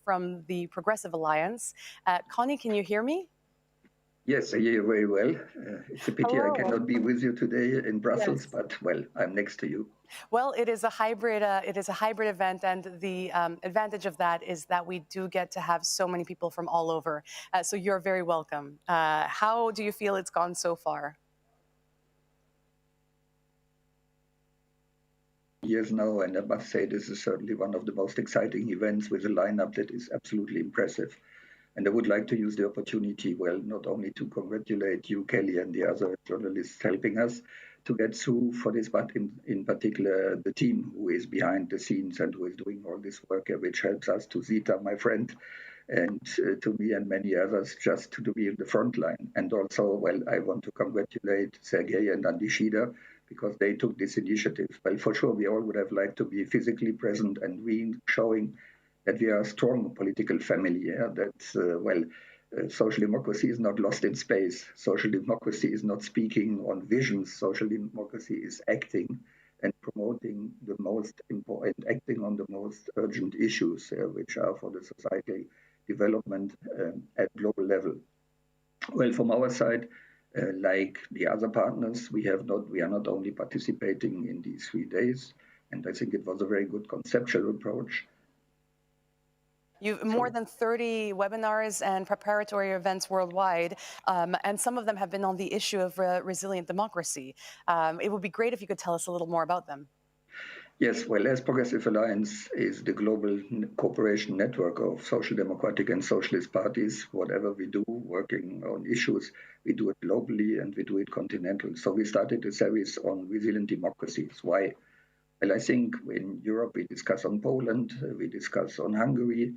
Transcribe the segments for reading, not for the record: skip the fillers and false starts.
from the Progressive Alliance. Connie, can you hear me? Yes, I hear you very well. It's a pity I Hello. cannot be with you today in Brussels, Yes. but well, I'm next to you. Well, it is a hybrid. It is a hybrid event, and the advantage of that is that we do get to have so many people from all over. So you're very welcome. How do you feel it's gone so far? Years now, and I must say this is certainly one of the most exciting events with a lineup that is absolutely impressive. And I would like to use the opportunity, well, not only to congratulate you, Kelly, and the other journalists helping us to get through for this, but in particular the team who is behind the scenes and who is doing all this work, which helps us, to Zita, my friend, and to me and many others, just to be in the front line. And also, well, I want to congratulate Sergei and Andy Shida because they took this initiative. Well, for sure, we all would have liked to be physically present and really showing that we are a strong political family. Yeah? Social democracy is not lost in space. Social democracy is not speaking on visions. Social democracy is acting and promoting the most important, acting on the most urgent issues, which are for the societal development at global level. Well, from our side, like the other partners, we are not only participating in these 3 days, and I think it was a very good conceptual approach. You've more than 30 webinars and preparatory events worldwide, and some of them have been on the issue of resilient democracy. It would be great if you could tell us a little more about them. Yes, well, as Progressive Alliance is the global cooperation network of social democratic and socialist parties, whatever we do working on issues, we do it globally and we do it continental. So we started a series on resilient democracies. Why? Well, I think in Europe we discuss on Poland, we discuss on Hungary,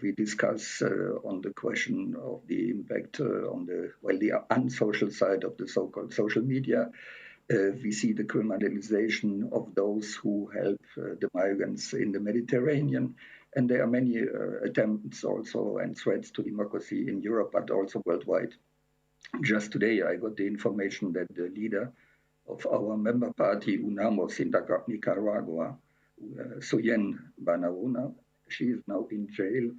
we discuss on the question of the impact on the unsocial side of the so-called social media. We see the criminalization of those who help the migrants in the Mediterranean. And there are many attempts also and threats to democracy in Europe, but also worldwide. Just today, I got the information that the leader of our member party, UNAMOS in Nicaragua, Soyen Banaruna, she is now in jail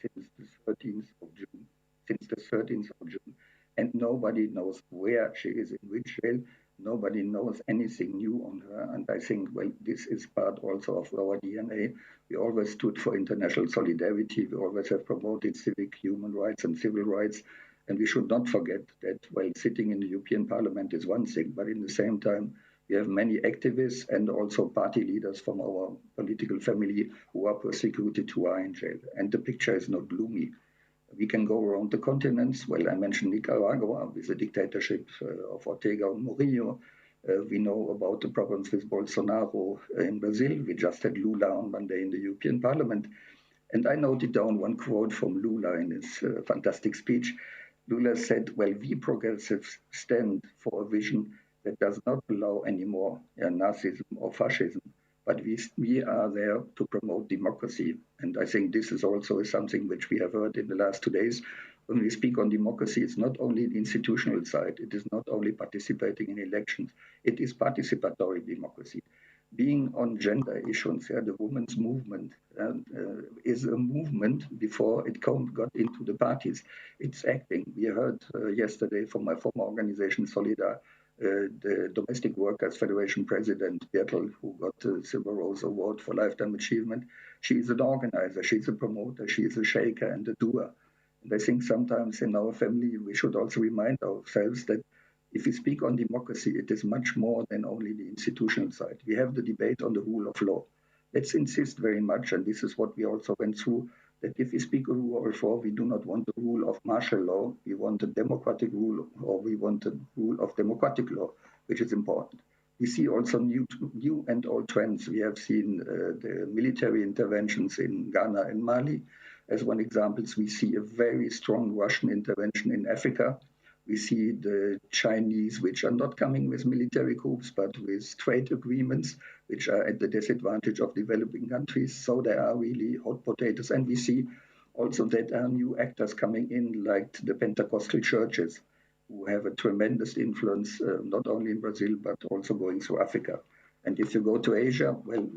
since the 13th of June. Since the 13th of June. And nobody knows where she is, in which jail. Nobody knows anything new on her. And I think, well, this is part also of our DNA. We always stood for international solidarity. We always have promoted civic human rights and civil rights. And we should not forget that, well, sitting in the European Parliament is one thing, but in the same time, we have many activists and also party leaders from our political family who are persecuted, who are in jail. And the picture is not gloomy. We can go around the continents. Well, I mentioned Nicaragua with the dictatorship of Ortega and Murillo. We know about the problems with Bolsonaro in Brazil. We just had Lula on Monday in the European Parliament. And I noted down one quote from Lula in his fantastic speech. Lula said, well, we progressives stand for a vision that does not allow anymore Nazism or fascism, but we are there to promote democracy. And I think this is also something which we have heard in the last 2 days. When we speak on democracy, it's not only the institutional side, it is not only participating in elections, it is participatory democracy. Being on gender issues, the women's movement is a movement before it got into the parties. It's acting. We heard yesterday from my former organization, Solidar, the Domestic Workers Federation president, Bertel, who got the Silver Rose Award for Lifetime Achievement. She is an organizer, she's a promoter, she is a shaker and a doer. And I think sometimes in our family, we should also remind ourselves that if we speak on democracy, it is much more than only the institutional side. We have the debate on the rule of law. Let's insist very much, and this is what we also went through, that if we speak of rule of law, we do not want the rule of martial law, we want a democratic rule, or we want a rule of democratic law, which is important. We see also new and old trends. We have seen the military interventions in Ghana and Mali. As one example, we see a very strong Russian intervention in Africa. We see the Chinese, which are not coming with military coups, but with trade agreements, which are at the disadvantage of developing countries. So there are really hot potatoes. And we see also that there are new actors coming in, like the Pentecostal churches, who have a tremendous influence, not only in Brazil, but also going through Africa. And if you go to Asia, well,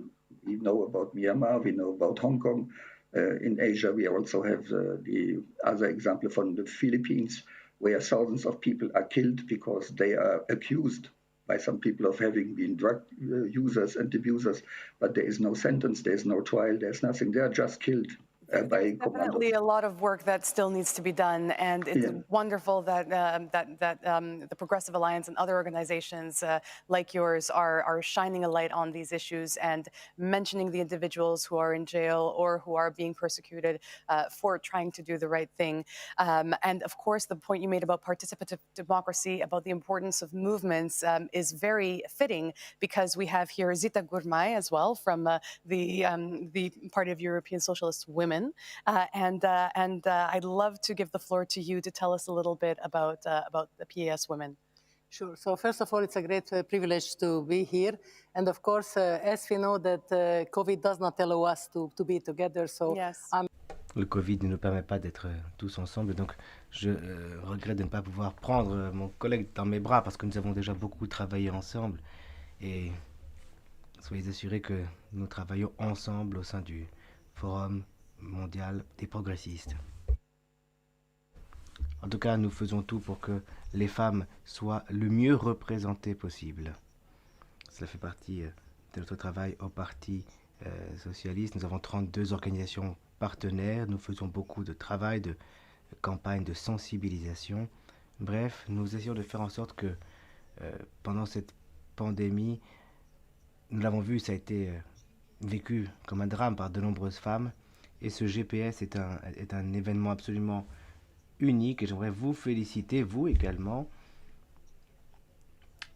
we know about Myanmar, we know about Hong Kong, In Asia, we also have the other example from the Philippines, where thousands of people are killed because they are accused by some people of having been drug users and abusers, but there is no sentence, there's no trial, there's nothing. They are just killed There's by definitely commandos. a lot of work that still needs to be done, and it's Yeah. wonderful that the Progressive Alliance and other organizations like yours are shining a light on these issues and mentioning the individuals who are in jail or who are being persecuted for trying to do the right thing. And of course, the point you made about participative democracy, about the importance of movements, is very fitting because we have here Zita Gurmai as well from the Party of European Socialist Women. I'd love to give the floor to you to tell us a little bit about the PAS Women. Sure. So first of all, it's a great privilege to be here. And of course, as we know that COVID does not allow us to be together. So yes. Le Covid ne nous permet pas d'être tous ensemble, donc je regrette de ne pas pouvoir prendre mon collègue dans mes bras parce que nous avons déjà beaucoup travaillé ensemble. Et soyez assurés que nous travaillons ensemble au sein du Forum mondial des progressistes. En tout cas, nous faisons tout pour que les femmes soient le mieux représentées possible. Cela fait partie de notre travail au Parti socialiste. Nous avons 32 organisations partenaires. Nous faisons beaucoup de travail, de campagne de sensibilisation. Bref, nous essayons de faire en sorte que pendant cette pandémie, nous l'avons vu, ça a été vécu comme un drame par de nombreuses femmes. Et ce GPS est un événement absolument unique et j'aimerais vous féliciter, vous également.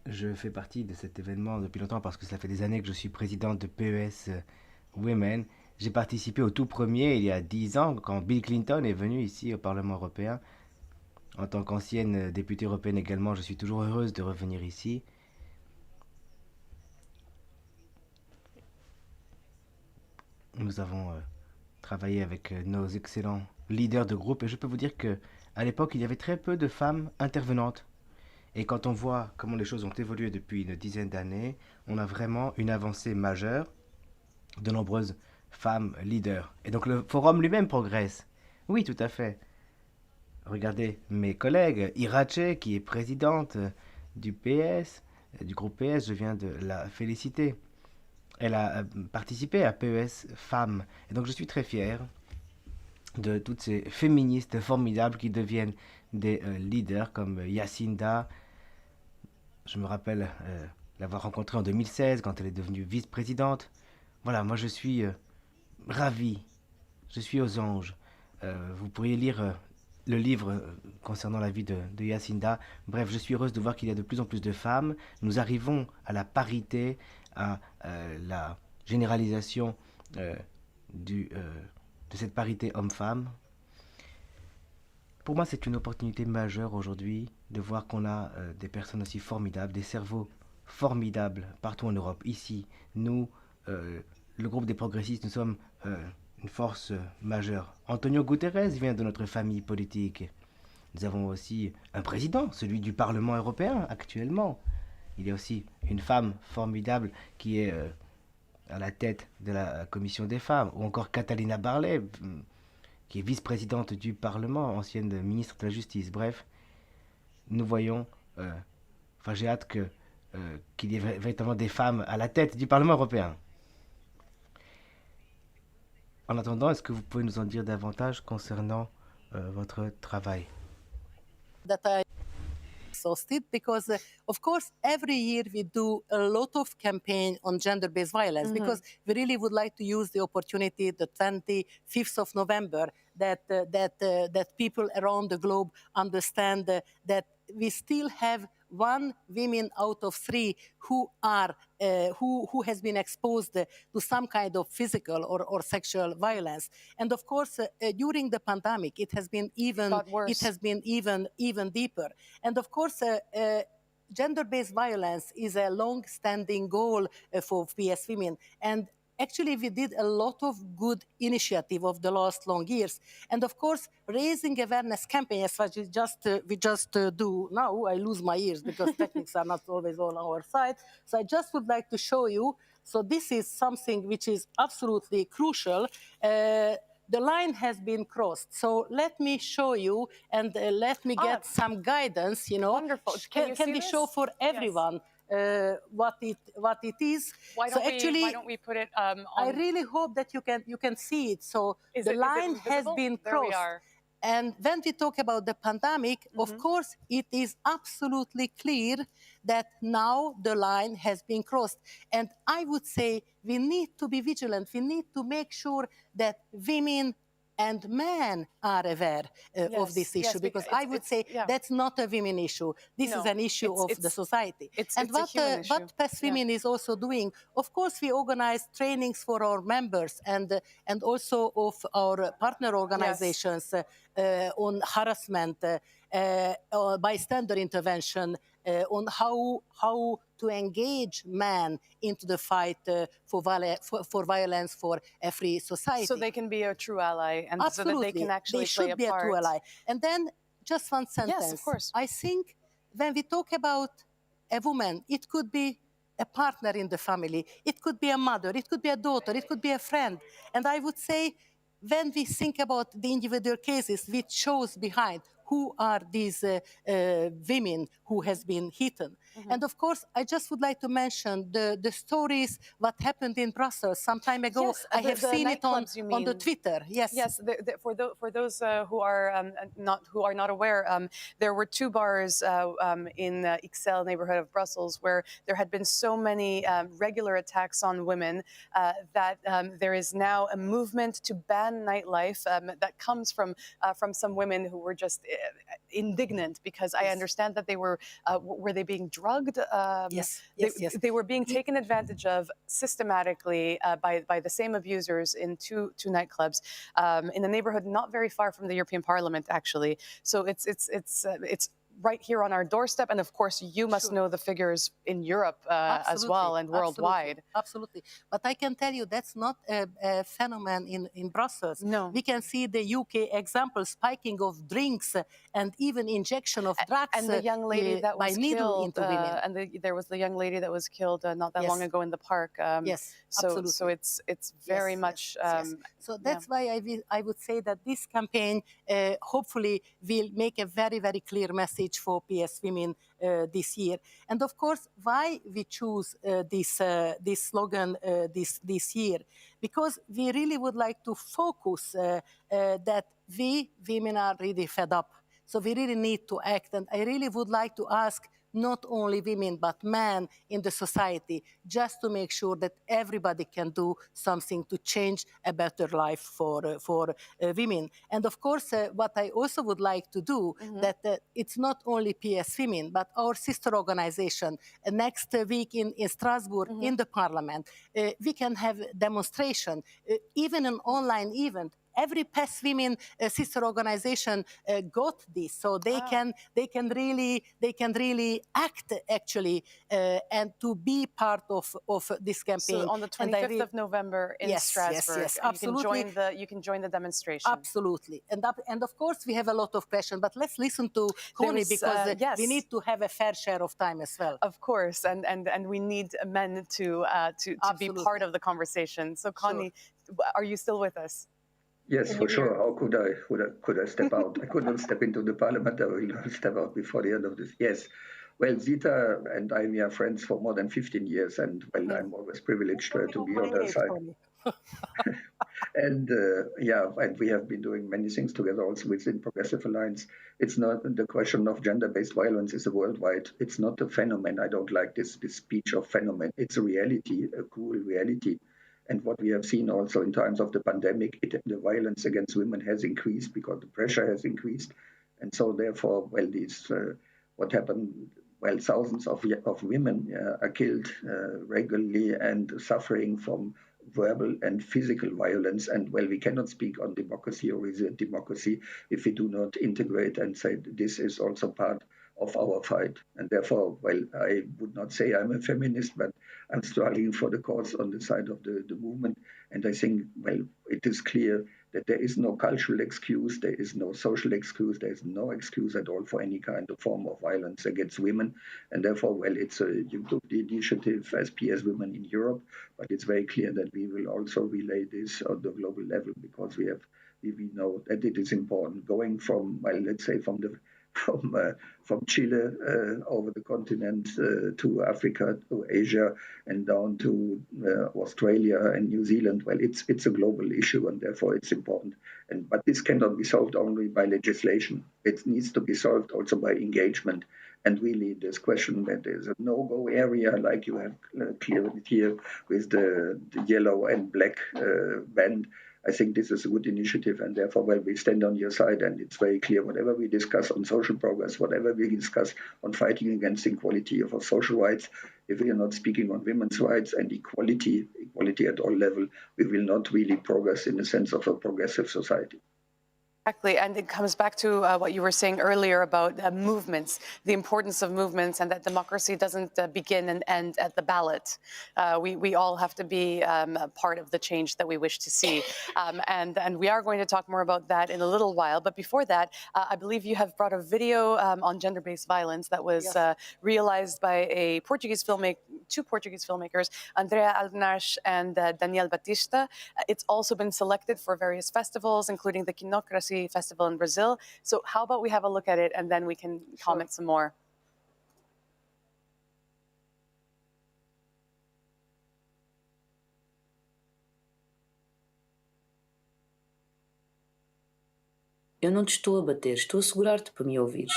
Je fais partie de cet événement depuis longtemps parce que ça fait des années que je suis présidente de PES Women. J'ai participé au tout premier il y a 10 ans quand Bill Clinton est venu ici au Parlement européen. En tant qu'ancienne députée européenne également, je suis toujours heureuse de revenir ici. Nous avons travaillé avec nos excellents leaders de groupe et je peux vous dire que à l'époque, il y avait très peu de femmes intervenantes. Et quand on voit comment les choses ont évolué depuis une dizaine d'années, on a vraiment une avancée majeure, de nombreuses femmes leaders. Et donc le forum lui-même progresse. Oui, tout à fait. Regardez mes collègues, Irache, qui est présidente du PS, du groupe PS, je viens de la féliciter. Elle a participé à PES Femmes. Et donc je suis très fier de toutes ces féministes formidables qui deviennent des leaders comme Yacinda. Je me rappelle l'avoir rencontrée en 2016 quand elle est devenue vice-présidente. Voilà, moi je suis ravi. Je suis aux anges. Vous pourriez lire le livre concernant la vie de Yacinda. Bref, je suis heureuse de voir qu'il y a de plus en plus de femmes. Nous arrivons à la parité, à la généralisation de cette parité homme-femme. Pour moi, c'est une opportunité majeure aujourd'hui de voir qu'on a des personnes aussi formidables, des cerveaux formidables partout en Europe. Ici, nous, le groupe des progressistes, nous sommes une force majeure. Antonio Guterres vient de notre famille politique. Nous avons aussi un président, celui du Parlement européen actuellement. Il y a aussi une femme formidable qui est à la tête de la commission des femmes, ou encore Catalina Barley, qui est vice-présidente du Parlement, ancienne ministre de la Justice. Bref, nous voyons, j'ai hâte qu'il y ait véritablement des femmes à la tête du Parlement européen. En attendant, est-ce que vous pouvez nous en dire davantage concernant votre travail? Exhausted because of course every year we do a lot of campaign on gender-based violence because we really would like to use the opportunity the 25th of November that people around the globe understand that we still have 1 woman out of 3 who are who has been exposed to some kind of physical or sexual violence. And of course, during the pandemic, it has been even deeper. And of course, gender-based violence is a long-standing goal for PS Women. And actually, we did a lot of good initiative of the last long years. And of course, raising awareness campaigns, as we just do now. I lose my ears because techniques are not always on our side. So I just would like to show you. So this is something which is absolutely crucial. the line has been crossed. So let me show you, and let me get some guidance. Wonderful. Can you see we this? show for Yes. everyone what it is? Why don't we put it on? I really hope that you can see it. So the line has been There we crossed. are. And when we talk about the pandemic, of course, it is absolutely clear that now the line has been crossed. And I would say we need to be vigilant. We need to make sure that women and men are aware of this issue, because I would say that's not a women issue. This is an issue of the society. And what PES Women is also doing, of course, we organize trainings for our members and also of our partner organizations on harassment, bystander intervention, on how to engage men into the fight for violence for a free society. So they can be a true ally, and Absolutely. so that they can actually play a part. They should be a true ally. And then just one sentence. Yes, of course. I think when we talk about a woman, it could be a partner in the family, it could be a mother, it could be a daughter, it could be a friend. And I would say, when we think about the individual cases, which shows behind who are these women who has been hidden. And of course, I just would like to mention the stories, what happened in Brussels some time ago. Yes, I have seen it on the Twitter. Yes. Yes. For those who are not aware, there were two bars in Ixelles neighborhood of Brussels where there had been so many regular attacks on women that there is now a movement to ban nightlife that comes from some women who were just indignant because I understand that they were they being drugged? Yes. They were being taken advantage of systematically by the same abusers in two nightclubs in a neighborhood not very far from the European Parliament, actually. So it's right here on our doorstep, and of course you must know the figures in Europe as well and worldwide. Absolutely. But I can tell you that's not a phenomenon in Brussels. No. We can see the UK example, spiking of drinks and even injection of drugs and the young lady that was by needle killed, into women. And there was the young lady that was killed not that long ago in the park. Yes, absolutely. So it's very much. So that's why I would say that this campaign hopefully will make a very, very clear message for PES Women this year. And of course, why we choose this slogan this year? Because we really would like to focus that we women are really fed up. So we really need to act. And I really would like to ask not only women, but men in the society, just to make sure that everybody can do something to change a better life for women. And of course, what I also would like to do, that it's not only PES Women, but our sister organization, next week in Strasbourg, in the parliament, we can have demonstration, even an online event. Every PES Women sister organization got this, so they can really act actually and to be part of this campaign. So on the 25th of November in Strasbourg, yes, absolutely. You can join the demonstration. Absolutely, and of course we have a lot of questions, but let's listen to Connie because we need to have a fair share of time as well. Of course, and we need men to be part of the conversation. So Connie, are you still with us? Yes, for sure. How could I step out? I could not step into the parliament. I will step out before the end of this. Yes. Well, Zita and I, we are friends for more than 15 years, and well, I'm always privileged to be on her side. And and we have been doing many things together also within Progressive Alliance. It's not the question of gender-based violence is a worldwide. It's not a phenomenon. I don't like this speech of phenomenon. It's a reality, a cruel reality. And what we have seen also in times of the pandemic, the violence against women has increased because the pressure has increased. And so therefore, well, what happened, well, thousands of women are killed regularly and suffering from verbal and physical violence. And well, we cannot speak on democracy or resilient democracy if we do not integrate and say this is also part of our fight. And therefore, well, I would not say I'm a feminist, but I'm struggling for the cause on the side of the movement. And I think, well, it is clear that there is no cultural excuse, there is no social excuse, there is no excuse at all for any kind of form of violence against women. And therefore, well, you took the initiative as PS Women in Europe, but it's very clear that we will also relay this on the global level, because we know that it is important. Going from, well, let's say from Chile over the continent to Africa, to Asia, and down to Australia and New Zealand. Well, it's a global issue, and therefore it's important. But this cannot be solved only by legislation. It needs to be solved also by engagement. And really, this question that there's a no-go area, like you have cleared here with the yellow and black band. I think this is a good initiative, and therefore, well, we stand on your side, and it's very clear whatever we discuss on social progress, whatever we discuss on fighting against inequality of our social rights, if we are not speaking on women's rights and equality at all levels, we will not really progress in the sense of a progressive society. Exactly, and it comes back to what you were saying earlier about movements, the importance of movements, and that democracy doesn't begin and end at the ballot. We all have to be a part of the change that we wish to see, and we are going to talk more about that in a little while. But before that, I believe you have brought a video on gender-based violence that was realized by two Portuguese filmmakers, Andrea Alnash and Daniel Batista. It's also been selected for various festivals, including the Kinocracy Festival in Brazil. So how about we have a look at it, and then we can comment some more. Eu não te estou a bater, estou a segurar-te para me ouvires.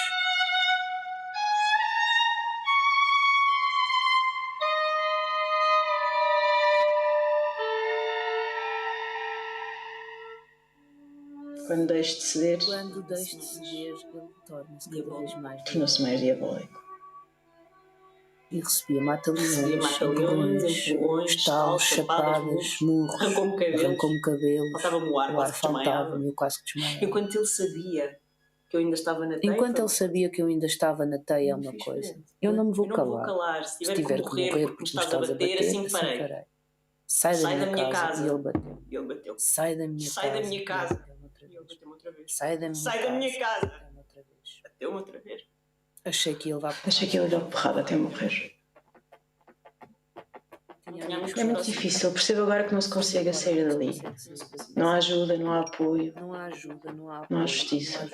Quando deixo de ceder, ele torna-se cada vez mais tornou-se mais diabólico. E recebia mata-leões, empurrões, estalos, chapadas, murros, arrancou-me o cabelo, Faltava-me o ar, faltava-me, eu quase que desmaiava. Enquanto ele sabia que eu ainda estava na teia. Enquanto ele sabia que eu ainda estava na teia, é uma coisa. Eu não me vou calar. Se tiver que morrer porque me estás a bater, assim farei. Sai da minha casa. E ele bateu. Sai da minha casa. E ele bateu-me outra vez. Sai da minha casa. Bateu-me outra vez. Achei que ia levar porrada até morrer. É muito difícil, percebo agora que não se consegue sair dali. Não há ajuda, não há apoio. Não há justiça.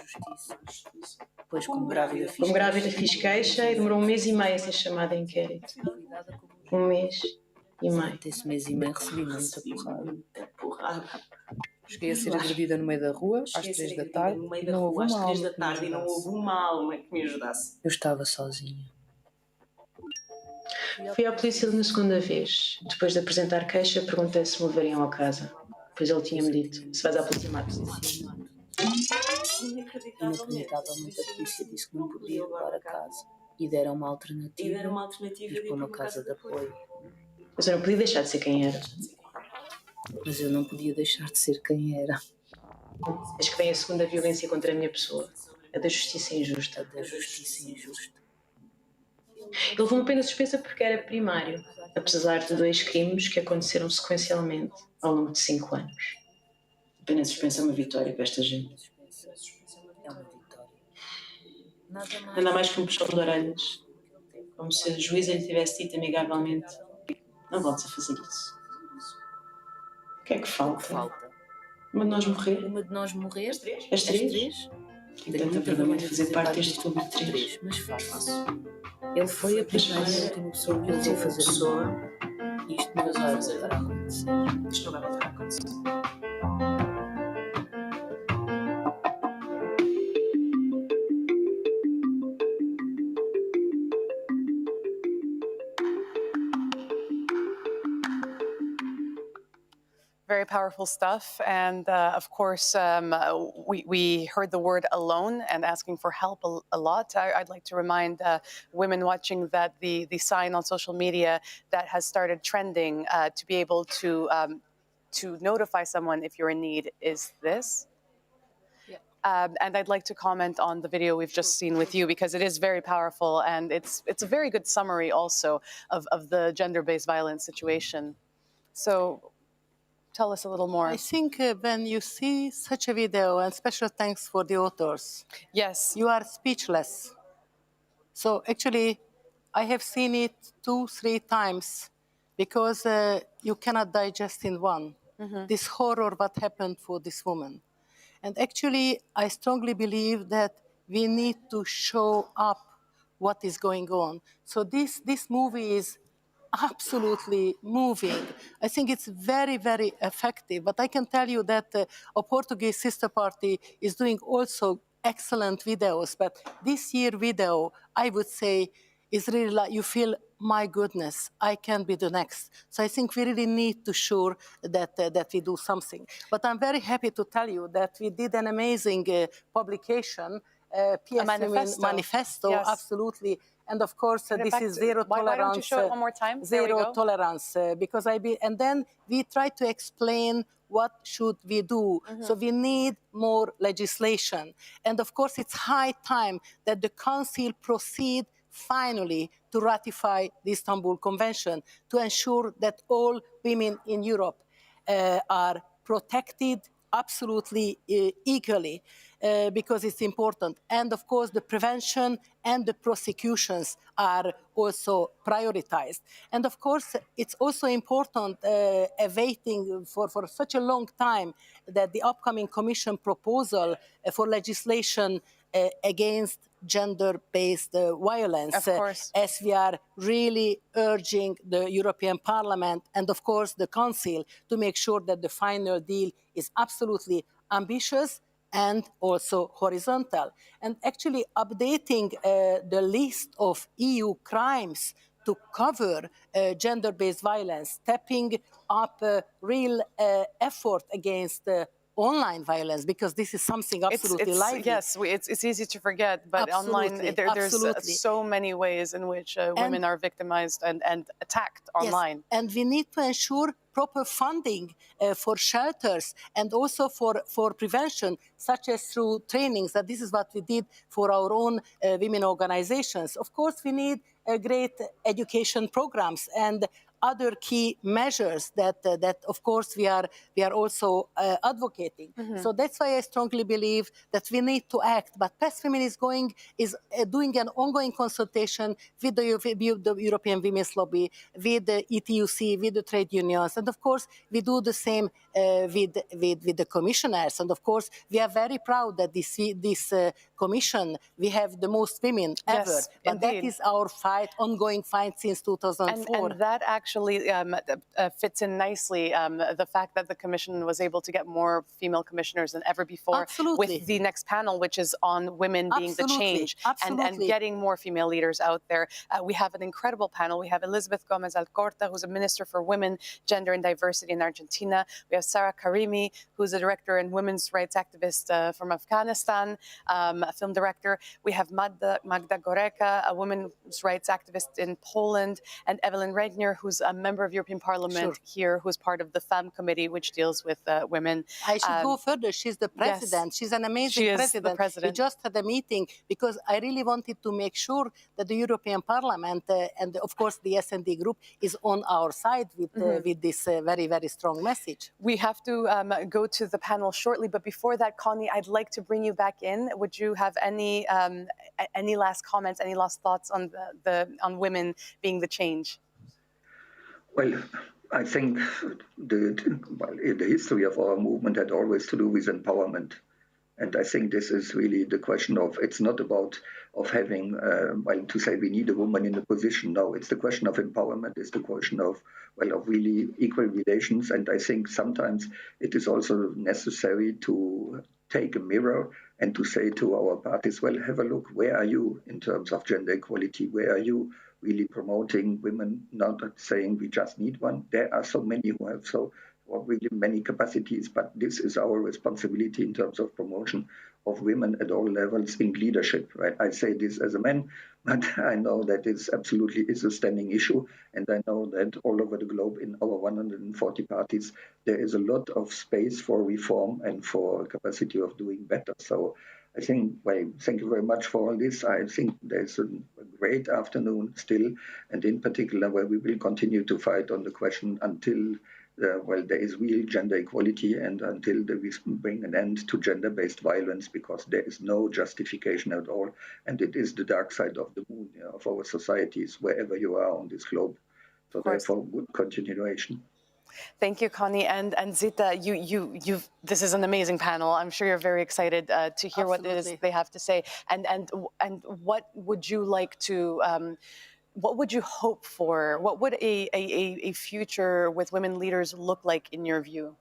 Pois, como grávida fiz queixa e demorou 1 mês e meio a ser chamada a inquérito. 1 mês e meio. Esse mês e meio recebi muita porrada. Cheguei a ser agredida no meio da rua, às 3 da tarde, e não houve uma alma que me ajudasse. Eu estava sozinha. Fui à polícia na segunda vez. Depois de apresentar queixa, perguntei se me levariam a casa. Pois ele tinha-me dito, se vais à polícia, mato-te. Inacreditavelmente, a polícia disse que não podia levar a casa. E deram uma alternativa de pôr uma casa de apoio. Mas eu não podia deixar de ser quem era. Acho que vem a segunda violência contra a minha pessoa. A da justiça injusta. Ele levou uma pena suspensa porque era primário, apesar de 2 crimes que aconteceram sequencialmente ao longo de 5 anos. A pena suspensa é uma vitória para esta gente. É uma vitória. Nada mais que um puxão de orelhas. Como se a juíza lhe tivesse dito amigavelmente: não voltes a fazer isso. O que é que falta? Uma de nós morrer? As três? Tenho tanta vergonha de fazer parte deste clube de 3. Mas faz. Ele foi a primeira e última pessoa que eu vou fazer. Isto não vai voltar a acontecer. Very powerful stuff. And of course, we heard the word alone and asking for help a lot. I'd like to remind women watching that the sign on social media that has started trending to be able to notify someone if you're in need is this. And I'd like to comment on the video we've just seen with you, because it is very powerful, and it's a very good summary also of the gender-based violence situation. So Tell us a little more. I think when you see such a video, and special thanks for the authors, Yes. you are speechless. So actually, I have seen it 2-3 times because you cannot digest in one. This horror what happened for this woman. And actually, I strongly believe that we need to show up what is going on. So this movie is absolutely moving. I think it's very, very effective. But I can tell you that a Portuguese sister party is doing also excellent videos. But this year video, I would say, is really like you feel, my goodness, I can be the next. So I think we really need to sure that we do something. But I'm very happy to tell you that we did an amazing publication, PS manifesto. Manifesto, Yes. absolutely. And of course, Put it this back is to- zero why tolerance. don't you show it one more time? There we Zero go. tolerance, because and then we try to explain what should we do. So we need more legislation. And of course, it's high time that the Council proceed finally to ratify the Istanbul Convention to ensure that all women in Europe are protected absolutely equally because it's important. And of course, the prevention and the prosecutions are also prioritized. And of course, it's also important awaiting for such a long time that the upcoming Commission proposal for legislation against gender-based violence, Of course. as we are really urging the European Parliament and, of course, the Council to make sure that the final deal is absolutely ambitious and also horizontal. And actually updating the list of EU crimes to cover gender-based violence, stepping up real effort against online violence, because this is something absolutely lively. Yes, it's easy to forget, but online Absolutely, there's absolutely. so many ways in which women are victimized and attacked online. Yes. And we need to ensure proper funding for shelters and also for prevention, such as through trainings. That this is what we did for our own women organizations. Of course, we need great education programs and other key measures that of course we are also advocating. So that's why I strongly believe that we need to act. But PES Women is doing an ongoing consultation with the European Women's Lobby, with the ETUC, with the trade unions, and of course we do the same with the commissioners. And of course we are very proud that this commission we have the most women ever. Yes, but that indeed. is our ongoing fight since 2004. And that actually fits in nicely, the fact that the Commission was able to get more female commissioners than ever before. Absolutely. With the next panel, which is on women being the Absolutely. change and Absolutely. getting more female leaders out there. We have an incredible panel. We have Elizabeth Gomez Alcorta, who's a Minister for Women, Gender and Diversity in Argentina. We have Sarah Karimi, who's a director and women's rights activist from Afghanistan, a film director. We have Magda Goreka, a women's rights activist in Poland, and Evelyn Regner, who's a member of European Parliament here, who's part of the FAM committee, which deals with women. I should go further. She's the president. Yes. She's an amazing She is president. the president. We just had a meeting because I really wanted to make sure that the European Parliament and, of course, the S&D group is on our side with this very, very strong message. We have to go to the panel shortly, but before that, Connie, I'd like to bring you back in. Would you have any last comments, any last thoughts on on women being the change? Well, I think the history of our movement had always to do with empowerment. And I think this is really the question of, it's not about of having, to say we need a woman in a position. No, it's the question of empowerment. It's the question of really equal relations. And I think sometimes it is also necessary to take a mirror and to say to our parties, well, have a look, where are you in terms of gender equality? Where are you really promoting women, not saying we just need one? There are so many who have really many capacities, but this is our responsibility in terms of promotion of women at all levels in leadership, right? I say this as a man, but I know that this absolutely is a standing issue. And I know that all over the globe in our 140 parties, there is a lot of space for reform and for capacity of doing better. So I think, thank you very much for all this. I think there's a great afternoon still, and in particular where we will continue to fight on the question until well, there is real gender equality, and until we bring an end to gender-based violence, because there is no justification at all, and it is the dark side of the moon of our societies, wherever you are on this globe. So therefore, good continuation. Thank you, Connie. And Zita, this is an amazing panel. I'm sure you're very excited to hear what it is they have to say. And what would you like to, what would you hope for? What would a future with women leaders look like in your view?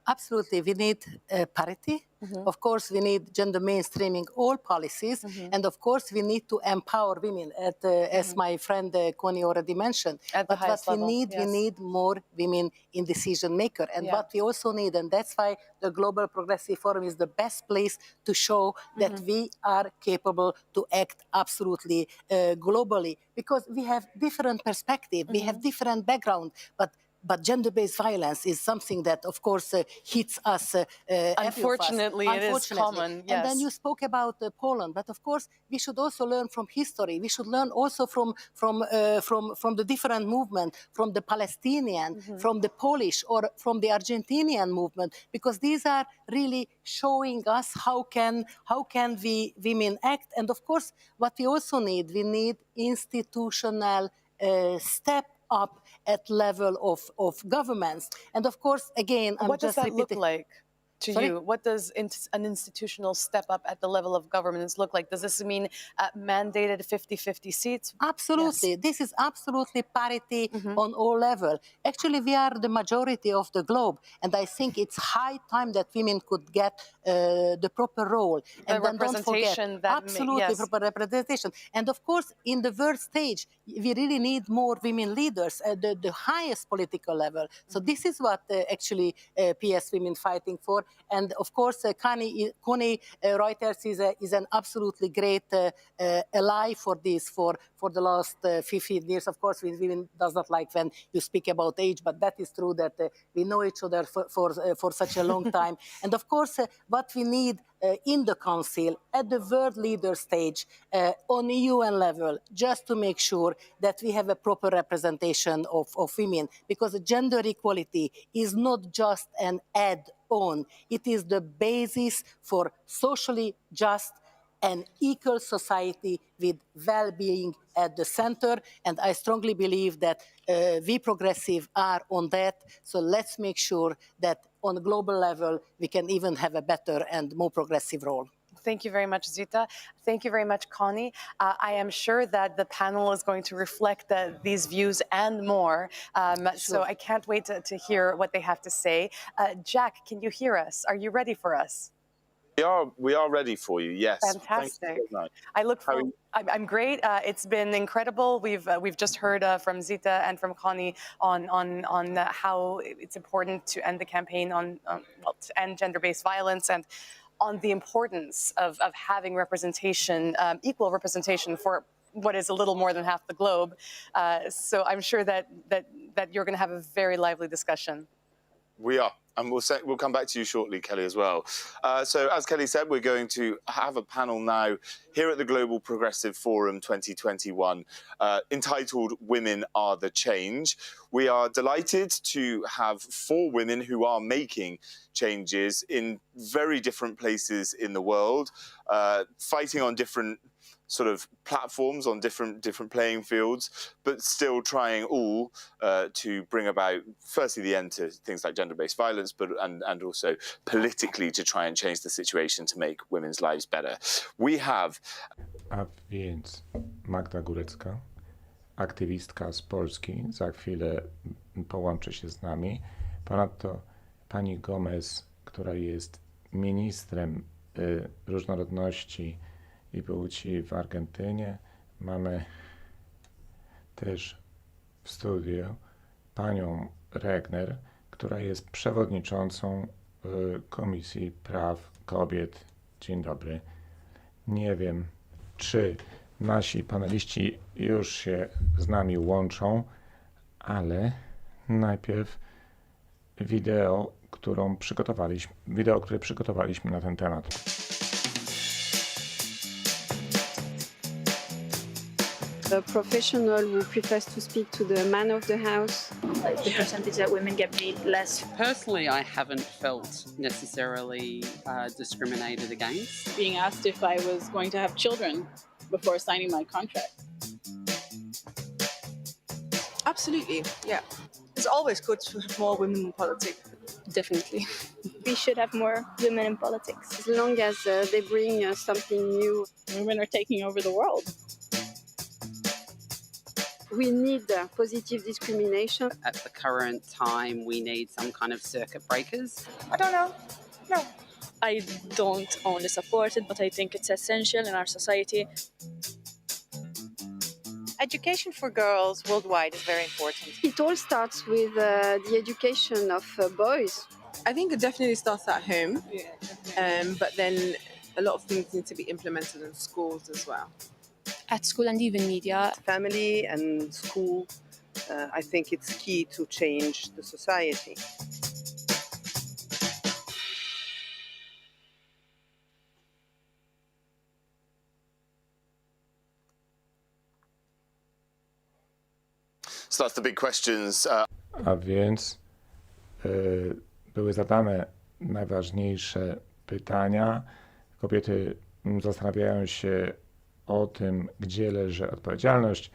Absolutely, we need parity. Of course, we need gender mainstreaming all policies, and of course, we need to empower women, as my friend Connie already mentioned. But what we need more women in decision maker, and what we also need, and that's why the Global Progressive Forum is the best place to show that we are capable to act absolutely globally, because we have different perspective, we have different background, but gender-based violence is something that, of course, hits us. Unfortunately, it is common. Yes. And then you spoke about Poland, but of course, we should also learn from history. We should learn also from the different movement, from the Palestinian, from the Polish, or from the Argentinian movement, because these are really showing us how can we women act. And of course, what we also need, we need institutional step up at level of governments. And of course, again, what does that look like to you? What does an institutional step up at the level of governments look like? Does this mean mandated 50-50 seats? Absolutely. Yes. This is absolutely parity on all levels. Actually, we are the majority of the globe, and I think it's high time that women could get the proper role. And then don't forget, absolutely proper representation. And of course, in the world stage, we really need more women leaders at the highest political level. So this is what actually PS Women fighting for. And of course, Connie Reuters is an absolutely great ally for this for the last 15 years. Of course, women does not like when you speak about age, but that is true that we know each other for such a long time. And of course, what we need in the Council, at the world leader stage, on the UN level, just to make sure that we have a proper representation of women, because gender equality is not just an add-on, it is the basis for socially just and equal society with well-being at the center. And I strongly believe that we progressive are on that. So let's make sure that on a global level, we can even have a better and more progressive role. Thank you very much, Zita. Thank you very much, Connie. I am sure that the panel is going to reflect these views and more. So I can't wait to hear what they have to say. Jack, can you hear us? Are you ready for us? We are ready for you. Yes. Fantastic. Thank you so much. I look forward. I'm great. It's been incredible. We've just heard from Zita and from Connie on how it's important to end the campaign to end gender-based violence, and on the importance of having representation, equal representation for what is a little more than half the globe. So I'm sure that you're going to have a very lively discussion. We are, and we'll come back to you shortly, Kelly, as well. So as Kelly said, we're going to have a panel now here at the Global Progressive Forum 2021 entitled Women Are the Change. We are delighted to have 4 women who are making changes in very different places in the world, fighting on different sort of platforms, on different playing fields, but still trying all to bring about, firstly, the end to things like gender-based violence, but and also politically to try and change the situation to make women's lives better. We have... A więc Magda Górecka, aktywistka z Polski, za chwilę połączy się z nami. Ponadto pani Gomez, która jest ministrem różnorodności i płci w Argentynie. Mamy też w studiu panią Regner, która jest przewodniczącą Komisji Praw Kobiet. Dzień dobry. Nie wiem, czy nasi paneliści już się z nami łączą, ale najpierw wideo, które przygotowaliśmy na ten temat. A professional who prefers to speak to the man of the house. Like the percentage that women get paid less. Personally, I haven't felt necessarily discriminated against. Being asked if I was going to have children before signing my contract. Absolutely, yeah. It's always good to have more women in politics. Definitely. We should have more women in politics. As long as they bring something new. Women are taking over the world. We need positive discrimination. At the current time, we need some kind of circuit breakers. I don't know. No. I don't only support it, but I think it's essential in our society. Education for girls worldwide is very important. It all starts with the education of boys. I think it definitely starts at home, but then a lot of things need to be implemented in schools as well. At school and even media. Family and school, I think it's key to change the society. So that's the big questions. A więc były zadane najważniejsze pytania. Kobiety zastanawiają się o tym, gdzie leży odpowiedzialność.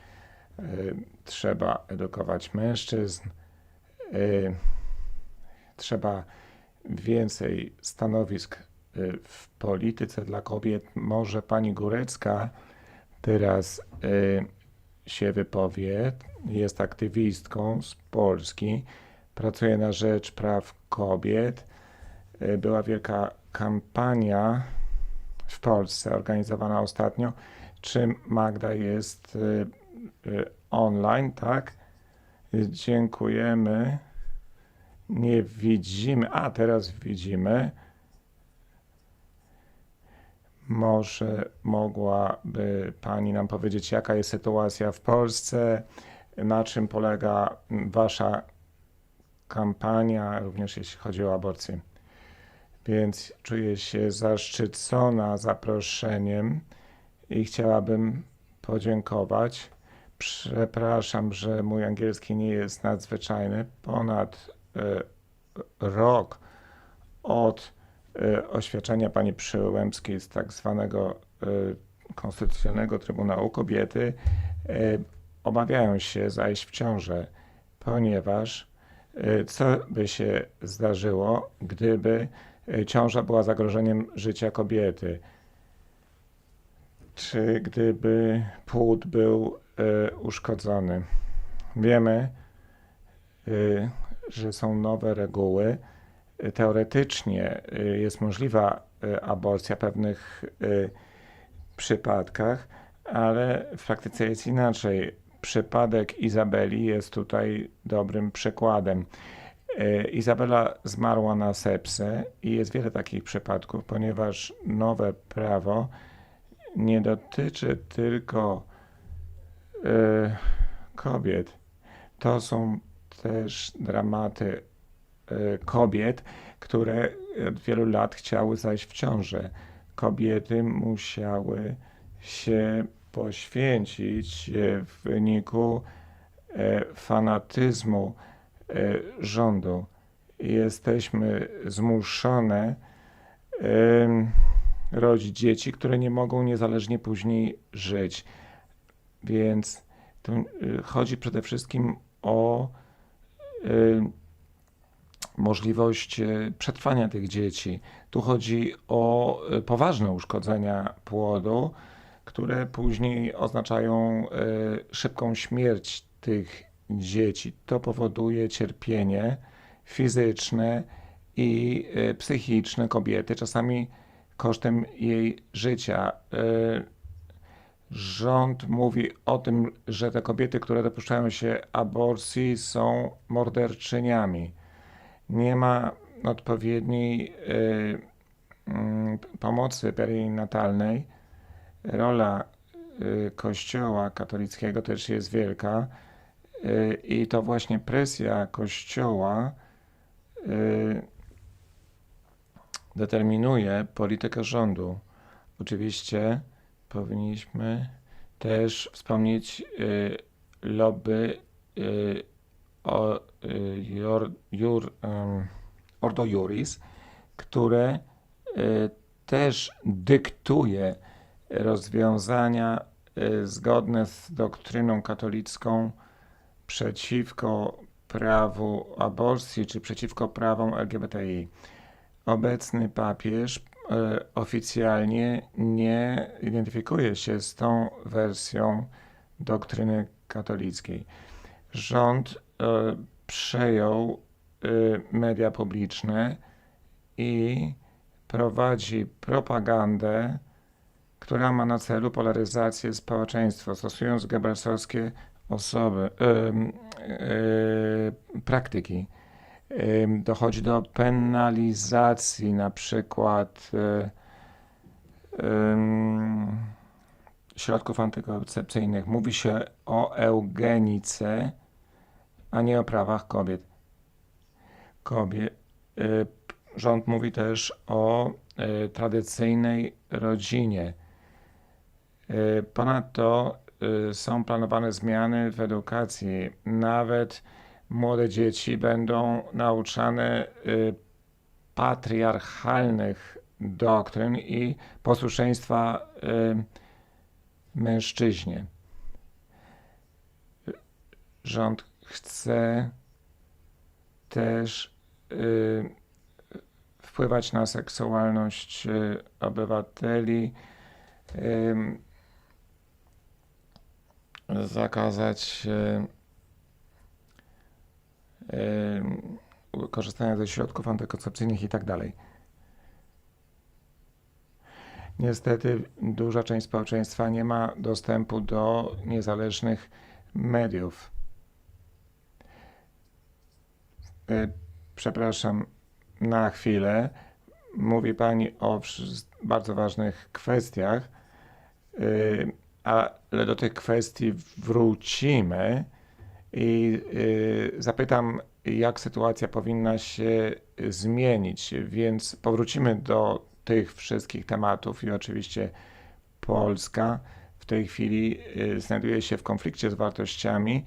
Trzeba edukować mężczyzn. Trzeba więcej stanowisk w polityce dla kobiet. Może pani Górecka teraz się wypowie. Jest aktywistką z Polski. Pracuje na rzecz praw kobiet. Była wielka kampania w Polsce organizowana ostatnio. Czy Magda jest online, tak? Dziękujemy. Nie widzimy. A, teraz widzimy. Może mogłaby pani nam powiedzieć, jaka jest sytuacja w Polsce, na czym polega wasza kampania, również jeśli chodzi o aborcję. Więc czuję się zaszczycona zaproszeniem i chciałabym podziękować. Przepraszam, że mój angielski nie jest nadzwyczajny. Ponad rok od oświadczenia pani Przyłębskiej z tak zwanego Konstytucyjnego Trybunału kobiety obawiają się zajść w ciążę, ponieważ co by się zdarzyło, gdyby ciąża była zagrożeniem życia kobiety? Czy gdyby płód był uszkodzony? Wiemy, że są nowe reguły. Teoretycznie jest możliwa aborcja w pewnych przypadkach, ale w praktyce jest inaczej. Przypadek Izabeli jest tutaj dobrym przykładem. Izabela zmarła na sepsę i jest wiele takich przypadków, ponieważ nowe prawo nie dotyczy tylko kobiet. To są też dramaty kobiet, które od wielu lat chciały zajść w ciążę. Kobiety musiały się poświęcić w wyniku fanatyzmu rządu. Jesteśmy zmuszone rodzić dzieci, które nie mogą niezależnie później żyć. Więc tu chodzi przede wszystkim o możliwość przetrwania tych dzieci. Tu chodzi o poważne uszkodzenia płodu, które później oznaczają szybką śmierć tych dzieci. To powoduje cierpienie fizyczne i psychiczne kobiety, czasami kosztem jej życia. Rząd mówi o tym, że te kobiety, które dopuszczają się aborcji, są morderczyniami. Nie ma odpowiedniej pomocy perinatalnej. Rola Kościoła katolickiego też jest wielka i to właśnie presja Kościoła determinuje politykę rządu. Oczywiście powinniśmy też wspomnieć lobby Ordo Iuris, które też dyktuje rozwiązania zgodne z doktryną katolicką przeciwko prawu aborcji czy przeciwko prawom LGBTI. Obecny papież oficjalnie nie identyfikuje się z tą wersją doktryny katolickiej. Rząd przejął media publiczne i prowadzi propagandę, która ma na celu polaryzację społeczeństwa, stosując gebelsowskie praktyki. Dochodzi do penalizacji na przykład środków antykoncepcyjnych. Mówi się o eugenice, a nie o prawach kobiet. Rząd mówi też o tradycyjnej rodzinie. Ponadto są planowane zmiany w edukacji. Nawet młode dzieci będą nauczane patriarchalnych doktryn i posłuszeństwa mężczyźnie. Rząd chce też wpływać na seksualność obywateli, zakazać korzystania ze środków antykoncepcyjnych i tak dalej. Niestety duża część społeczeństwa nie ma dostępu do niezależnych mediów. Przepraszam na chwilę. Mówi Pani o bardzo ważnych kwestiach, ale do tych kwestii wrócimy i zapytam, jak sytuacja powinna się zmienić, więc powrócimy do tych wszystkich tematów i oczywiście Polska w tej chwili znajduje się w konflikcie z wartościami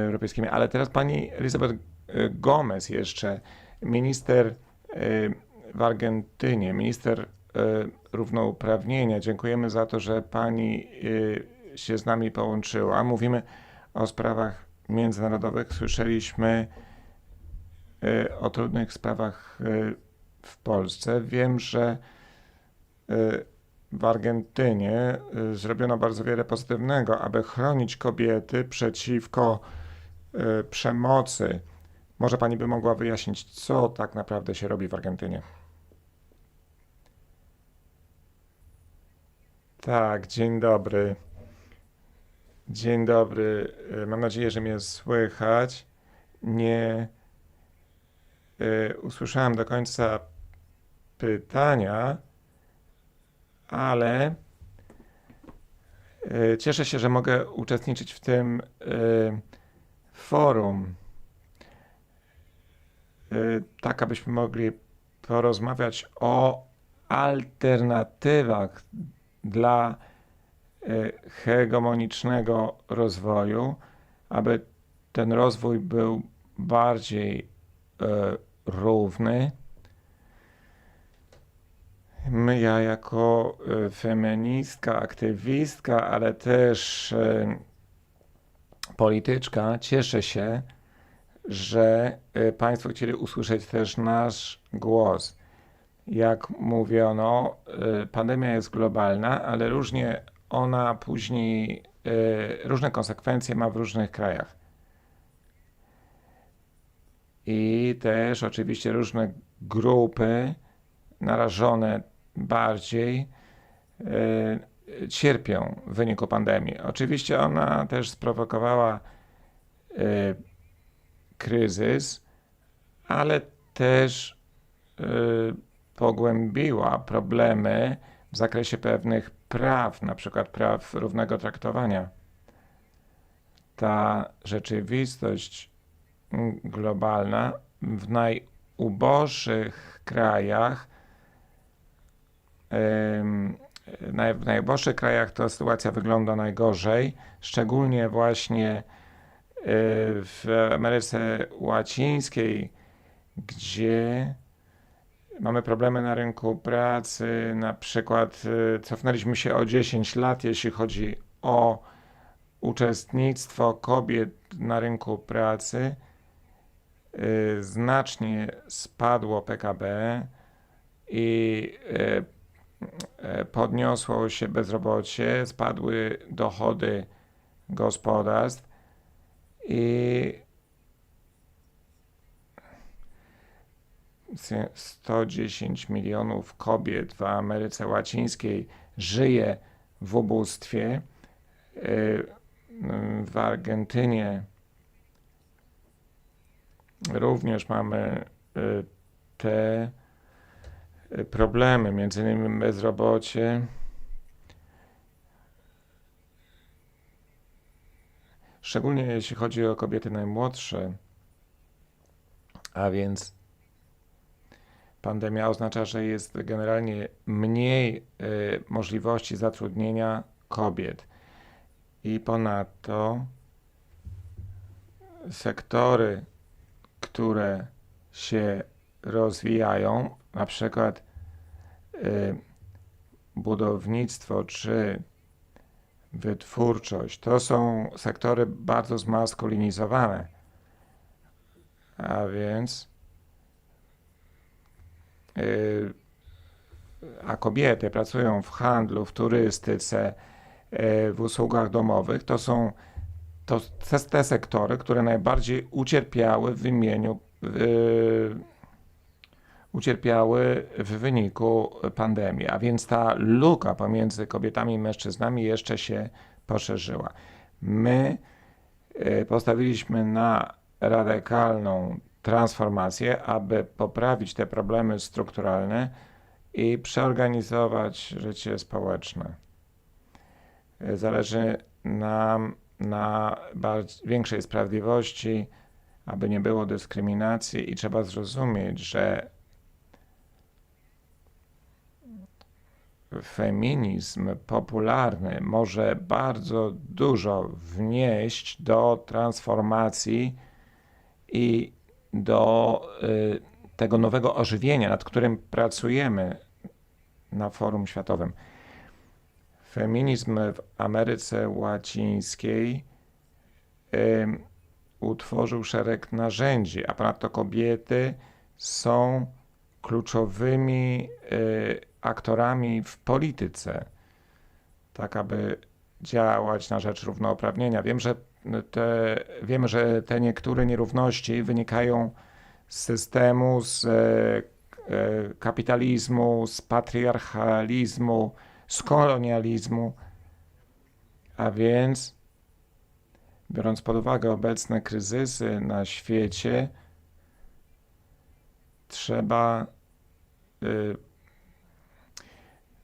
europejskimi, ale teraz pani Elizabeth Gomez jeszcze, minister w Argentynie, minister równouprawnienia. Dziękujemy za to, że pani się z nami połączyła. Mówimy o sprawach międzynarodowych. Słyszeliśmy o trudnych sprawach w Polsce. Wiem, że w Argentynie zrobiono bardzo wiele pozytywnego, aby chronić kobiety przeciwko przemocy. Może pani by mogła wyjaśnić, co tak naprawdę się robi w Argentynie? Tak, dzień dobry. Dzień dobry. Mam nadzieję, że mnie słychać. Nie usłyszałem do końca pytania, ale cieszę się, że mogę uczestniczyć w tym forum, tak abyśmy mogli porozmawiać o alternatywach dla hegemonicznego rozwoju, aby ten rozwój był bardziej równy. Ja jako feministka, aktywistka, ale też polityczka cieszę się, że państwo chcieli usłyszeć też nasz głos. Jak mówiono, pandemia jest globalna, ale różnie ona później, różne konsekwencje ma w różnych krajach. I też oczywiście różne grupy narażone bardziej cierpią w wyniku pandemii. Oczywiście ona też sprowokowała kryzys, ale też pogłębiła problemy w zakresie pewnych praw, na przykład praw równego traktowania. Ta rzeczywistość globalna w najuboższych krajach w najuboższych krajach ta sytuacja wygląda najgorzej, szczególnie właśnie w Ameryce Łacińskiej, gdzie mamy problemy na rynku pracy. Na przykład cofnęliśmy się o 10 lat, jeśli chodzi o uczestnictwo kobiet na rynku pracy. Znacznie spadło PKB i podniosło się bezrobocie, spadły dochody gospodarstw i 110 milionów kobiet w Ameryce Łacińskiej żyje w ubóstwie. W Argentynie również mamy te problemy, między innymi bezrobocie. Szczególnie jeśli chodzi o kobiety najmłodsze, a więc pandemia oznacza, że jest generalnie mniej możliwości zatrudnienia kobiet. I ponadto sektory, które się rozwijają, na przykład budownictwo czy wytwórczość, to są sektory bardzo zmaskulinizowane. A więc a kobiety pracują w handlu, w turystyce, w usługach domowych, to są te sektory, które najbardziej ucierpiały w wyniku pandemii, a więc ta luka pomiędzy kobietami i mężczyznami jeszcze się poszerzyła. My postawiliśmy na radykalną transformację, aby poprawić te problemy strukturalne i przeorganizować życie społeczne. Zależy nam na większej sprawiedliwości, aby nie było dyskryminacji i trzeba zrozumieć, że feminizm popularny może bardzo dużo wnieść do transformacji i do tego nowego ożywienia, nad którym pracujemy na forum światowym. Feminizm w Ameryce Łacińskiej utworzył szereg narzędzi, a ponadto kobiety są kluczowymi aktorami w polityce, tak aby działać na rzecz równouprawnienia. Wiemy, że te niektóre nierówności wynikają z systemu, z kapitalizmu, z patriarchalizmu, z kolonializmu, a więc biorąc pod uwagę obecne kryzysy na świecie, trzeba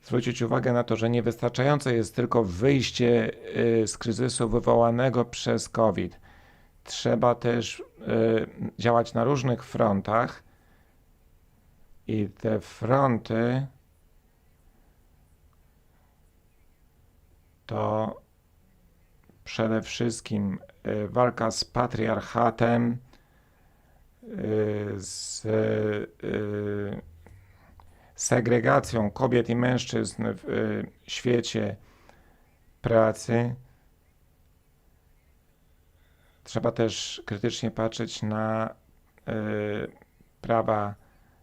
zwrócić uwagę na to, że niewystarczające jest tylko wyjście z kryzysu wywołanego przez COVID. Trzeba też działać na różnych frontach i te fronty to przede wszystkim walka z patriarchatem, z segregacją kobiet i mężczyzn w świecie pracy. Trzeba też krytycznie patrzeć na prawa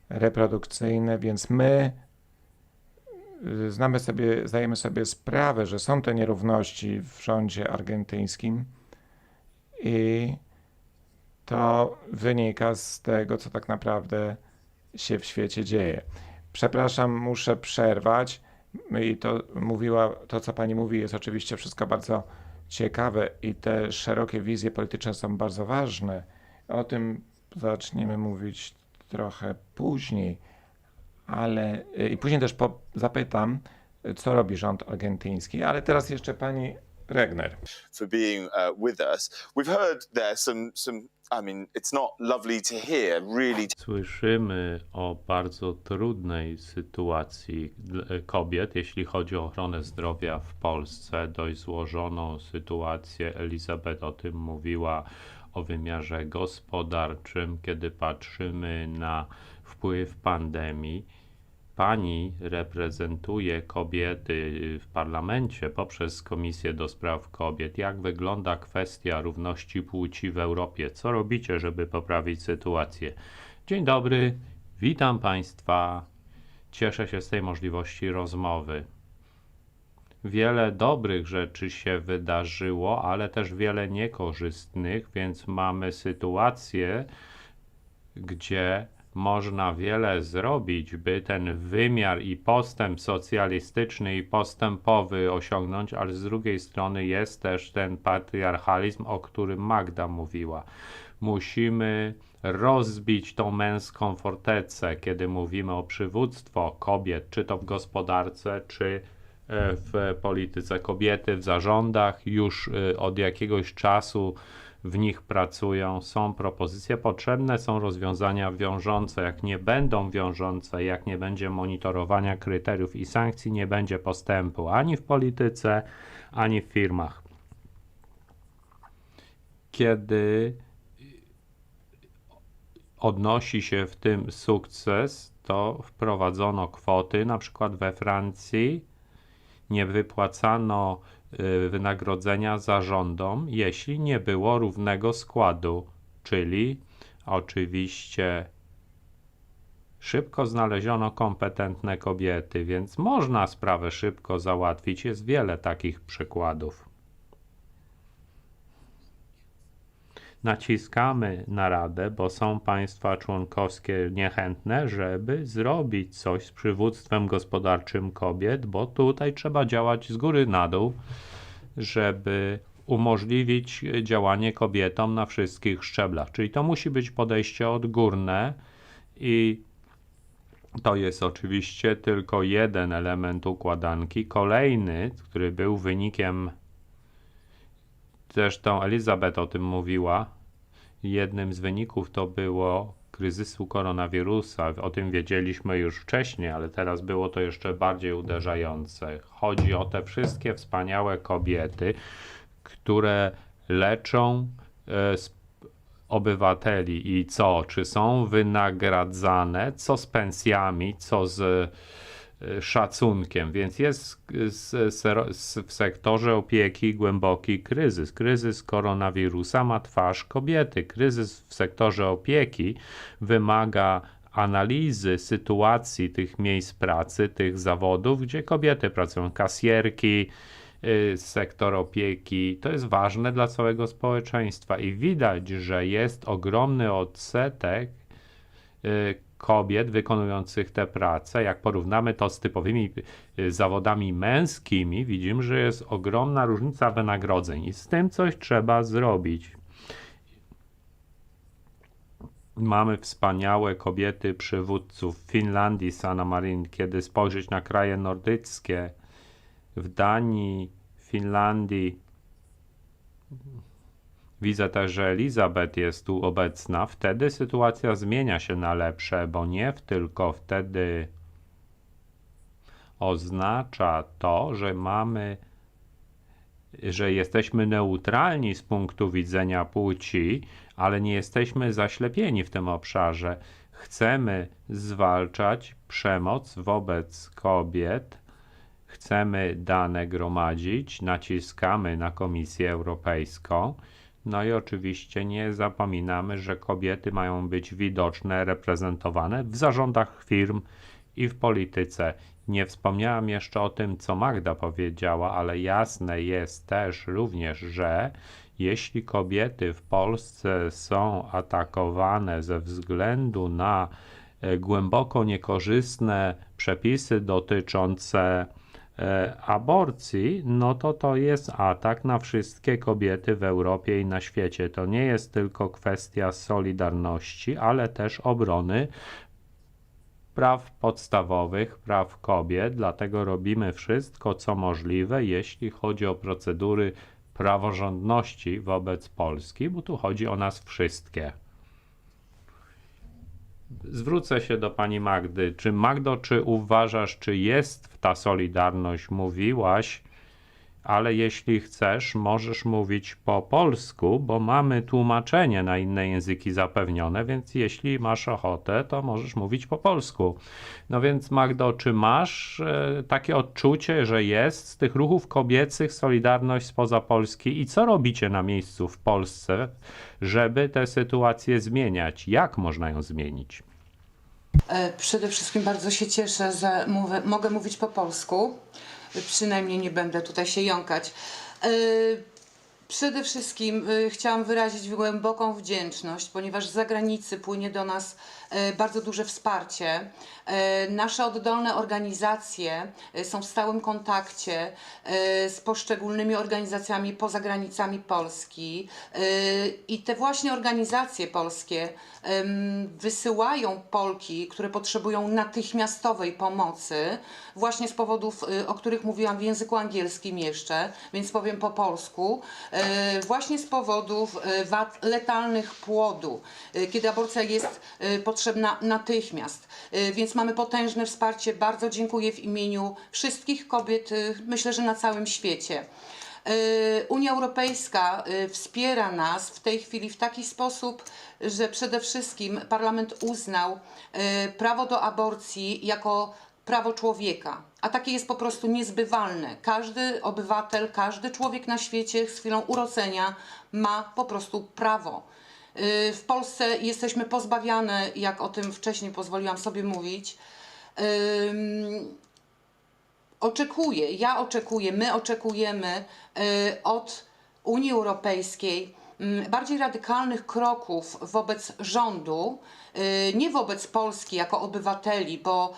reprodukcyjne, więc my zdajemy sobie sprawę, że są te nierówności w rządzie argentyńskim i to wynika z tego, co tak naprawdę się w świecie dzieje. Przepraszam, muszę przerwać i to, co pani mówi, jest oczywiście wszystko bardzo ciekawe i te szerokie wizje polityczne są bardzo ważne. O tym zaczniemy mówić trochę później, ale i później też zapytam, co robi rząd argentyński, ale teraz jeszcze pani Regner. For being with us. We've heard there some. I mean, it's not lovely to hear. Really. Słyszymy o bardzo trudnej sytuacji kobiet, jeśli chodzi o ochronę zdrowia w Polsce. Dość złożoną sytuację. Elizabeth o tym mówiła, o wymiarze gospodarczym, kiedy patrzymy na wpływ pandemii. Pani reprezentuje kobiety w parlamencie poprzez Komisję do Spraw Kobiet. Jak wygląda kwestia równości płci w Europie? Co robicie, żeby poprawić sytuację? Dzień dobry, witam Państwa. Cieszę się z tej możliwości rozmowy. Wiele dobrych rzeczy się wydarzyło, ale też wiele niekorzystnych, więc mamy sytuację, gdzie można wiele zrobić, by ten wymiar i postęp socjalistyczny i postępowy osiągnąć, ale z drugiej strony jest też ten patriarchalizm, o którym Magda mówiła. Musimy rozbić tą męską fortecę, kiedy mówimy o przywództwo kobiet, czy to w gospodarce, czy w polityce. Kobiety w zarządach już od jakiegoś czasu w nich pracują, są propozycje, potrzebne są rozwiązania wiążące. Jak nie będą wiążące, jak nie będzie monitorowania kryteriów i sankcji, nie będzie postępu ani w polityce, ani w firmach. Kiedy odnosi się w tym sukces, to wprowadzono kwoty, na przykład we Francji nie wypłacano wynagrodzenia zarządom, jeśli nie było równego składu, czyli oczywiście szybko znaleziono kompetentne kobiety, więc można sprawę szybko załatwić. Jest wiele takich przykładów. Naciskamy na Radę, bo są państwa członkowskie niechętne, żeby zrobić coś z przywództwem gospodarczym kobiet, bo tutaj trzeba działać z góry na dół, żeby umożliwić działanie kobietom na wszystkich szczeblach. Czyli to musi być podejście odgórne i to jest oczywiście tylko jeden element układanki. Kolejny, który był wynikiem, zresztą Elizabeth o tym mówiła, jednym z wyników to było kryzysu koronawirusa. O tym wiedzieliśmy już wcześniej, ale teraz było to jeszcze bardziej uderzające. Chodzi o te wszystkie wspaniałe kobiety, które leczą obywateli i co? Czy są wynagradzane? Co z pensjami? Co z szacunkiem? Więc jest w sektorze opieki głęboki kryzys. Kryzys koronawirusa ma twarz kobiety. Kryzys w sektorze opieki wymaga analizy sytuacji tych miejsc pracy, tych zawodów, gdzie kobiety pracują, kasjerki, sektor opieki. To jest ważne dla całego społeczeństwa i widać, że jest ogromny odsetek kobiet wykonujących tę pracę. Jak porównamy to z typowymi zawodami męskimi, widzimy, że jest ogromna różnica wynagrodzeń i z tym coś trzeba zrobić. Mamy wspaniałe kobiety przywódców w Finlandii, Sanna Marin, kiedy spojrzeć na kraje nordyckie, w Danii, Finlandii. Widzę też, że Elizabeth jest tu obecna. Wtedy sytuacja zmienia się na lepsze, bo nie tylko wtedy oznacza to, że jesteśmy neutralni z punktu widzenia płci, ale nie jesteśmy zaślepieni w tym obszarze. Chcemy zwalczać przemoc wobec kobiet, chcemy dane gromadzić, naciskamy na Komisję Europejską. No i oczywiście nie zapominamy, że kobiety mają być widoczne, reprezentowane w zarządach firm i w polityce. Nie wspomniałam jeszcze o tym, co Magda powiedziała, ale jasne jest też również, że jeśli kobiety w Polsce są atakowane ze względu na głęboko niekorzystne przepisy dotyczące aborcji, no to jest atak na wszystkie kobiety w Europie i na świecie. To nie jest tylko kwestia solidarności, ale też obrony praw podstawowych, praw kobiet, dlatego robimy wszystko, co możliwe, jeśli chodzi o procedury praworządności wobec Polski, bo tu chodzi o nas wszystkie. Zwrócę się do pani Magdy. Magdo, czy uważasz, czy jest ta solidarność? Mówiłaś, ale jeśli chcesz, możesz mówić po polsku, bo mamy tłumaczenie na inne języki zapewnione, więc jeśli masz ochotę, to możesz mówić po polsku. No więc Magdo, czy masz takie odczucie, że jest z tych ruchów kobiecych solidarność spoza Polski i co robicie na miejscu w Polsce, żeby tę sytuację zmieniać? Jak można ją zmienić? Przede wszystkim bardzo się cieszę, że mogę mówić po polsku. Przynajmniej nie będę tutaj się jąkać. Przede wszystkim chciałam wyrazić głęboką wdzięczność, ponieważ z zagranicy płynie do nas bardzo duże wsparcie. Nasze oddolne organizacje są w stałym kontakcie z poszczególnymi organizacjami poza granicami Polski i te właśnie organizacje polskie wysyłają Polki, które potrzebują natychmiastowej pomocy, właśnie z powodów, o których mówiłam w języku angielskim jeszcze, więc powiem po polsku, właśnie z powodów wad letalnych płodu, kiedy aborcja jest potrzebna natychmiast. Więc mamy potężne wsparcie. Bardzo dziękuję w imieniu wszystkich kobiet, myślę, że na całym świecie. Unia Europejska wspiera nas w tej chwili w taki sposób, że przede wszystkim Parlament uznał prawo do aborcji jako prawo człowieka, a takie jest po prostu niezbywalne. Każdy obywatel, każdy człowiek na świecie z chwilą urodzenia ma po prostu prawo. W Polsce jesteśmy pozbawiane, jak o tym wcześniej pozwoliłam sobie mówić, my oczekujemy od Unii Europejskiej bardziej radykalnych kroków wobec rządu, nie wobec Polski jako obywateli, bo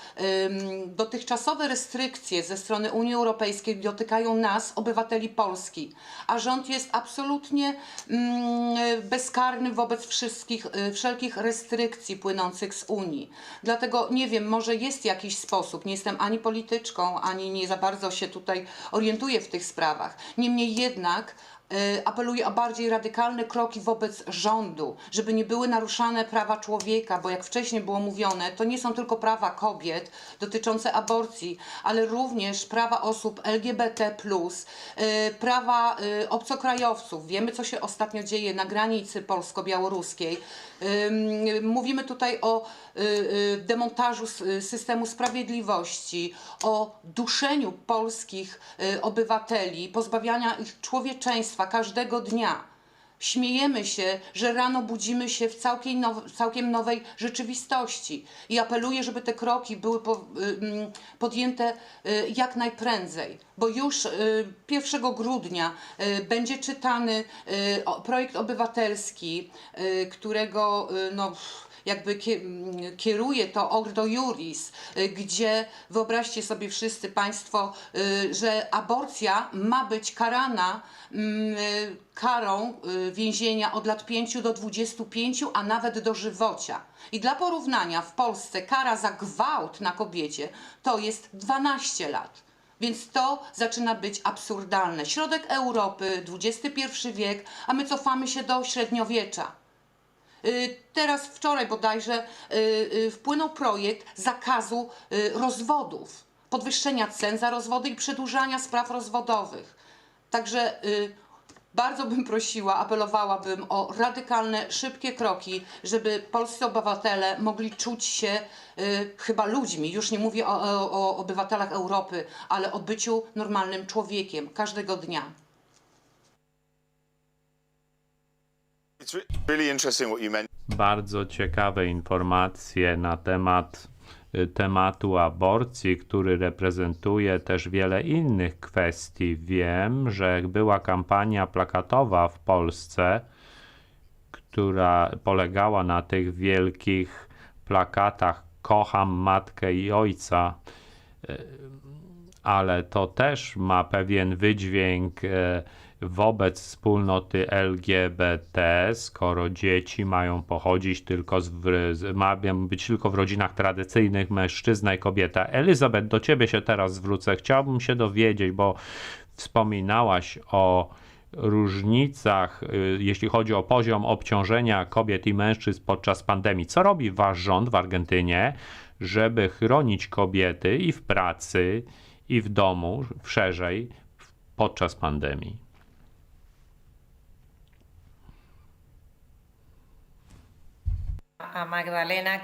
dotychczasowe restrykcje ze strony Unii Europejskiej dotykają nas, obywateli Polski, a rząd jest absolutnie bezkarny wobec wszelkich restrykcji płynących z Unii. Dlatego nie wiem, może jest jakiś sposób, nie jestem ani polityczką, ani nie za bardzo się tutaj orientuję w tych sprawach. Niemniej jednak apeluję o bardziej radykalne kroki wobec rządu, żeby nie były naruszane prawa człowieka, bo jak wcześniej było mówione, to nie są tylko prawa kobiet dotyczące aborcji, ale również prawa osób LGBT+, prawa obcokrajowców. Wiemy, co się ostatnio dzieje na granicy polsko-białoruskiej. Mówimy tutaj o demontażu systemu sprawiedliwości, o duszeniu polskich obywateli, pozbawiania ich człowieczeństwa każdego dnia. Śmiejemy się, że rano budzimy się w całkiem nowej rzeczywistości i apeluję, żeby te kroki były podjęte jak najprędzej, bo już 1 grudnia będzie czytany projekt obywatelski, którego jakby kieruje to Ordo Iuris, gdzie wyobraźcie sobie wszyscy Państwo, że aborcja ma być karana karą więzienia od lat 5 do 25, a nawet dożywocia. I dla porównania w Polsce kara za gwałt na kobiecie to jest 12 lat. Więc to zaczyna być absurdalne. Środek Europy, XXI wiek, a my cofamy się do średniowiecza. Teraz wczoraj bodajże wpłynął projekt zakazu rozwodów, podwyższenia cen za rozwody i przedłużania spraw rozwodowych. Także bardzo bym prosiła, apelowałabym o radykalne, szybkie kroki, żeby polscy obywatele mogli czuć się chyba ludźmi. Już nie mówię o obywatelach Europy, ale o byciu normalnym człowiekiem każdego dnia. Bardzo ciekawe informacje na temat tematu aborcji, który reprezentuje też wiele innych kwestii. Wiem, że była kampania plakatowa w Polsce, która polegała na tych wielkich plakatach "Kocham matkę i ojca". ale to też ma pewien wydźwięk wobec wspólnoty LGBT, skoro dzieci mają pochodzić tylko mają być tylko w rodzinach tradycyjnych, mężczyzna i kobieta. Elizabeth, do ciebie się teraz zwrócę. Chciałbym się dowiedzieć, bo wspominałaś o różnicach, jeśli chodzi o poziom obciążenia kobiet i mężczyzn podczas pandemii. Co robi wasz rząd w Argentynie, żeby chronić kobiety i w pracy, i w domu, szerzej, podczas pandemii? A Magdalena,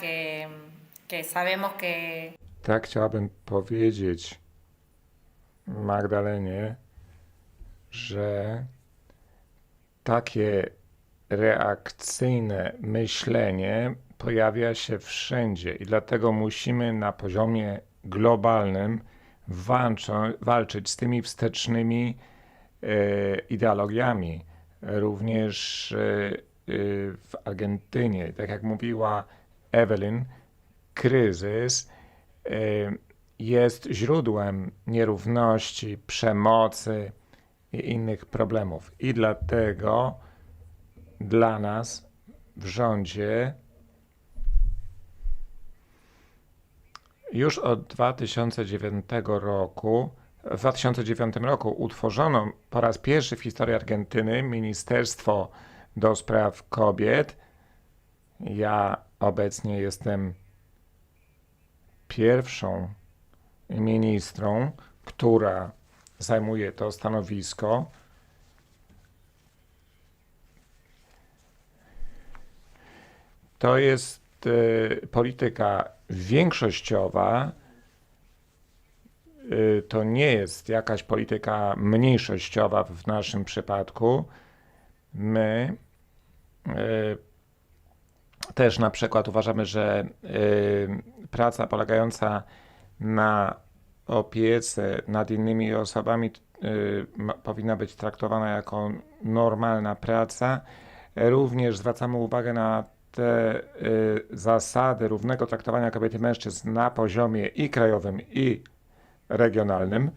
que sabemos que... Tak chciałabym powiedzieć Magdalenie, że takie reakcyjne myślenie pojawia się wszędzie i dlatego musimy na poziomie globalnym walczyć z tymi wstecznymi ideologiami. Również w Argentynie, tak jak mówiła Evelyn, kryzys jest źródłem nierówności, przemocy i innych problemów. I dlatego dla nas w rządzie już od 2009 roku, w 2009 roku utworzono po raz pierwszy w historii Argentyny Ministerstwo do Spraw Kobiet. Ja obecnie jestem pierwszą ministrą, która zajmuje to stanowisko. To jest polityka większościowa, to nie jest jakaś polityka mniejszościowa w naszym przypadku. My też na przykład uważamy, że praca polegająca na opiece nad innymi osobami powinna być traktowana jako normalna praca. Również zwracamy uwagę na te zasady równego traktowania kobiet i mężczyzn na poziomie i krajowym, i regionalnym.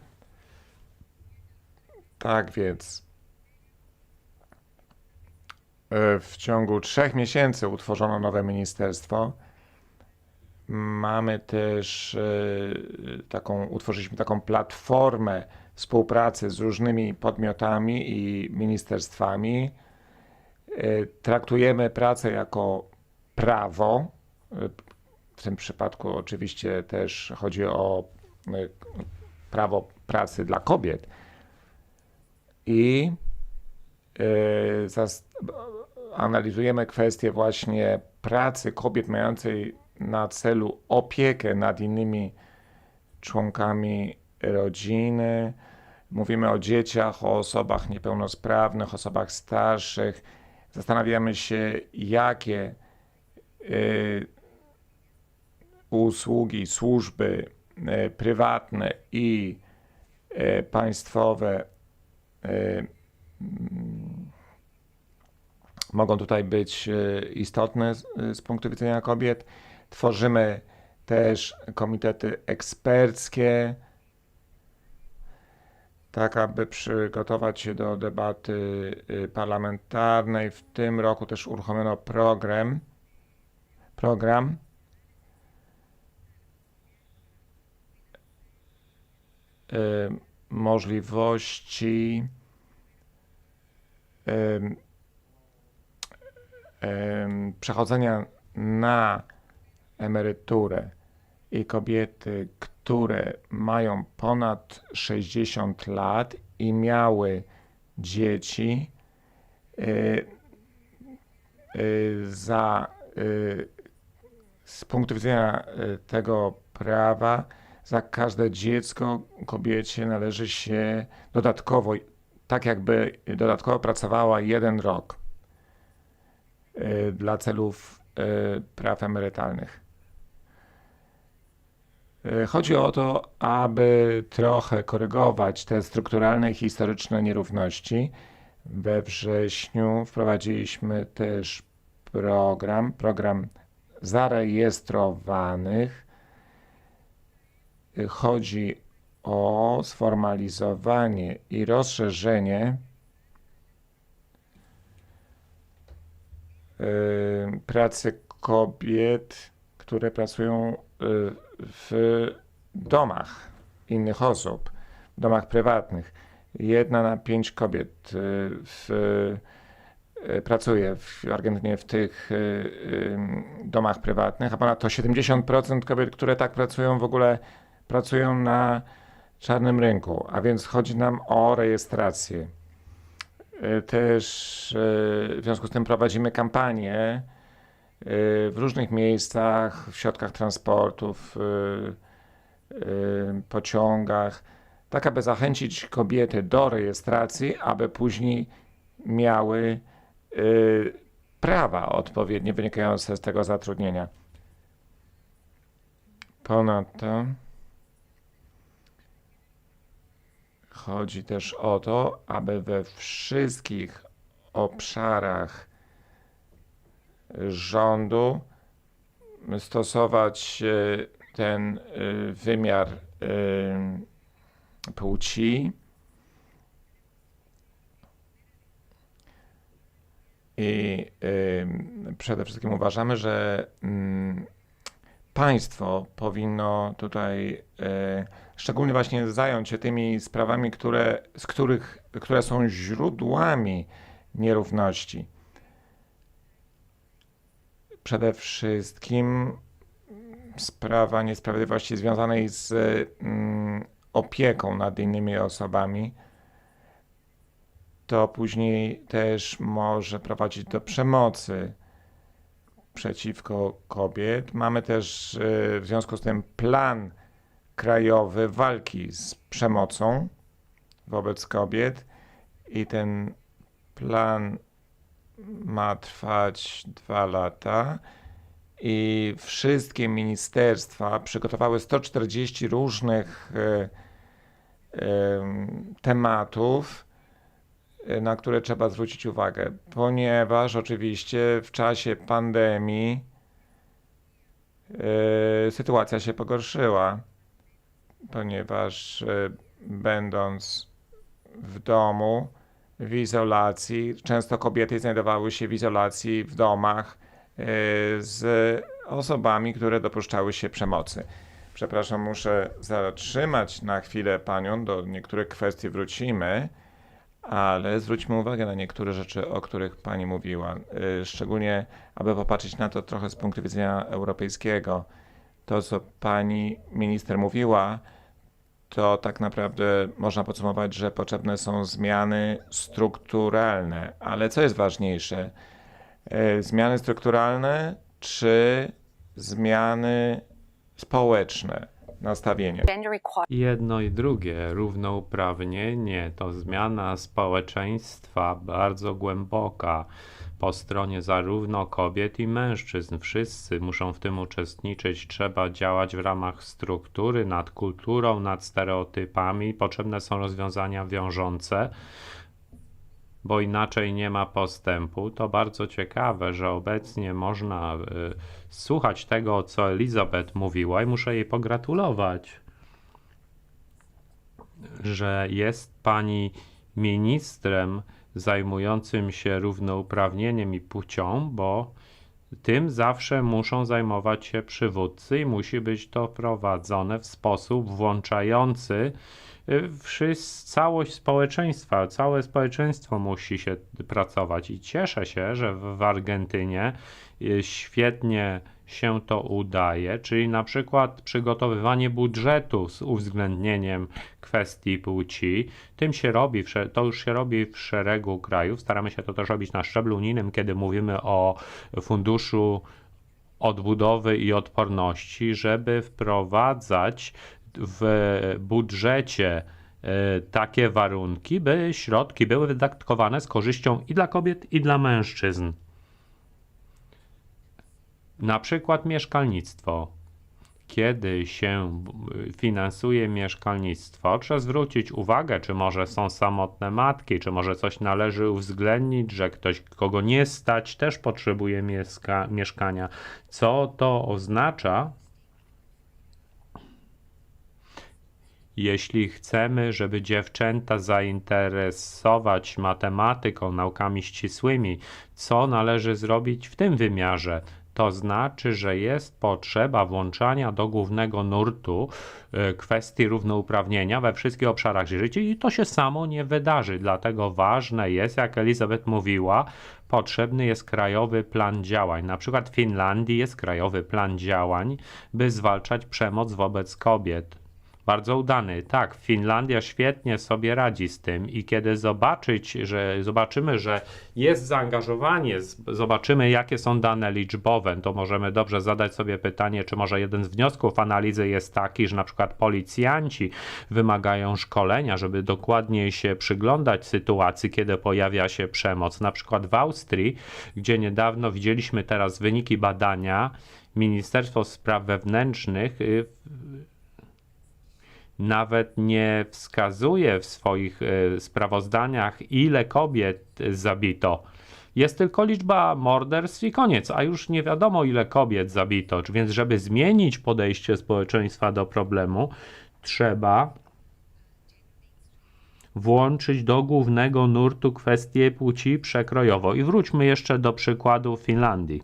Tak więc w ciągu 3 miesięcy utworzono nowe ministerstwo. Utworzyliśmy taką platformę współpracy z różnymi podmiotami i ministerstwami. Traktujemy pracę jako prawo. W tym przypadku oczywiście też chodzi o prawo pracy dla kobiet. I analizujemy kwestię właśnie pracy kobiet mającej na celu opiekę nad innymi członkami rodziny. Mówimy o dzieciach, o osobach niepełnosprawnych, osobach starszych. Zastanawiamy się, jakie usługi, służby prywatne i państwowe mogą tutaj być istotne z punktu widzenia kobiet. Tworzymy też komitety eksperckie, tak aby przygotować się do debaty parlamentarnej. W tym roku też uruchomiono program możliwości przechodzenia na emeryturę i kobiety, które mają ponad 60 lat i miały dzieci, z punktu widzenia tego prawa, za każde dziecko kobiecie należy się dodatkowo, tak jakby dodatkowo pracowała 1 rok dla celów praw emerytalnych. Chodzi o to, aby trochę korygować te strukturalne i historyczne nierówności. We wrześniu wprowadziliśmy też program zarejestrowanych chodzi o sformalizowanie i rozszerzenie pracy kobiet, które pracują w domach innych osób, w domach prywatnych. 1 na 5 kobiet pracuje w Argentynie w tych domach prywatnych, a ponadto 70% kobiet, które tak pracują, w ogóle pracują na czarnym rynku, a więc chodzi nam o rejestrację. Też w związku z tym prowadzimy kampanię w różnych miejscach, w środkach transportu, w pociągach, tak aby zachęcić kobiety do rejestracji, aby później miały prawa odpowiednie wynikające z tego zatrudnienia. Ponadto chodzi też o to, aby we wszystkich obszarach rządu stosować ten wymiar płci i przede wszystkim uważamy, że państwo powinno tutaj szczególnie właśnie zająć się tymi sprawami, które są źródłami nierówności. Przede wszystkim sprawa niesprawiedliwości związanej z opieką nad innymi osobami, to później też może prowadzić do przemocy przeciwko kobiet. Mamy też w związku z tym plan krajowy walki z przemocą wobec kobiet i ten plan ma trwać 2 lata i wszystkie ministerstwa przygotowały 140 różnych tematów, na które trzeba zwrócić uwagę, ponieważ oczywiście w czasie pandemii sytuacja się pogorszyła, ponieważ będąc w domu, w izolacji, często kobiety znajdowały się w izolacji w domach z osobami, które dopuszczały się przemocy. Przepraszam, muszę zatrzymać na chwilę panią, do niektórych kwestii wrócimy, ale zwróćmy uwagę na niektóre rzeczy, o których pani mówiła, szczególnie aby popatrzeć na to trochę z punktu widzenia europejskiego. To, co pani minister mówiła, to tak naprawdę można podsumować, że potrzebne są zmiany strukturalne. Ale co jest ważniejsze? Zmiany strukturalne czy zmiany społeczne? Nastawienie. Jedno i drugie, równouprawnienie to zmiana społeczeństwa bardzo głęboka po stronie zarówno kobiet i mężczyzn. Wszyscy muszą w tym uczestniczyć. Trzeba działać w ramach struktury, nad kulturą, nad stereotypami. Potrzebne są rozwiązania wiążące, bo inaczej nie ma postępu. To bardzo ciekawe, że obecnie można słuchać tego, co Elizabeth mówiła i muszę jej pogratulować, że jest pani ministrem zajmującym się równouprawnieniem i płcią, bo tym zawsze muszą zajmować się przywódcy i musi być to prowadzone w sposób włączający całość społeczeństwa. Całe społeczeństwo musi się pracować i cieszę się, że w Argentynie świetnie się to udaje, czyli na przykład przygotowywanie budżetu z uwzględnieniem kwestii płci. To już się robi w szeregu krajów. Staramy się to też robić na szczeblu unijnym, kiedy mówimy o Funduszu Odbudowy i Odporności, żeby wprowadzać w budżecie takie warunki, by środki były wydatkowane z korzyścią i dla kobiet, i dla mężczyzn. Na przykład mieszkalnictwo. Kiedy się finansuje mieszkalnictwo, trzeba zwrócić uwagę, czy może są samotne matki, czy może coś należy uwzględnić, że ktoś, kogo nie stać, też potrzebuje mieszkania. Co to oznacza? Jeśli chcemy, żeby dziewczęta zainteresować matematyką, naukami ścisłymi, co należy zrobić w tym wymiarze? To znaczy, że jest potrzeba włączania do głównego nurtu kwestii równouprawnienia we wszystkich obszarach życia i to się samo nie wydarzy. Dlatego ważne jest, jak Elizabeth mówiła, potrzebny jest krajowy plan działań. Na przykład w Finlandii jest krajowy plan działań, by zwalczać przemoc wobec kobiet. Bardzo udany. Tak, Finlandia świetnie sobie radzi z tym i kiedy zobaczymy, że jest zaangażowanie, zobaczymy jakie są dane liczbowe, to możemy dobrze zadać sobie pytanie, czy może jeden z wniosków analizy jest taki, że na przykład policjanci wymagają szkolenia, żeby dokładniej się przyglądać sytuacji, kiedy pojawia się przemoc. Na przykład w Austrii, gdzie niedawno widzieliśmy teraz wyniki badania, Ministerstwo Spraw Wewnętrznych nawet nie wskazuje w swoich sprawozdaniach, ile kobiet zabito. Jest tylko liczba morderstw i koniec, a już nie wiadomo, ile kobiet zabito. Więc żeby zmienić podejście społeczeństwa do problemu, trzeba włączyć do głównego nurtu kwestie płci przekrojowo. I wróćmy jeszcze do przykładu Finlandii.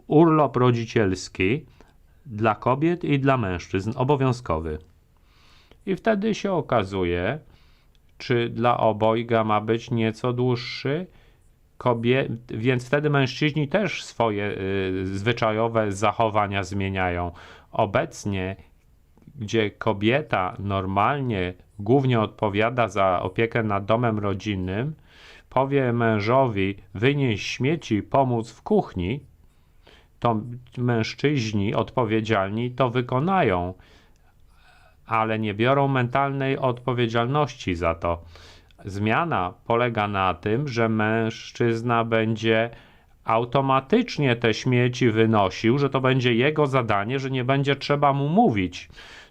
Urlop rodzicielski dla kobiet i dla mężczyzn obowiązkowy. I wtedy się okazuje, czy dla obojga ma być nieco dłuższy, więc wtedy mężczyźni też swoje zwyczajowe zachowania zmieniają. Obecnie, gdzie kobieta normalnie głównie odpowiada za opiekę nad domem rodzinnym, powie mężowi wynieść śmieci, pomóc w kuchni, to mężczyźni odpowiedzialni to wykonają, ale nie biorą mentalnej odpowiedzialności za to. Zmiana polega na tym, że mężczyzna będzie automatycznie te śmieci wynosił, że to będzie jego zadanie, że nie będzie trzeba mu mówić.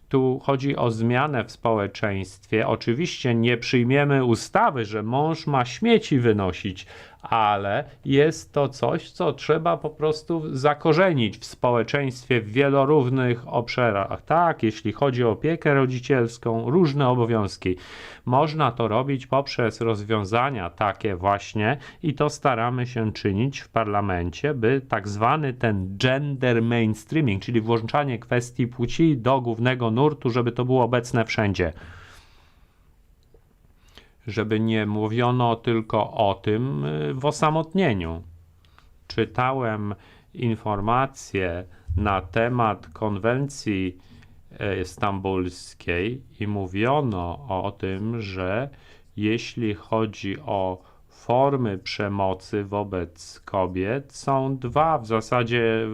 Tu chodzi o zmianę w społeczeństwie. Oczywiście nie przyjmiemy ustawy, że mąż ma śmieci wynosić, ale jest to coś, co trzeba po prostu zakorzenić w społeczeństwie w wieloróżnych obszarach. Tak, jeśli chodzi o opiekę rodzicielską, różne obowiązki. Można to robić poprzez rozwiązania takie właśnie i to staramy się czynić w parlamencie, by tak zwany ten gender mainstreaming, czyli włączanie kwestii płci do głównego nurtu, żeby to było obecne wszędzie. Żeby nie mówiono tylko o tym w osamotnieniu. Czytałem informacje na temat konwencji stambulskiej i mówiono o tym, że jeśli chodzi o formy przemocy wobec kobiet, są dwa w zasadzie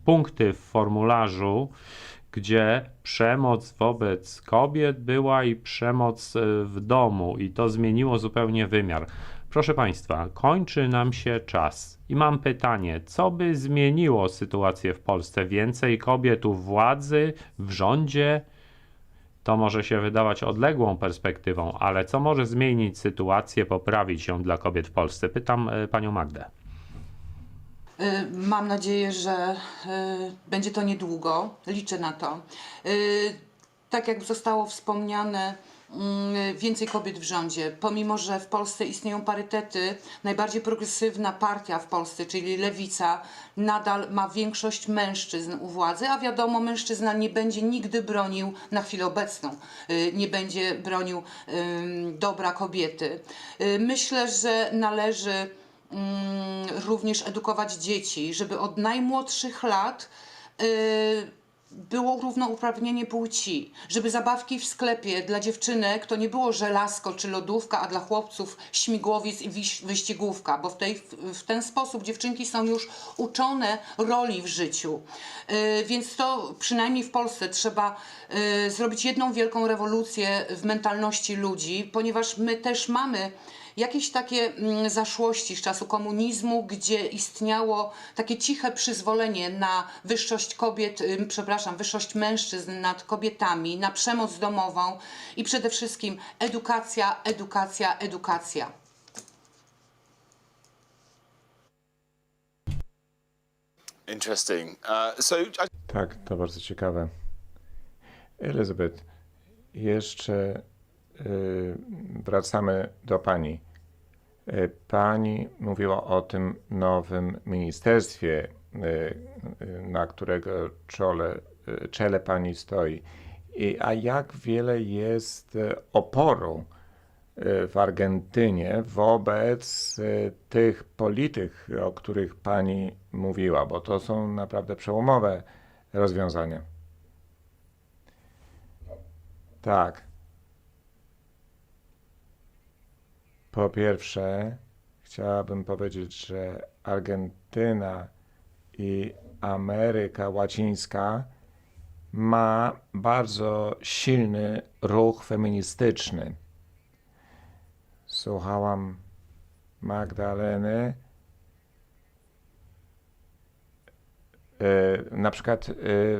punkty w formularzu, gdzie przemoc wobec kobiet była i przemoc w domu i to zmieniło zupełnie wymiar. Proszę Państwa, kończy nam się czas i mam pytanie, co by zmieniło sytuację w Polsce? Więcej kobiet u władzy, w rządzie? To może się wydawać odległą perspektywą, ale co może zmienić sytuację, poprawić ją dla kobiet w Polsce? Pytam Panią Magdę. Mam nadzieję, że będzie to niedługo. Liczę na to. Tak jak zostało wspomniane, więcej kobiet w rządzie. Pomimo że w Polsce istnieją parytety, najbardziej progresywna partia w Polsce, czyli Lewica, nadal ma większość mężczyzn u władzy, a wiadomo, mężczyzna nie będzie nigdy bronił, na chwilę obecną, nie będzie bronił dobra kobiety. Myślę, że należy również edukować dzieci, żeby od najmłodszych lat było równouprawnienie płci, żeby zabawki w sklepie dla dziewczynek to nie było żelazko czy lodówka, a dla chłopców śmigłowiec i wyścigówka, bo w ten sposób dziewczynki są już uczone roli w życiu. Więc to przynajmniej w Polsce trzeba zrobić jedną wielką rewolucję w mentalności ludzi, ponieważ my też mamy jakieś takie zaszłości z czasu komunizmu, gdzie istniało takie ciche przyzwolenie na wyższość kobiet, wyższość mężczyzn nad kobietami, na przemoc domową i przede wszystkim edukacja, edukacja, edukacja. Interesting. Tak, to bardzo ciekawe. Elizabeth, jeszcze wracamy do pani. Pani mówiła o tym nowym ministerstwie, na którego czele pani stoi. A jak wiele jest oporu w Argentynie wobec tych polityk, o których pani mówiła, bo to są naprawdę przełomowe rozwiązania. Tak. Po pierwsze, chciałabym powiedzieć, że Argentyna i Ameryka Łacińska ma bardzo silny ruch feministyczny. Słuchałam Magdaleny. Na przykład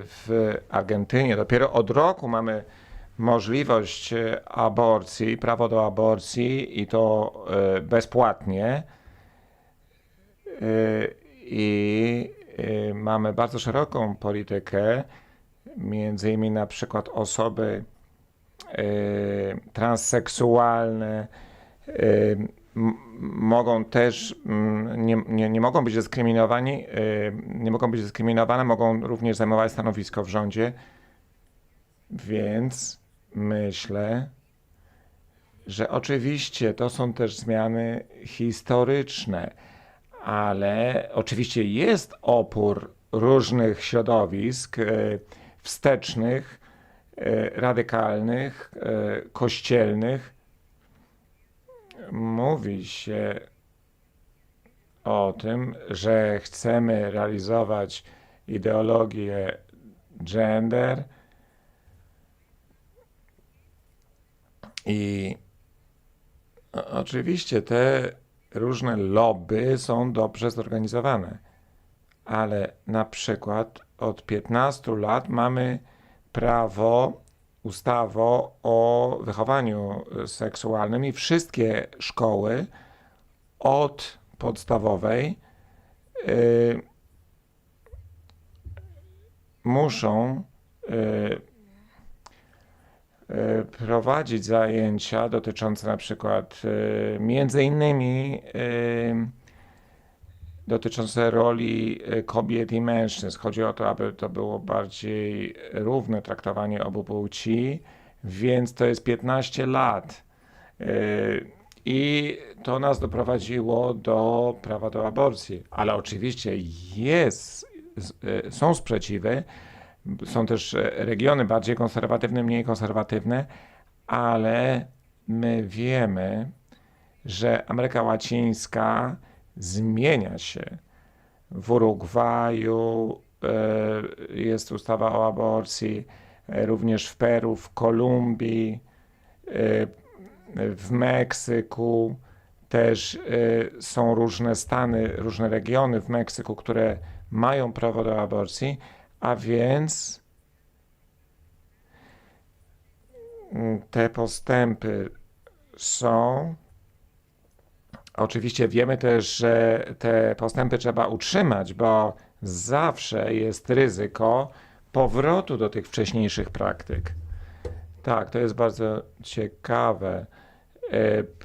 w Argentynie dopiero od roku mamy możliwość aborcji, prawo do aborcji i to bezpłatnie. I mamy bardzo szeroką politykę, między innymi na przykład osoby transseksualne mogą też, nie mogą być dyskryminowani, nie mogą być dyskryminowane, mogą również zajmować stanowisko w rządzie, więc myślę, że oczywiście to są też zmiany historyczne, ale oczywiście jest opór różnych środowisk wstecznych, radykalnych, kościelnych. Mówi się o tym, że chcemy realizować ideologię gender i oczywiście te różne lobby są dobrze zorganizowane, ale na przykład od 15 lat mamy ustawę o wychowaniu seksualnym i wszystkie szkoły od podstawowej muszą prowadzić zajęcia dotyczące na przykład między innymi dotyczące roli kobiet i mężczyzn. Chodzi o to, aby to było bardziej równe traktowanie obu płci, więc to jest 15 lat. I to nas doprowadziło do prawa do aborcji. Ale oczywiście są sprzeciwy, są też regiony bardziej konserwatywne, mniej konserwatywne, ale my wiemy, że Ameryka Łacińska zmienia się. W Urugwaju jest ustawa o aborcji, również w Peru, w Kolumbii, w Meksyku też są różne stany, różne regiony w Meksyku, które mają prawo do aborcji, a więc te postępy są. Oczywiście wiemy też, że te postępy trzeba utrzymać, bo zawsze jest ryzyko powrotu do tych wcześniejszych praktyk. Tak, to jest bardzo ciekawe,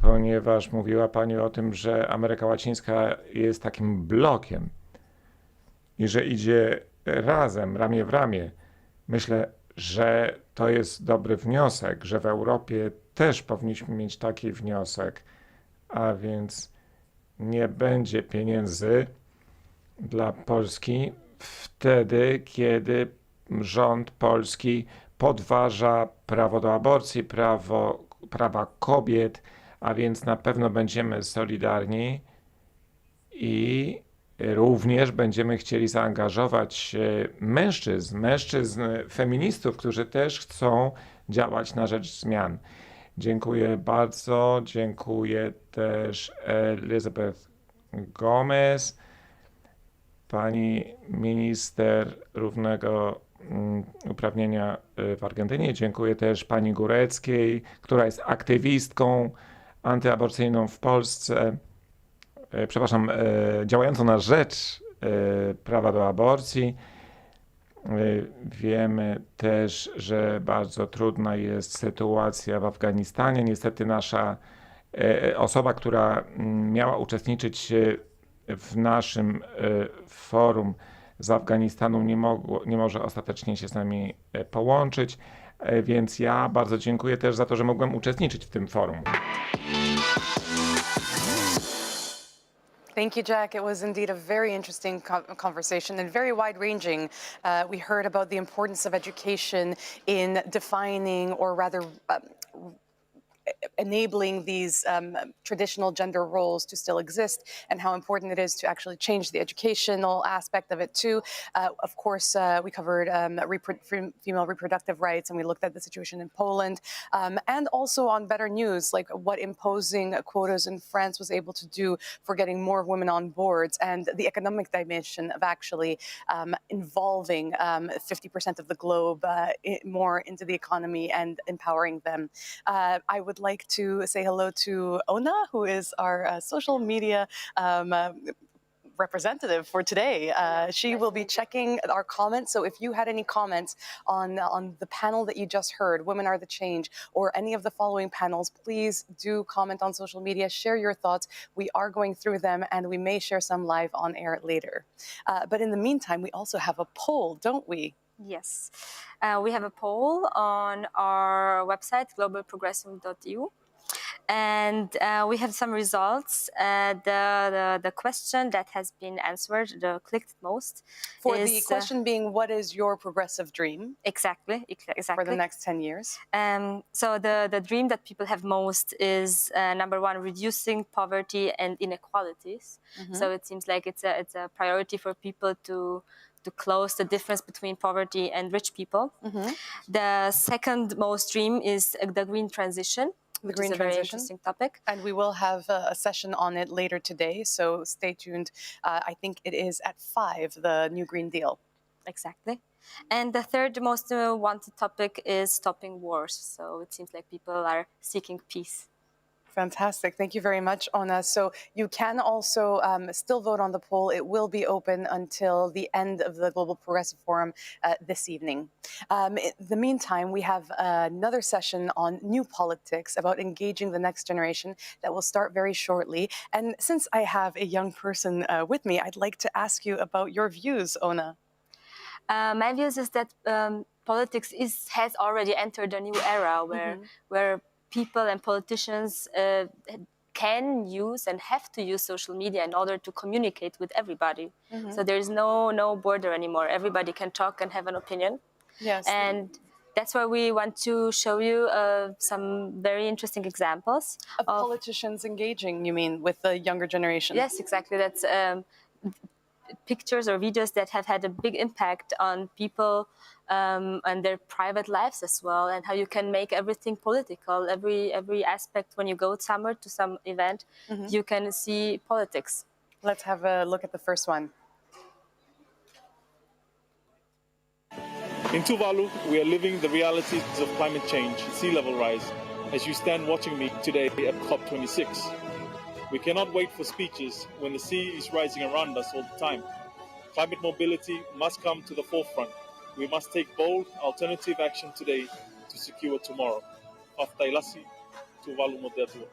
ponieważ mówiła Pani o tym, że Ameryka Łacińska jest takim blokiem i że idzie razem, ramię w ramię. Myślę, że to jest dobry wniosek, że w Europie też powinniśmy mieć taki wniosek, a więc nie będzie pieniędzy dla Polski wtedy, kiedy rząd polski podważa prawo do aborcji, prawa kobiet, a więc na pewno będziemy solidarni i również będziemy chcieli zaangażować mężczyzn, feministów, którzy też chcą działać na rzecz zmian. Dziękuję bardzo. Dziękuję też Elizabeth Gomez, pani minister równego uprawnienia w Argentynie. Dziękuję też pani Góreckiej, która jest aktywistką antyaborcyjną w Polsce. Przepraszam, działającą na rzecz prawa do aborcji. Wiemy też, że bardzo trudna jest sytuacja w Afganistanie. Niestety nasza osoba, która miała uczestniczyć w naszym forum z Afganistanu, nie może ostatecznie się z nami połączyć, więc ja bardzo dziękuję też za to, że mogłem uczestniczyć w tym forum. Thank you, Jack. It was indeed a very interesting conversation and very wide-ranging. We heard about the importance of education in defining, or rather enabling these traditional gender roles to still exist, and how important it is to actually change the educational aspect of it too. Of course, we covered female reproductive rights, and we looked at the situation in Poland, and also on better news, like what imposing quotas in France was able to do for getting more women on boards, and the economic dimension of actually involving 50% of the globe more into the economy and empowering them. I would like to say hello to Ona, who is our social media representative for today. She will be checking our comments. So if you had any comments on the panel that you just heard, Women Are the Change, or any of the following panels, please do comment on social media, share your thoughts. We are going through them, and we may share some live on air later. But in the meantime, we also have a poll, don't we? Yes, we have a poll on our website, globalprogressive.eu, and we have some results. The question that has been answered, the clicked most, For is, the question being, what is your progressive dream? Exactly. For the next 10 years? So the dream that people have most is, number one, reducing poverty and inequalities. So it seems like it's a priority for people to close the difference between poverty and rich people. The second most dream is the green transition, which is a very interesting topic. And we will have a session on it later today, so stay tuned. I think it is at 5, the new Green Deal. Exactly. And the third most wanted topic is stopping wars. So it seems like people are seeking peace. Fantastic. Thank you very much, Ona. So you can also still vote on the poll. It will be open until the end of the Global Progressive Forum this evening. In the meantime, we have another session on new politics about engaging the next generation that will start very shortly. And since I have a young person with me, I'd like to ask you about your views, Ona. My views is that politics has already entered a new era where people and politicians can use and have to use social media in order to communicate with everybody. So there is no border anymore. Everybody can talk and have an opinion. Yes. And that's why we want to show you some very interesting examples of politicians engaging, you mean, with the younger generation? Yes, exactly. That's pictures or videos that have had a big impact on people and their private lives as well, and how you can make everything political. Every aspect, when you go somewhere to some event, you can see politics. Let's have a look at the first one. In Tuvalu, we are living the realities of climate change, sea level rise, as you stand watching me today at COP26. We cannot wait for speeches when the sea is rising around us all the time. Climate mobility must come to the forefront. We must take bold, alternative action today to secure tomorrow. Aftailasi, Tuvalu Modertua.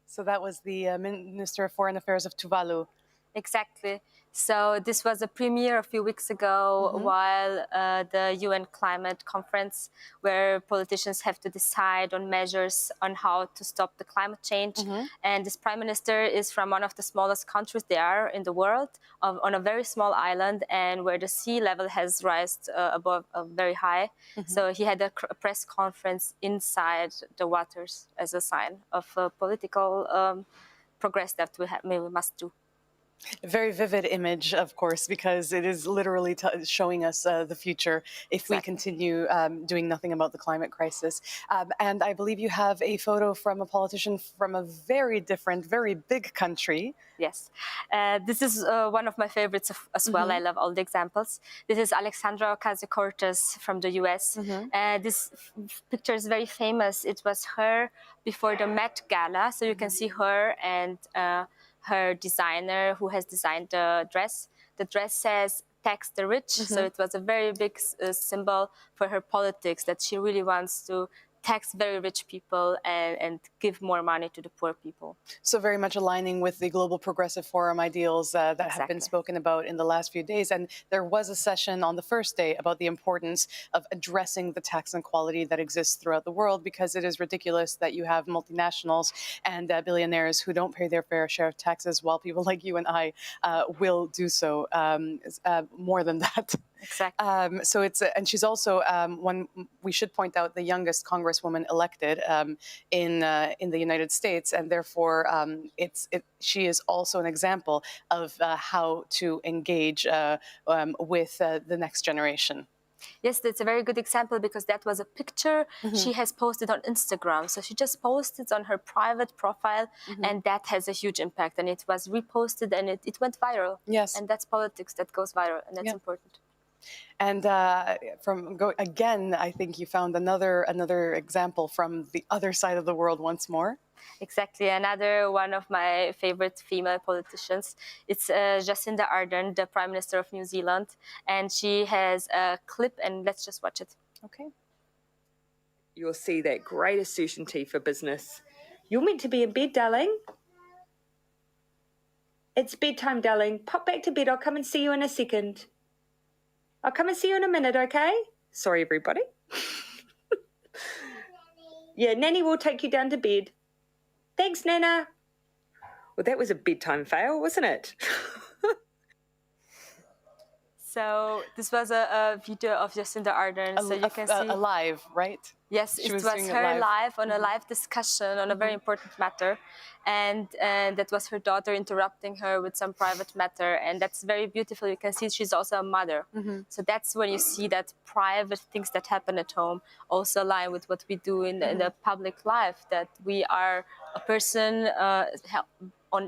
So that was the Minister of Foreign Affairs of Tuvalu. Exactly. So this was a premiere a few weeks ago while the UN climate conference, where politicians have to decide on measures on how to stop the climate change. And this prime minister is from one of the smallest countries there are in the world, on a very small island, and where the sea level has risen above very high. So he had a press conference inside the waters as a sign of political progress that we must do. A very vivid image, of course, because it is literally showing us the future if we continue doing nothing about the climate crisis. And I believe you have a photo from a politician from a very different, very big country. Yes, this is one of my favorites as well. I love all the examples. This is Alexandra Ocasio-Cortez from the US. This picture is very famous. It was her before the Met Gala. So you can see her and her designer who has designed the dress. The dress says tax the rich. So it was a very big symbol for her politics, that she really wants to tax very rich people and give more money to the poor people. So very much aligning with the Global Progressive Forum ideals that have been spoken about in the last few days. And there was a session on the first day about the importance of addressing the tax inequality that exists throughout the world, because it is ridiculous that you have multinationals and billionaires who don't pay their fair share of taxes, while people like you and I will do so more than that. Exactly. So it's and she's also one. We should point out the youngest Congresswoman elected in the United States, and therefore she is also an example of how to engage with the next generation. Yes, that's a very good example, because that was a picture she has posted on Instagram. So she just posted on her private profile, and that has a huge impact. And it was reposted, and it went viral. Yes. And that's politics that goes viral, and that's important. And again, I think you found another example from the other side of the world once more. Exactly. Another one of my favorite female politicians. It's Jacinda Ardern, the Prime Minister of New Zealand. And she has a clip, and let's just watch it. Okay. You'll see that greater certainty for business. You're meant to be in bed, darling. It's bedtime, darling. Pop back to bed. I'll come and see you in a second. I'll come and see you in a minute, okay? Sorry, everybody. Yeah, Nanny will take you down to bed. Thanks, Nana. Well, that was a bedtime fail, wasn't it? So this was a video of Jacinda Ardern. So you can see live, right? Yes, it was her live on a live discussion on a very important matter, and that was her daughter interrupting her with some private matter, and that's very beautiful. You can see she's also a mother. So that's when you see that private things that happen at home also align with what we do in the public life. That we are a person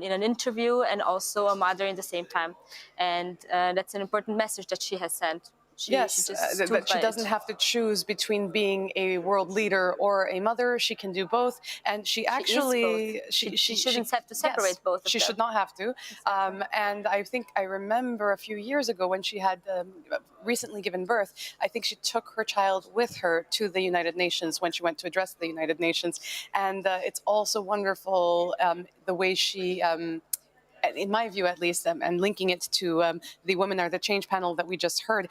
in an interview and also a mother in the same time, and that's an important message that she has sent. That she doesn't have to choose between being a world leader or a mother. She can do both, and she actually she shouldn't have to separate both of them. She should not have to. And I think I remember a few years ago when she had recently given birth, I think she took her child with her to the United Nations when she went to address the United Nations, and it's also wonderful the way she. In my view, at least, and linking it to the Women Are the Change panel that we just heard,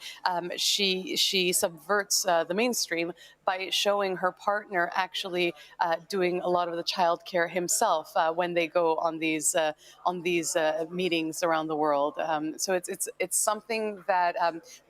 she subverts the mainstream by showing her partner actually doing a lot of the childcare himself when they go on these meetings around the world. So it's something that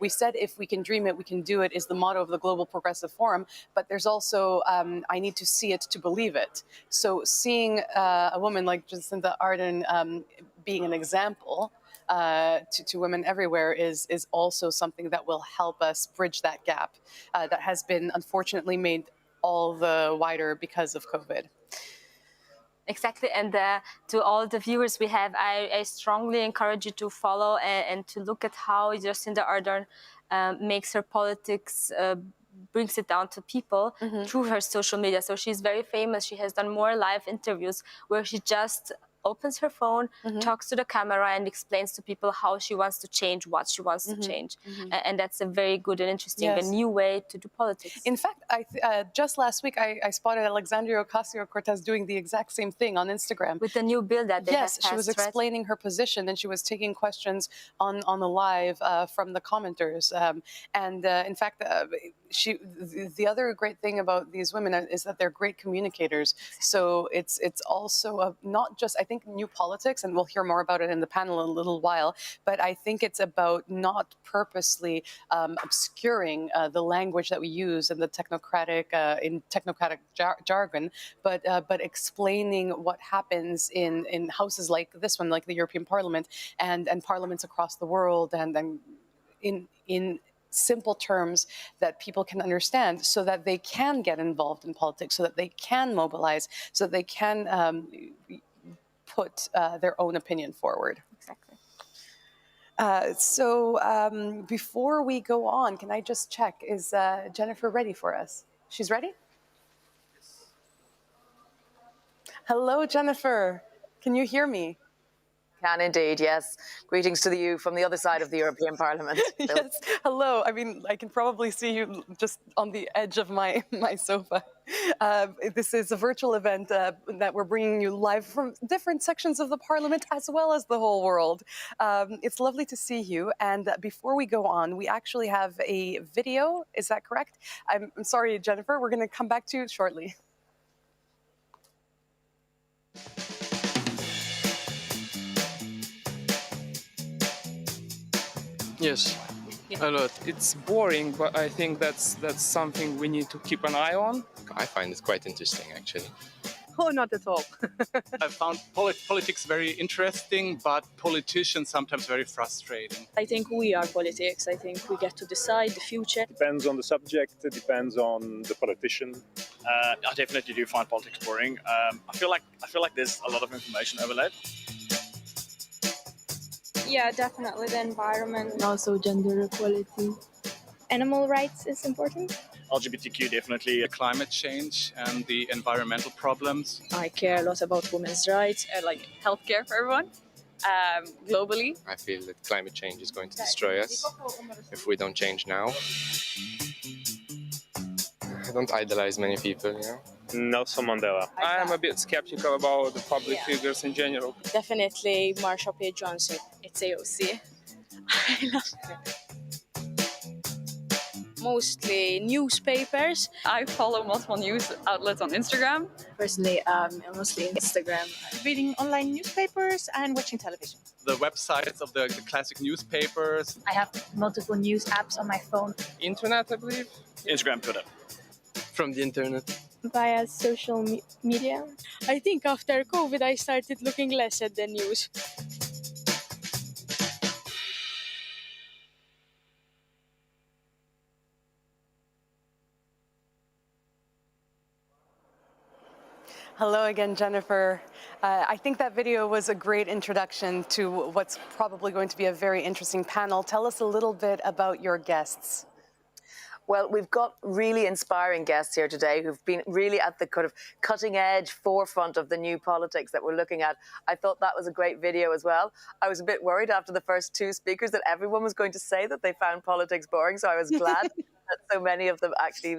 we said, if we can dream it, we can do it, is the motto of the Global Progressive Forum. But there's also I need to see it to believe it. So seeing a woman like Jacinda Ardern being an example to women everywhere is also something that will help us bridge that gap that has been unfortunately made all the wider because of COVID. Exactly, and to all the viewers we have, I strongly encourage you to follow and to look at how Jacinda Ardern makes her politics, brings it down to people through her social media. So she's very famous. She has done more live interviews where she just opens her phone, talks to the camera, and explains to people how she wants to change, what she wants to change. And that's a very good and interesting, a new way to do politics. In fact, just last week, I spotted Alexandria Ocasio-Cortez doing the exact same thing on Instagram. With the new bill that they have passed, she was explaining her position, and she was taking questions on the live from the commenters. In fact, the other great thing about these women is that they're great communicators. So it's also not just, I think, new politics, and we'll hear more about it in the panel in a little while, but I think it's about not purposely obscuring the language that we use in the technocratic jargon, but explaining what happens in houses like this one, like the European Parliament, and parliaments across the world, and in simple terms that people can understand, so that they can get involved in politics, so that they can mobilize, so that they can put their own opinion forward. Exactly. So before we go on, can I just check, is Jennifer ready for us? She's ready? Hello, Jennifer. Can you hear me? Can indeed, yes. Greetings to you from the other side of the European Parliament. Yes, hello. I mean, I can probably see you just on the edge of my sofa. This is a virtual event that we're bringing you live from different sections of the Parliament, as well as the whole world. It's lovely to see you. And before we go on, we actually have a video. Is that correct? I'm sorry, Jennifer. We're going to come back to you shortly. Yes, a lot. It's boring, but I think that's something we need to keep an eye on. I find it quite interesting, actually. Oh, not at all. I found politics very interesting, but politicians sometimes very frustrating. I think we are politics. I think we get to decide the future. Depends on the subject, it depends on the politician. I definitely do find politics boring. I feel like there's a lot of information overload. Yeah, definitely the environment. And also gender equality. Animal rights is important. LGBTQ definitely. Climate change and the environmental problems. I care a lot about women's rights, like healthcare for everyone, globally. I feel that climate change is going to destroy us if we don't change now. I don't idolize many people, you know. Nelson Mandela. I am a bit skeptical about the public figures in general. Definitely Marsha P. Johnson. It's AOC. I love it. Mostly newspapers. I follow multiple news outlets on Instagram. Personally, mostly Instagram. Reading online newspapers and watching television. The websites of the classic newspapers. I have multiple news apps on my phone. Internet, I believe. Instagram, Twitter. From the internet. Via social media. I think after COVID I started looking less at the news. Hello again, Jennifer. I think that video was a great introduction to what's probably going to be a very interesting panel. Tell us a little bit about your guests. Well, we've got really inspiring guests here today who've been really at the kind of cutting edge forefront of the new politics that we're looking at. I thought that was a great video as well. I was a bit worried after the first two speakers that everyone was going to say that they found politics boring, so I was glad that so many of them actually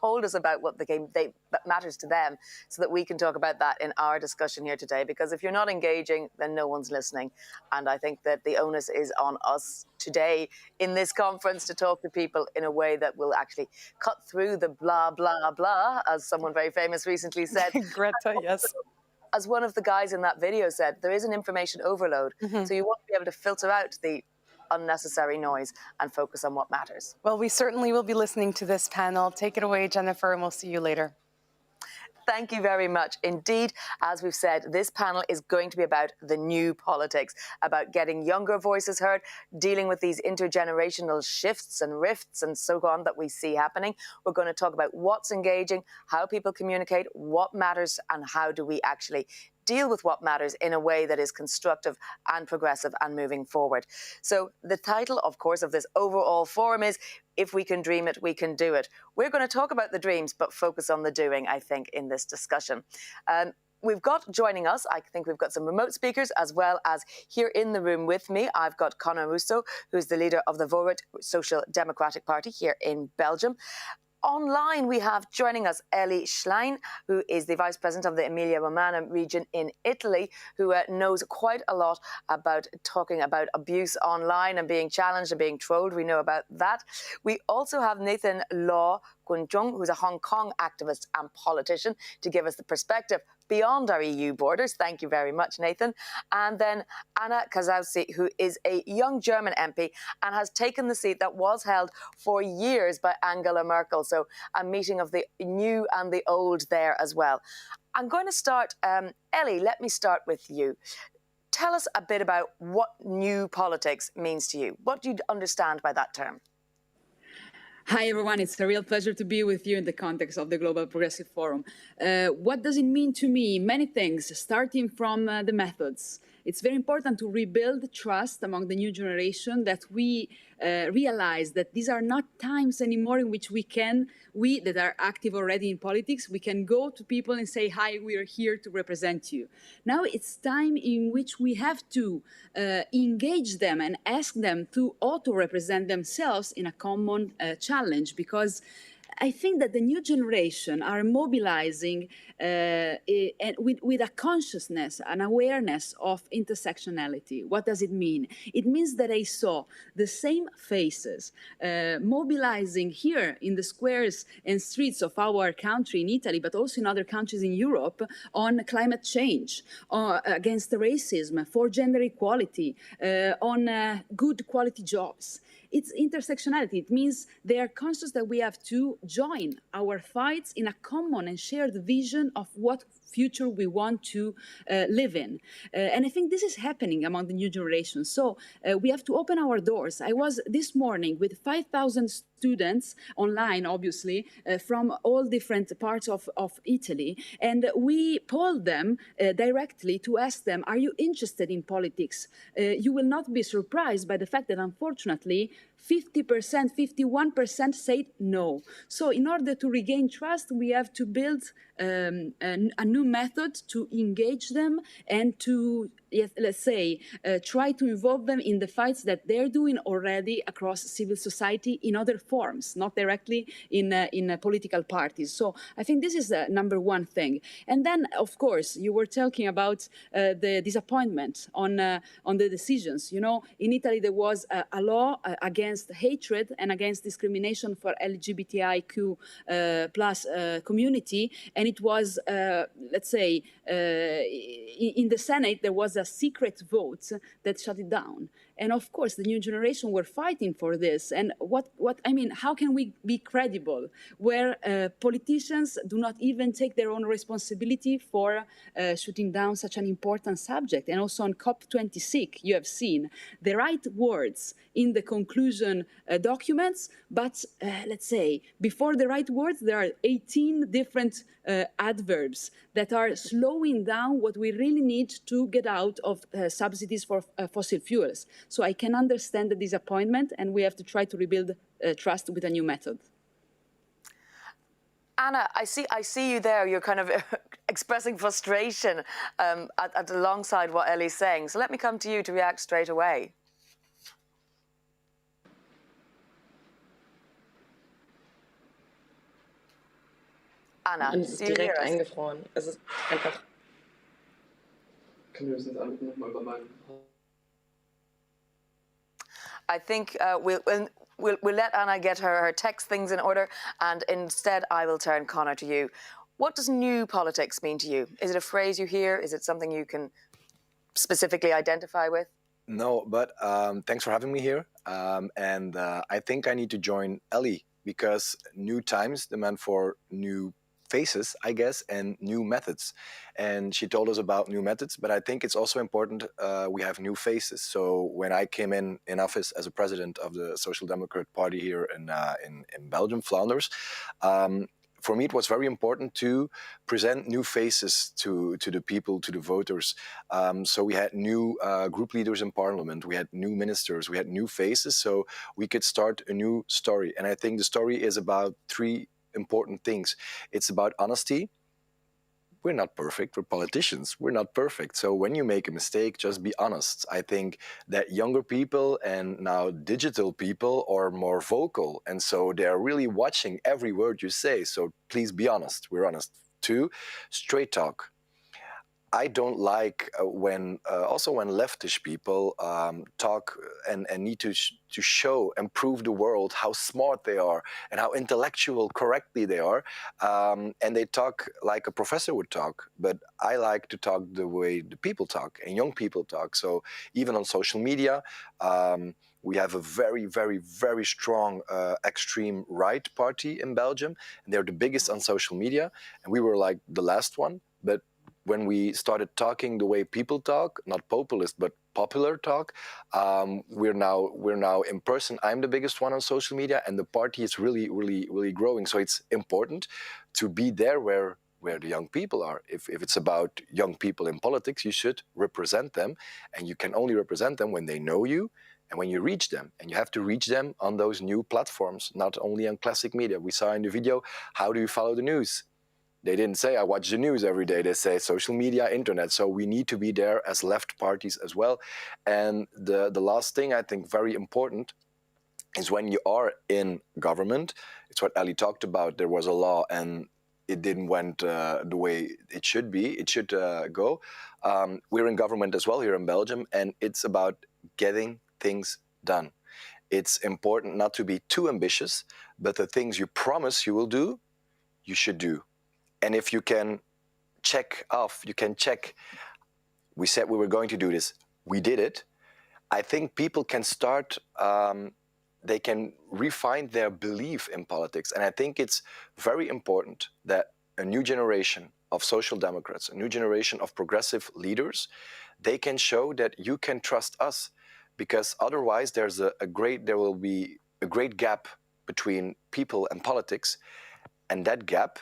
told us about what that matters to them, so that we can talk about that in our discussion here today. Because if you're not engaging, then no one's listening. And I think that the onus is on us today in this conference to talk to people in a way that will actually cut through the blah, blah, blah, as someone very famous recently said. Greta, yes. As one of the guys in that video said, there is an information overload. So you want to be able to filter out the unnecessary noise and focus on what matters. Well, we certainly will be listening to this panel. Take it away, Jennifer, and we'll see you later. Thank you very much. Indeed, as we've said, this panel is going to be about the new politics, about getting younger voices heard, dealing with these intergenerational shifts and rifts and so on that we see happening. We're going to talk about what's engaging, how people communicate, what matters, and how do we actually deal with what matters in a way that is constructive and progressive and moving forward. So the title, of course, of this overall forum is If We Can Dream It, We Can Do It. We're going to talk about the dreams, but focus on the doing, I think, in this discussion. We've got joining us, I think we've got some remote speakers as well as here in the room with me. I've got Conor Rousseau, who's the leader of the Vooruit Social Democratic Party here in Belgium. Online, we have joining us Ellie Schlein, who is the Vice President of the Emilia-Romagna region in Italy, who knows quite a lot about talking about abuse online and being challenged and being trolled. We know about that. We also have Nathan Law Kunjung, who's a Hong Kong activist and politician, to give us the perspective beyond our EU borders. Thank you very much, Nathan. And then Anna Kazowski, who is a young German MP and has taken the seat that was held for years by Angela Merkel. So a meeting of the new and the old there as well. I'm going to start, Ellie, let me start with you. Tell us a bit about what new politics means to you. What do you understand by that term? Hi, everyone. It's a real pleasure to be with you in the context of the Global Progressive Forum. What does it mean to me? Many things, starting from the methods. It's very important to rebuild trust among the new generation, that we realize that these are not times anymore in which we that are active already in politics, we can go to people and say, hi, we are here to represent you. Now it's time in which we have to engage them and ask them to auto-represent themselves in a common challenge, because I think that the new generation are mobilizing with a consciousness, an awareness of intersectionality. What does it mean? It means that I saw the same faces mobilizing here in the squares and streets of our country in Italy, but also in other countries in Europe, on climate change, against racism, for gender equality, on good quality jobs. It's intersectionality. It means they are conscious that we have to join our fights in a common and shared vision of what future we want to live in. And I think this is happening among the new generation. So we have to open our doors. I was this morning with 5,000 students online, obviously, from all different parts of Italy. And we polled them directly to ask them, are you interested in politics? You will not be surprised by the fact that, unfortunately, 50%, 51% said no. So in order to regain trust, we have to build a new method to engage them and to, let's say, try to involve them in the fights that they're doing already across civil society in other forms, not directly in political parties. So I think this is the number one thing. And then, of course, you were talking about the disappointment on the decisions. You know, in Italy, there was a law against hatred and against discrimination for LGBTIQ plus community, and it was, let's say, in the Senate, there was a secret vote that shut it down. And of course, the new generation were fighting for this. And I mean, how can we be credible where politicians do not even take their own responsibility for shutting down such an important subject? And also on COP26, you have seen the right words in the conclusion documents, but let's say, before the right words, there are 18 different adverbs that are slowing down what we really need to get out of subsidies for fossil fuels. So I can understand the disappointment, and we have to try to rebuild trust with a new method. Anna, I see you there. You're kind of expressing frustration alongside what Ellie's saying. So let me come to you to react straight away. Anna, Und es ist direkt eingefroren. Es ist einfach. Können wir das jetzt einfach nochmal übermalen? I think we'll let Anna get her text things in order, and instead I will turn Conor to you. What does new politics mean to you? Is it a phrase you hear? Is it something you can specifically identify with? No, but thanks for having me here. And I think I need to join Ellie, because new times demand for new faces, I guess, and new methods. And she told us about new methods, but I think it's also important we have new faces. So when I came in office as a president of the Social Democrat Party here in Belgium, Flanders, for me, it was very important to present new faces to the people, to the voters. So we had new group leaders in parliament, we had new ministers, we had new faces, so we could start a new story. And I think the story is about three important things. It's about honesty, we're not perfect. We're politicians. We're not perfect. So when you make a mistake, just be honest. I think that younger people and now digital people are more vocal. And so they're really watching every word you say. So please be honest. We're honest. 2, straight talk. I don't like when leftish people talk and need to show and prove the world how smart they are and how intellectual correctly they are, and they talk like a professor would talk. But I like to talk the way the people talk and young people talk. So even on social media, we have a very, very, very strong extreme right party in Belgium, and they're the biggest on social media. And we were like the last one, but when we started talking the way people talk, not populist, but popular talk, we're now in person. I'm the biggest one on social media, and the party is really, really, really growing. So it's important to be there where the young people are. If it's about young people in politics, you should represent them, and you can only represent them when they know you and when you reach them. And you have to reach them on those new platforms, not only on classic media. We saw in the video, how do you follow the news? They didn't say, I watch the news every day. They say social media, internet. So we need to be there as left parties as well. And the last thing I think very important is when you are in government, it's what Ali talked about. There was a law and it didn't went the way it should be. It should go. We're in government as well here in Belgium, and it's about getting things done. It's important not to be too ambitious, but the things you promise you will do, you should do. And if you can check off, you can check, we said we were going to do this, we did it. I think people can start, they can refine their belief in politics. And I think it's very important that a new generation of social democrats, a new generation of progressive leaders, they can show that you can trust us, because otherwise there will be a great gap between people and politics. And that gap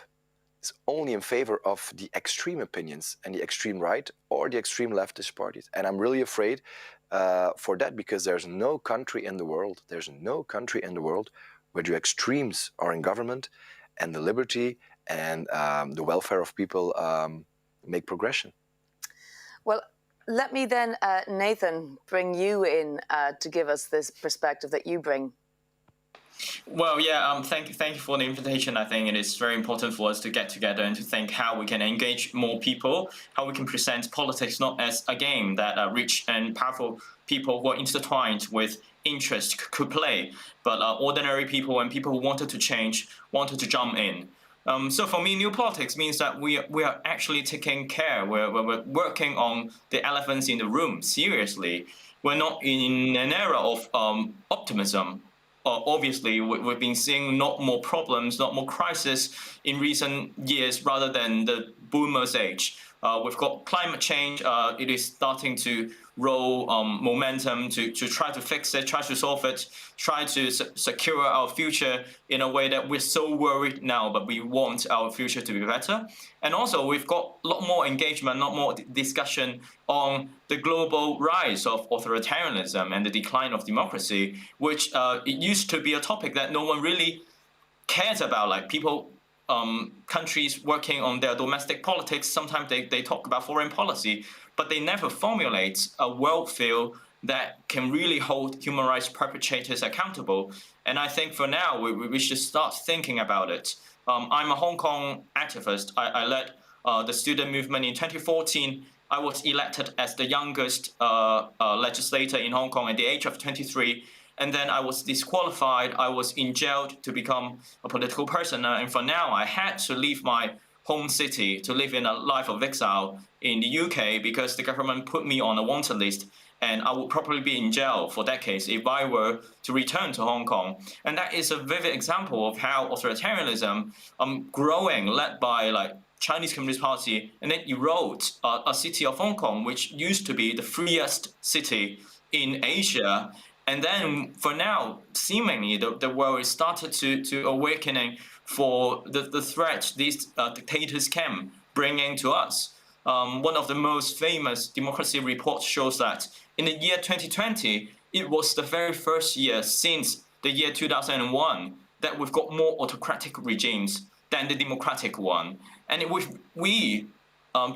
is only in favor of the extreme opinions and the extreme right or the extreme leftist parties. And I'm really afraid for that, because there's no country in the world where the extremes are in government and the liberty and the welfare of people make progression. Well, let me then, Nathan, bring you in to give us this perspective that you bring. Well, yeah, thank you for the invitation. I think it is very important for us to get together and to think how we can engage more people, how we can present politics not as a game that rich and powerful people who are intertwined with interest could play, but ordinary people and people who wanted to change, wanted to jump in. So for me, new politics means that we are actually taking care. We're working on the elephants in the room seriously. We're not in an era of optimism. Obviously, we've been seeing not more problems, not more crisis in recent years rather than the boomers' age. We've got climate change. It is starting to roll momentum to try to fix it, try to solve it, try to secure our future in a way that we're so worried now, but we want our future to be better. And also, we've got a lot more engagement, a lot more discussion on the global rise of authoritarianism and the decline of democracy, which it used to be a topic that no one really cares about. Like people, countries working on their domestic politics, sometimes they talk about foreign policy, but they never formulate a worldview that can really hold human rights perpetrators accountable. And I think for now, we should start thinking about it. I'm a Hong Kong activist. I led the student movement in 2014. I was elected as the youngest legislator in Hong Kong at the age of 23. And then I was disqualified. I was in jail to become a political person. And for now, I had to leave my home city to live in a life of exile in the UK because the government put me on a wanted list, and I would probably be in jail for decades if I were to return to Hong Kong. And that is a vivid example of how authoritarianism growing, led by like Chinese Communist Party, and then erode a city of Hong Kong, which used to be the freest city in Asia. And then for now, seemingly the world is started to awakening for the threat these dictators can bring to us. One of the most famous democracy reports shows that in the year 2020, it was the very first year since the year 2001 that we've got more autocratic regimes than the democratic one. And if we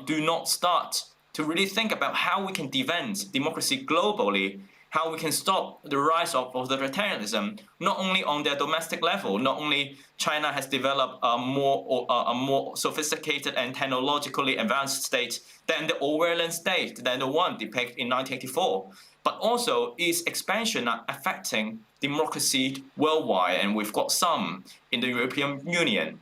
do not start to really think about how we can defend democracy globally, how we can stop the rise of authoritarianism, not only on their domestic level, not only China has developed a more sophisticated and technologically advanced state than the Orwellian state, than the one depicted in 1984, but also its expansion are affecting democracy worldwide, and we've got some in the European Union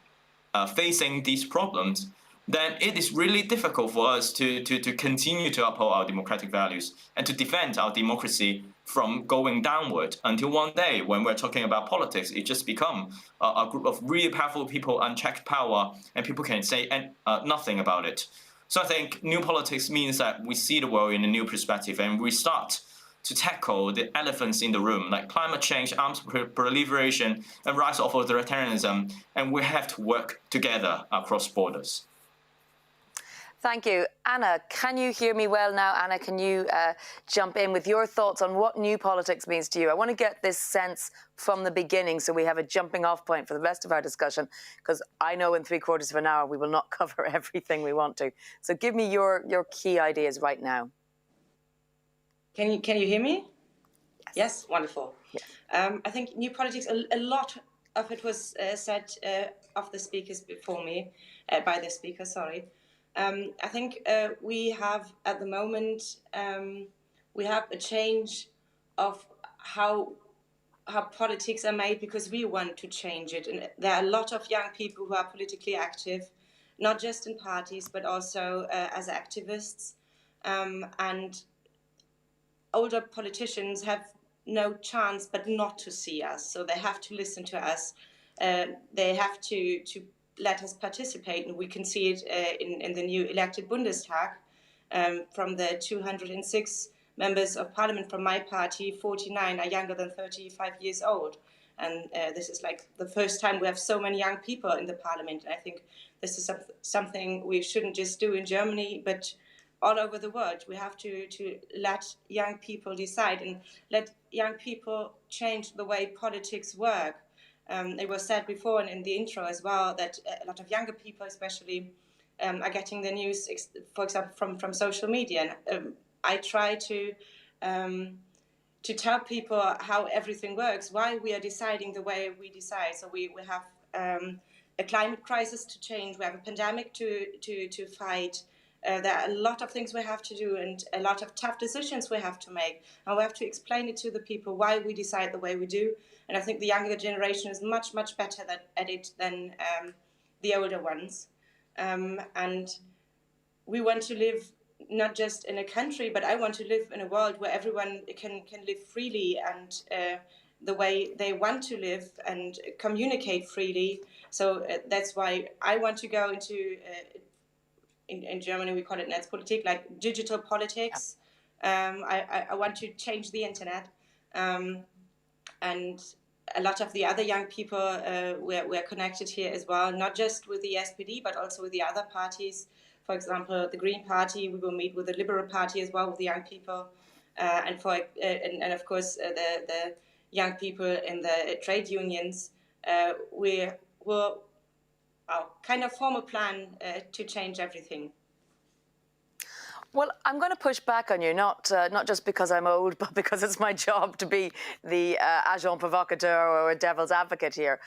facing these problems. Then it is really difficult for us to continue to uphold our democratic values and to defend our democracy from going downward until one day when we're talking about politics, it just becomes a group of really powerful people, unchecked power, and people can say nothing about it. So I think new politics means that we see the world in a new perspective and we start to tackle the elephants in the room, like climate change, arms proliferation, and rise of authoritarianism, and we have to work together across borders. Thank you. Anna, can you hear me well now? Anna, can you jump in with your thoughts on what new politics means to you? I want to get this sense from the beginning so we have a jumping off point for the rest of our discussion, because I know in 3/4 of an hour we will not cover everything we want to. So give me your key ideas right now. Can you hear me? Yes, wonderful. Yes. I think new politics, a lot of it was said of the speakers before me, by the speaker, sorry. I think we have at the moment we have a change of how politics are made because we want to change it, and there are a lot of young people who are politically active, not just in parties but also as activists, and older politicians have no chance but not to see us, so they have to listen to us. They have to let us participate, and we can see it in the new elected Bundestag. From the 206 members of parliament from my party, 49 are younger than 35 years old. And this is like the first time we have so many young people in the parliament. And I think this is something we shouldn't just do in Germany, but all over the world. We have to let young people decide and let young people change the way politics work. It was said before and in the intro as well that a lot of younger people especially are getting the news, for example, from social media. And I try to tell people how everything works, why we are deciding the way we decide. So we have a climate crisis to change, we have a pandemic to fight. There are a lot of things we have to do and a lot of tough decisions we have to make. And we have to explain it to the people why we decide the way we do. And I think the younger generation is much, much better at it than the older ones. And we want to live not just in a country, but I want to live in a world where everyone can live freely and the way they want to live and communicate freely. So that's why I want to go into in Germany, we call it Netzpolitik, like digital politics. I want to change the internet. And a lot of the other young people, we're connected here as well, not just with the SPD, but also with the other parties. For example, the Green Party, we will meet with the Liberal Party as well, with the young people. And of course, the young people in the trade unions. We will kind of form a plan to change everything. Well, I'm going to push back on you, not just because I'm old, but because it's my job to be the agent provocateur or a devil's advocate here.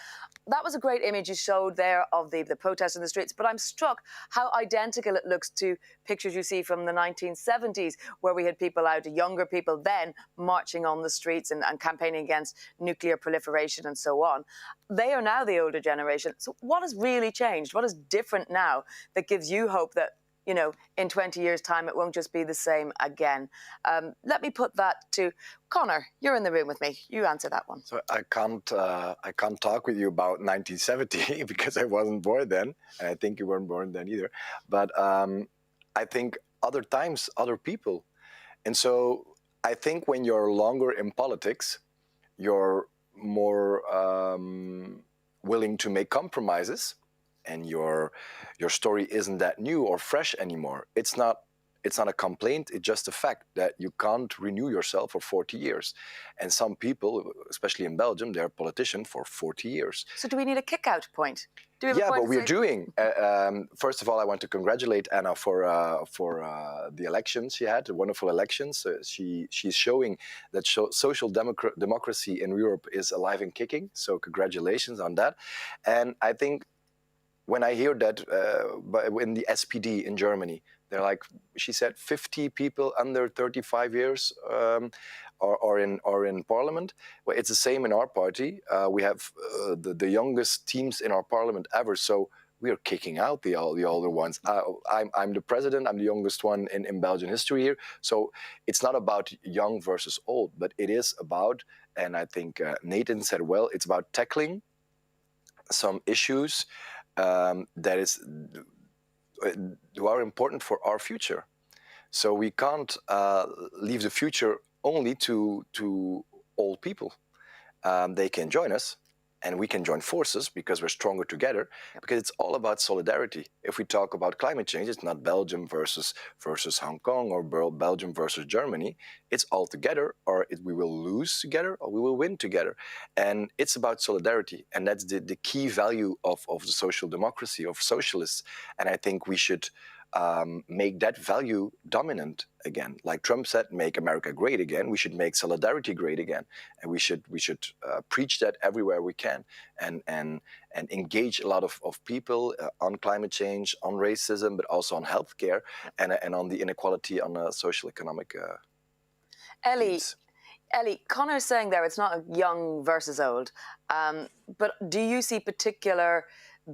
That was a great image you showed there of the protest in the streets, but I'm struck how identical it looks to pictures you see from the 1970s, where we had people out, younger people then, marching on the streets and campaigning against nuclear proliferation and so on. They are now the older generation. So what has really changed? What is different now that gives you hope that, you know, in 20 years' time, it won't just be the same again? Let me put that to Connor. You're in the room with me. You answer that one. So I can't talk with you about 1970 because I wasn't born then, and I think you weren't born then either. But I think other times, other people, and so I think when you're longer in politics, you're more willing to make compromises. And your story isn't that new or fresh anymore. It's not it's not a complaint. It's just a fact that you can't renew yourself for 40 years. And some people, especially in Belgium, they're politicians for 40 years. So do we need a kick-out point? Do we have a Yeah, point but to we're say- doing. First of all, I want to congratulate Anna for the elections she had, the wonderful elections. She's showing that social democracy in Europe is alive and kicking. So congratulations on that. And I think when I hear that in the SPD in Germany, they're like, she said, 50 people under 35 years are in parliament. Well, it's the same in our party. We have the youngest teams in our parliament ever. So we are kicking out the older ones. I'm the president. I'm the youngest one in Belgian history here. So it's not about young versus old, but it is about, and I think Nathan said well, it's about tackling some issues that are important for our future. So we can't leave the future only to old people. They can join us, and we can join forces because we're stronger together, because it's all about solidarity. If we talk about climate change, it's not Belgium versus Hong Kong or Belgium versus Germany. It's all together, or we will lose together or we will win together. And it's about solidarity. And that's the key value of the social democracy, of socialists. And I think we should make that value dominant again. Like Trump said, make America great again. We should make solidarity great again, and we should preach that everywhere we can, and engage a lot of people on climate change, on racism, but also on healthcare, and on the inequality on social economic. Ellie, Connor's saying there it's not young versus old, but do you see particular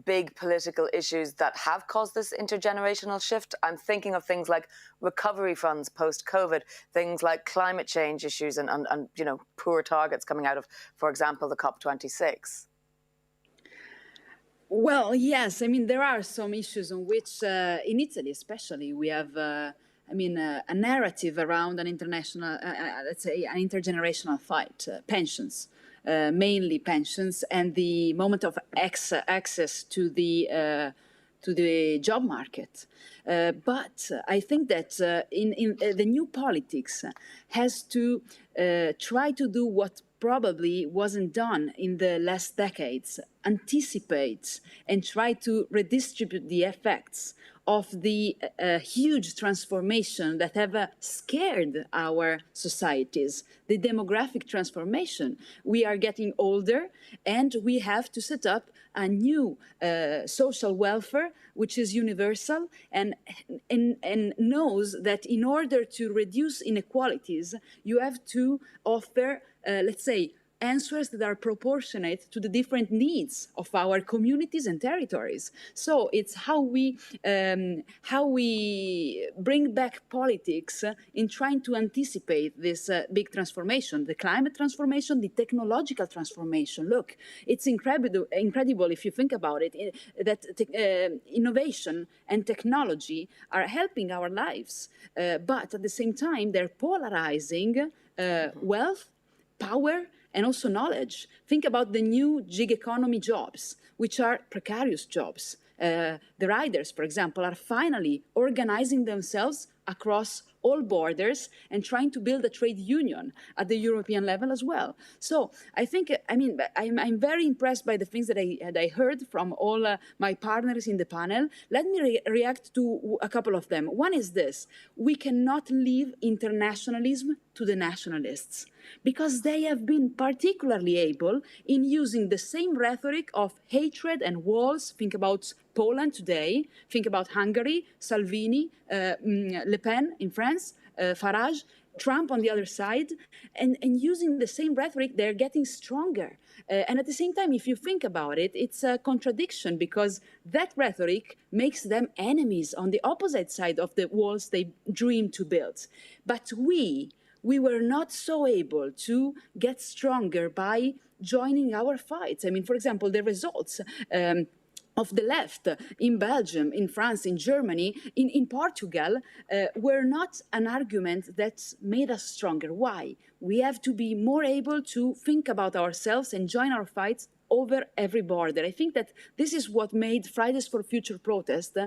big political issues that have caused this intergenerational shift? I'm thinking of things like recovery funds post-COVID, things like climate change issues and poor targets coming out of, for example, the COP26. Well, yes. I mean, there are some issues on which, in Italy especially, we have, a narrative around an international, let's say, an intergenerational fight, pensions. Mainly pensions and the moment of access to the job market. But I think that in the new politics has to try to do what probably wasn't done in the last decades, anticipate and try to redistribute the effects of the huge transformation that have scared our societies, the demographic transformation. We are getting older, and we have to set up a new social welfare, which is universal and knows that in order to reduce inequalities, you have to offer, let's say, answers that are proportionate to the different needs of our communities and territories. So it's how we bring back politics in trying to anticipate this big transformation, the climate transformation, the technological transformation. Look, it's incredible if you think about it, that innovation and technology are helping our lives, but at the same time, they're polarizing wealth, power, and also knowledge. Think about the new gig economy jobs, which are precarious jobs. The riders, for example, are finally organizing themselves across all borders and trying to build a trade union at the European level as well. So I think, I'm very impressed by the things that I heard from all my partners in the panel. Let me react to a couple of them. One is this: we cannot leave internationalism to the nationalists, because they have been particularly able in using the same rhetoric of hatred and walls. Think about Poland today, think about Hungary, Salvini, Le Pen in France, Farage, Trump on the other side, and using the same rhetoric, they're getting stronger. And at the same time, if you think about it, it's a contradiction, because that rhetoric makes them enemies on the opposite side of the walls they dream to build. But we were not so able to get stronger by joining our fights. I mean, for example, the results of the left in Belgium, in France, in Germany, in Portugal, were not an argument that made us stronger. Why? We have to be more able to think about ourselves and join our fights over every border. I think that this is what made Fridays for Future protest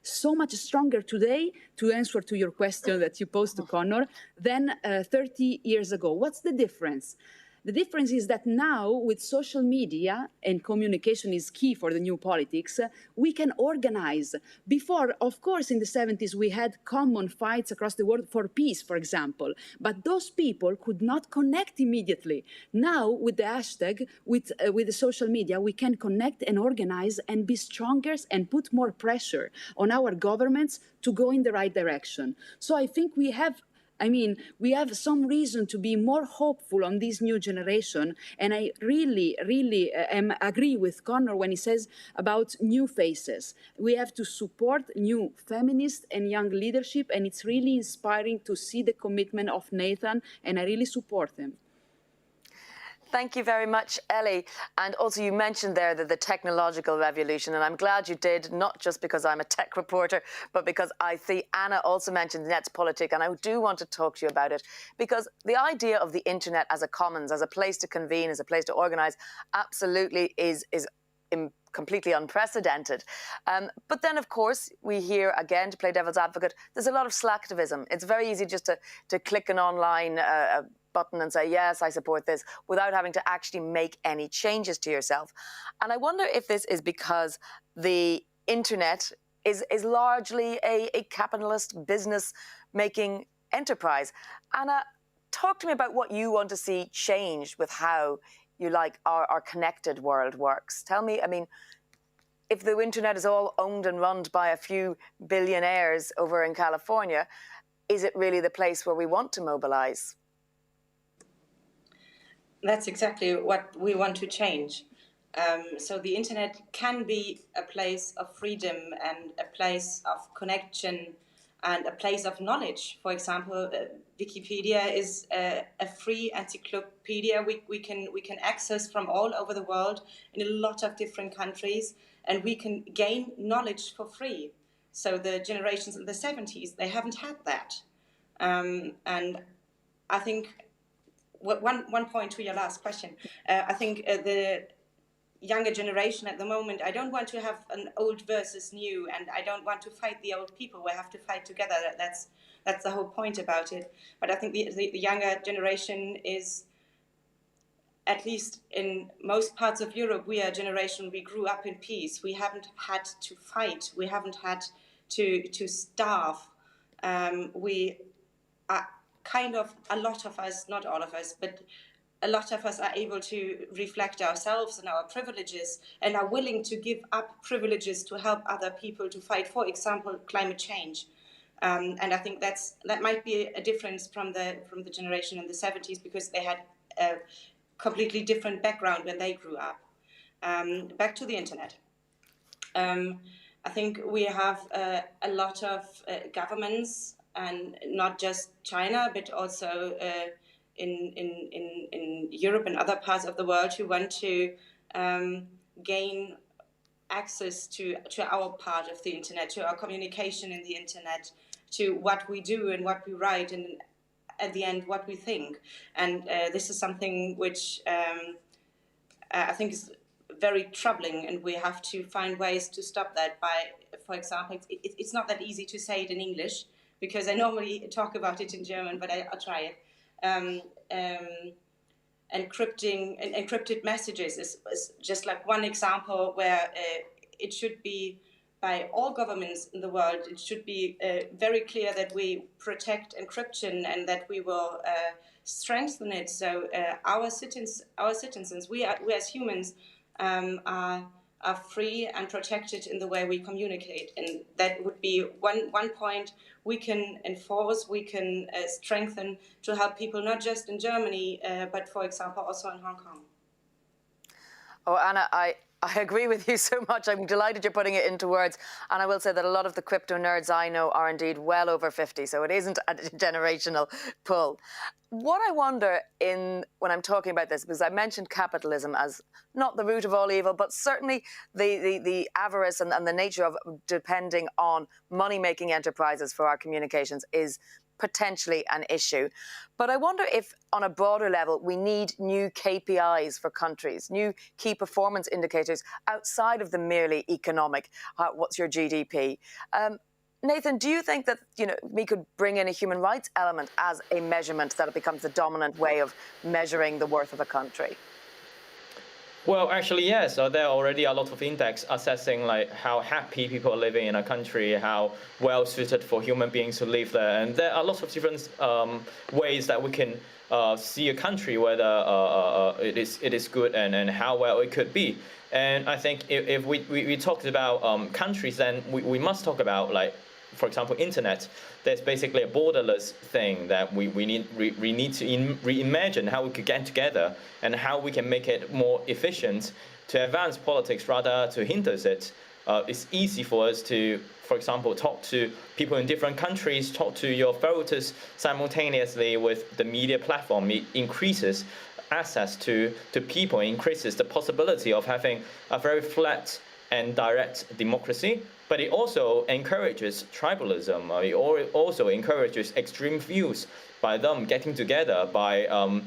so much stronger today, to answer to your question that you posed to Connor, than 30 years ago. What's the difference? The difference is that now, with social media, and communication is key for the new politics, we can organize. Before, of course, in the 70s, we had common fights across the world for peace, for example, but those people could not connect immediately. Now, with the hashtag, with the social media, we can connect and organize and be stronger and put more pressure on our governments to go in the right direction. So I think we have some reason to be more hopeful on this new generation. And I really agree with Connor when he says about new faces. We have to support new feminist and young leadership. And it's really inspiring to see the commitment of Nathan. And I really support him. Thank you very much, Ellie. And also you mentioned there that the technological revolution, and I'm glad you did, not just because I'm a tech reporter, but because I see Anna also mentioned Netzpolitik, and I do want to talk to you about it, because the idea of the internet as a commons, as a place to convene, as a place to organize, absolutely is completely unprecedented. But then, of course, we hear, again, to play devil's advocate, there's a lot of slacktivism. It's very easy just to click an online button and say, yes, I support this, without having to actually make any changes to yourself. And I wonder if this is because the internet is largely a capitalist business-making enterprise. Anna, talk to me about what you want to see change with how you like our connected world works. Tell me, I mean, if the internet is all owned and run by a few billionaires over in California, is it really the place where we want to mobilize? That's exactly what we want to change. So the internet can be a place of freedom and a place of connection and a place of knowledge. For example, Wikipedia is a free encyclopedia we can access from all over the world in a lot of different countries, and we can gain knowledge for free. So the generations in the 70s, they haven't had that. And I think one point to your last question, I think the younger generation at the moment, I don't want to have an old versus new, and I don't want to fight the old people. We have to fight together. That's the whole point about it. But I think the younger generation is, at least in most parts of Europe, we are a generation, we grew up in peace. We haven't had to fight. We haven't had to starve. We are kind of, a lot of us, not all of us, but a lot of us are able to reflect ourselves and our privileges and are willing to give up privileges to help other people to fight, for example, climate change. And I think that might be a difference from the generation in the 70s, because they had a completely different background when they grew up. Back to the internet. I think we have a lot of governments, and not just China, but also in Europe and other parts of the world, who want to gain access to our part of the internet, to our communication in the internet, to what we do and what we write, and at the end what we think. And this is something which I think is very troubling, and we have to find ways to stop that by, for example, it's not that easy to say it in English, because I normally talk about it in German, but I'll try it. Encrypted messages is just like one example where it should be, by all governments in the world, it should be very clear that we protect encryption and that we will strengthen it. So our citizens, we as humans, are free and protected in the way we communicate, and that would be one point we can enforce, we can strengthen to help people not just in Germany, but for example also in Hong Kong. Oh, Anna, I agree with you so much. I'm delighted you're putting it into words. And I will say that a lot of the crypto nerds I know are indeed well over 50, so it isn't a generational pull. What I wonder when I'm talking about this, because I mentioned capitalism as not the root of all evil, but certainly the avarice and the nature of depending on money-making enterprises for our communications is potentially an issue. But I wonder if, on a broader level, we need new KPIs for countries, new key performance indicators outside of the merely economic. What's your GDP? Nathan, do you think that we could bring in a human rights element as a measurement, that it becomes the dominant way of measuring the worth of a country? Well, actually, yes. There are already a lot of index assessing like how happy people are living in a country, how well suited for human beings to live there, and there are lots of different ways that we can see a country whether it is good and how well it could be. And I think if we talked about countries, then we must talk about, like, for example, internet. There's basically a borderless thing that we need to reimagine how we could get together and how we can make it more efficient to advance politics rather to hinder it. It's easy for us to, for example, talk to people in different countries, talk to your voters simultaneously with the media platform. It increases access to people, increases the possibility of having a very flat and direct democracy. But it also encourages tribalism. It also encourages extreme views by them getting together, by a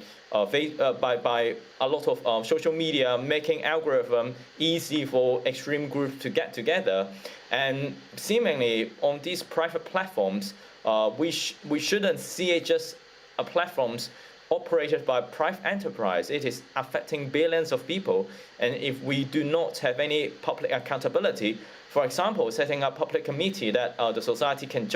lot of social media making algorithm easy for extreme groups to get together. And seemingly on these private platforms, we shouldn't see it just a platforms operated by private enterprise. It is affecting billions of people. And if we do not have any public accountability, for example, setting up public committee that the society can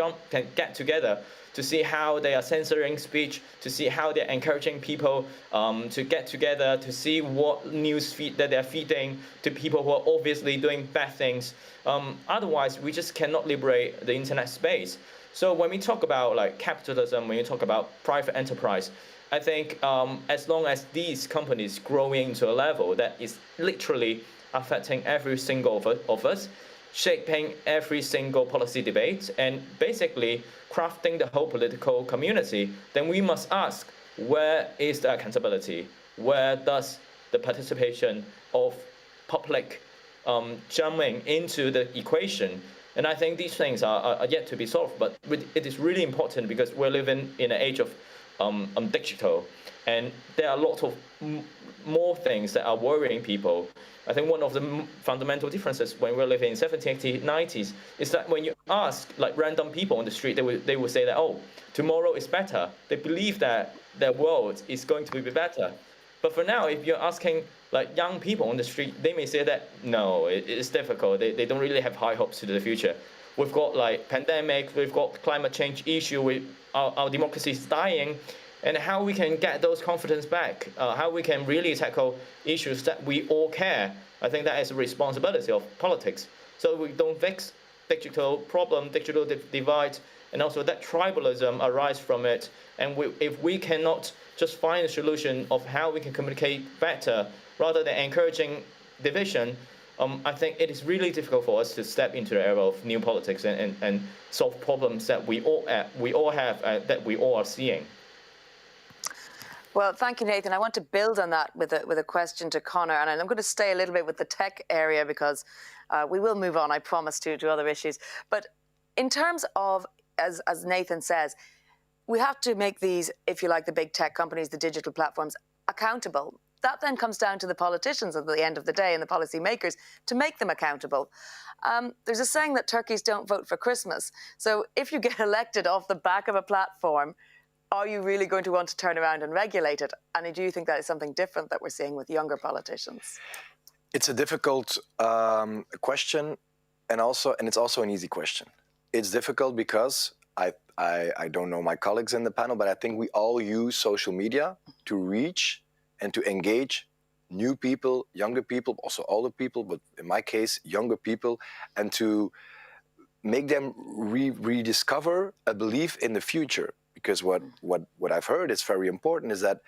get together to see how they are censoring speech, to see how they're encouraging people to get together, to see what news feed that they're feeding to people who are obviously doing bad things. Otherwise, we just cannot liberate the internet space. So when we talk about like capitalism, when you talk about private enterprise, I think as long as these companies growing to a level that is literally affecting every single of us, shaping every single policy debate, and basically crafting the whole political community, then we must ask, where is the accountability? Where does the participation of public jumping into the equation? And I think these things are yet to be solved, but it is really important because we're living in an age of digital, and there are a lot of more things that are worrying people. I think one of the fundamental differences when we're living in 70s, 80s, 90s is that when you ask like random people on the street, they will say that, oh, tomorrow is better. They believe that their world is going to be better. But for now, if you're asking like young people on the street, they may say that, no, it's difficult. They don't really have high hopes to the future. We've got like pandemic, we've got climate change issue, our democracy is dying. And how we can get those confidence back, how we can really tackle issues that we all care. I think that is a responsibility of politics. So we don't fix digital problem, digital divide, and also that tribalism arise from it. And if we cannot just find a solution of how we can communicate better, rather than encouraging division, I think it is really difficult for us to step into the era of new politics and solve problems that we all have, that we all are seeing. Well, thank you, Nathan. I want to build on that with a question to Conor, and I'm going to stay a little bit with the tech area because we will move on, I promise, to other issues. But in terms of, as Nathan says, we have to make these, if you like, the big tech companies, the digital platforms, accountable. That then comes down to the politicians at the end of the day and the policymakers to make them accountable. There's a saying that turkeys don't vote for Christmas. So if you get elected off the back of a platform, are you really going to want to turn around and regulate it? And do you think that is something different that we're seeing with younger politicians? It's a difficult question, and it's also an easy question. It's difficult because I don't know my colleagues in the panel, but I think we all use social media to reach and to engage new people, younger people, also older people, but in my case, younger people, and to make them rediscover a belief in the future. Because what I've heard is very important is that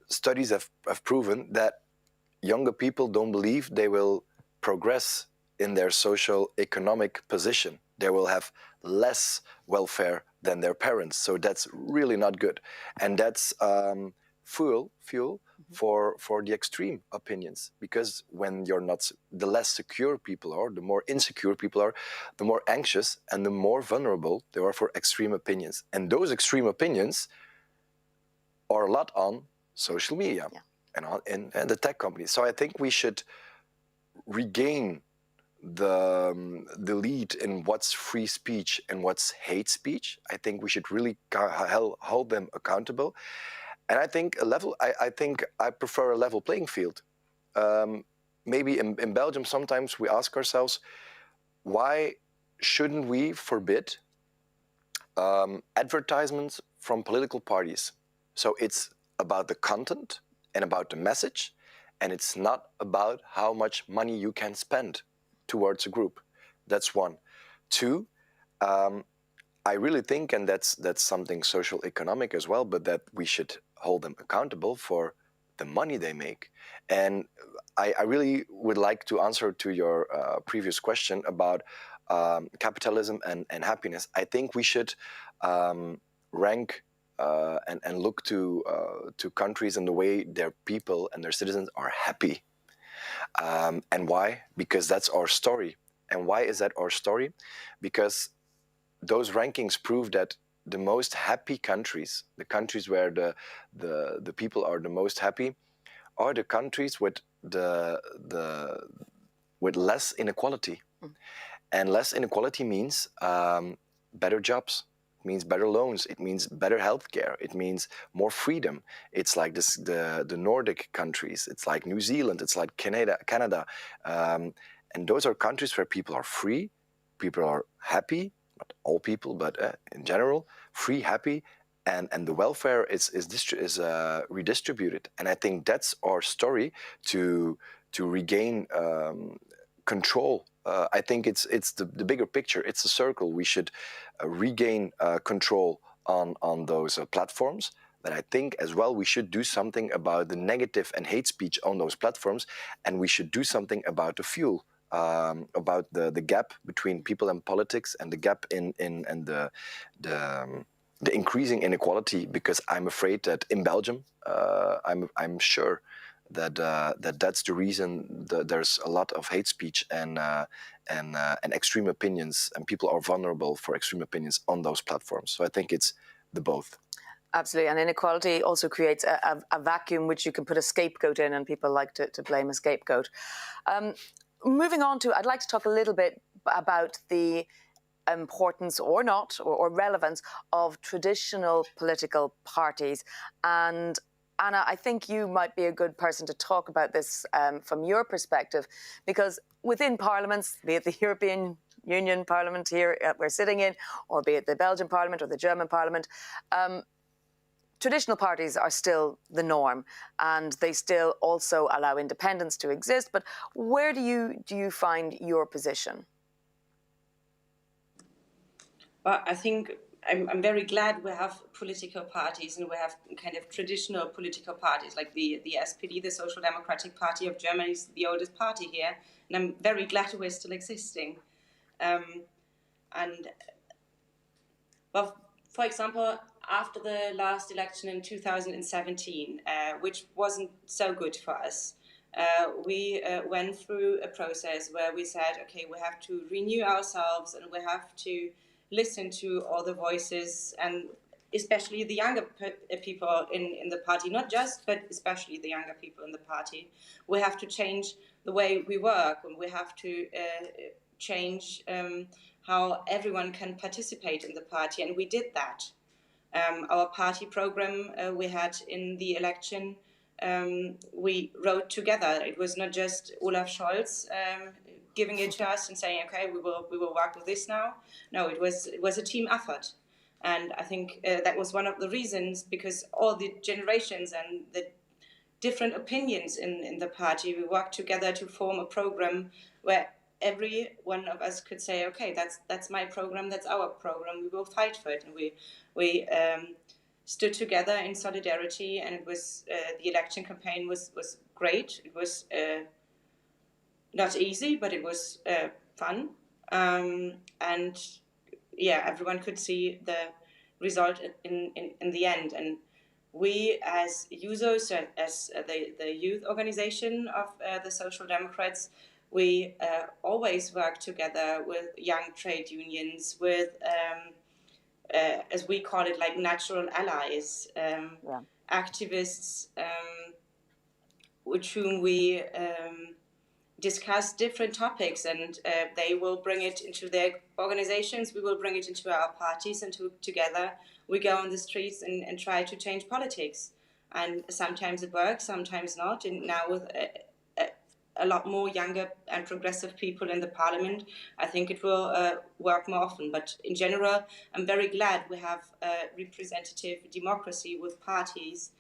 studies have proven that younger people don't believe they will progress in their social economic position. They will have less welfare than their parents. So that's really not good. And that's fuel for the extreme opinions, because when you're not, the less secure people are, the more insecure people are, the more anxious and the more vulnerable they are for extreme opinions. And those extreme opinions are a lot on social media and the tech companies. So I think we should regain the lead in what's free speech and what's hate speech. I think we should really hold them accountable. And I think I prefer a level playing field. Maybe in Belgium, sometimes we ask ourselves, why shouldn't we forbid advertisements from political parties? So it's about the content and about the message, and it's not about how much money you can spend towards a group. That's one. Two, I really think, and that's something social economic as well, but that we should hold them accountable for the money they make. And I really would like to answer to your previous question about capitalism and happiness. I think we should rank and look to countries and the way their people and their citizens are happy. And why? Because that's our story. And why is that our story? Because those rankings prove that the most happy countries, the countries where the people are the most happy, are the countries with with less inequality. And less inequality means better jobs. It means better loans. It means better healthcare. It means more freedom. It's like the Nordic countries. It's like New Zealand. It's like Canada. And those are countries where people are free, people are happy. Not all people, but in general, free, happy, and the welfare is redistributed. And I think that's our story to regain control. I think it's the bigger picture. It's a circle. We should regain control on those platforms. But I think as well we should do something about the negative and hate speech on those platforms, and we should do something about the fuel. About the gap between people and politics, and the gap in the increasing inequality. Because I'm afraid that in Belgium, I'm sure that that's the reason that there's a lot of hate speech and extreme opinions, and people are vulnerable for extreme opinions on those platforms. So I think it's the both. Absolutely, and inequality also creates a vacuum which you can put a scapegoat in, and people like to blame a scapegoat. Moving on to, I'd like to talk a little bit about the importance or not, or relevance of traditional political parties. And Anna, I think you might be a good person to talk about this from your perspective, because within parliaments, be it the European Union Parliament here we're sitting in, or be it the Belgian Parliament or the German Parliament, traditional parties are still the norm, and they still also allow independence to exist. But where do you find your position? Well, I think I'm very glad we have political parties, and we have kind of traditional political parties like the SPD, the Social Democratic Party of Germany, is the oldest party here, and I'm very glad we're still existing. And well, for example, after the last election in 2017, which wasn't so good for us, we went through a process where we said, okay, we have to renew ourselves, and we have to listen to all the voices, and especially the younger people in the party, not just, but especially the younger people in the party. We have to change the way we work, and we have to change how everyone can participate in the party, and we did that. Our party program we had in the election, we wrote together. It was not just Olaf Scholz giving it to us and saying, okay, we will work with this now. No, it was a team effort. And I think that was one of the reasons, because all the generations and the different opinions in the party, we worked together to form a program where every one of us could say, okay, that's my program, that's our program, we will fight for it. And we stood together in solidarity, and it was the election campaign was great. It was not easy, but it was fun. And yeah, everyone could see the result in the end. And we as users and as the youth organization of the Social Democrats, we always work together with young trade unions, with, as we call it, like natural allies, activists, with whom we discuss different topics, and they will bring it into their organizations, we will bring it into our parties, and together we go on the streets and try to change politics. And sometimes it works, sometimes not. And now with a lot more younger and progressive people in the parliament, I think it will work more often. But in general, I'm very glad we have representative democracy with parties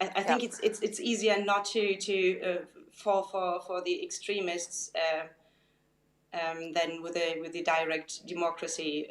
I think it's easier not to fall for the extremists than with the direct democracy.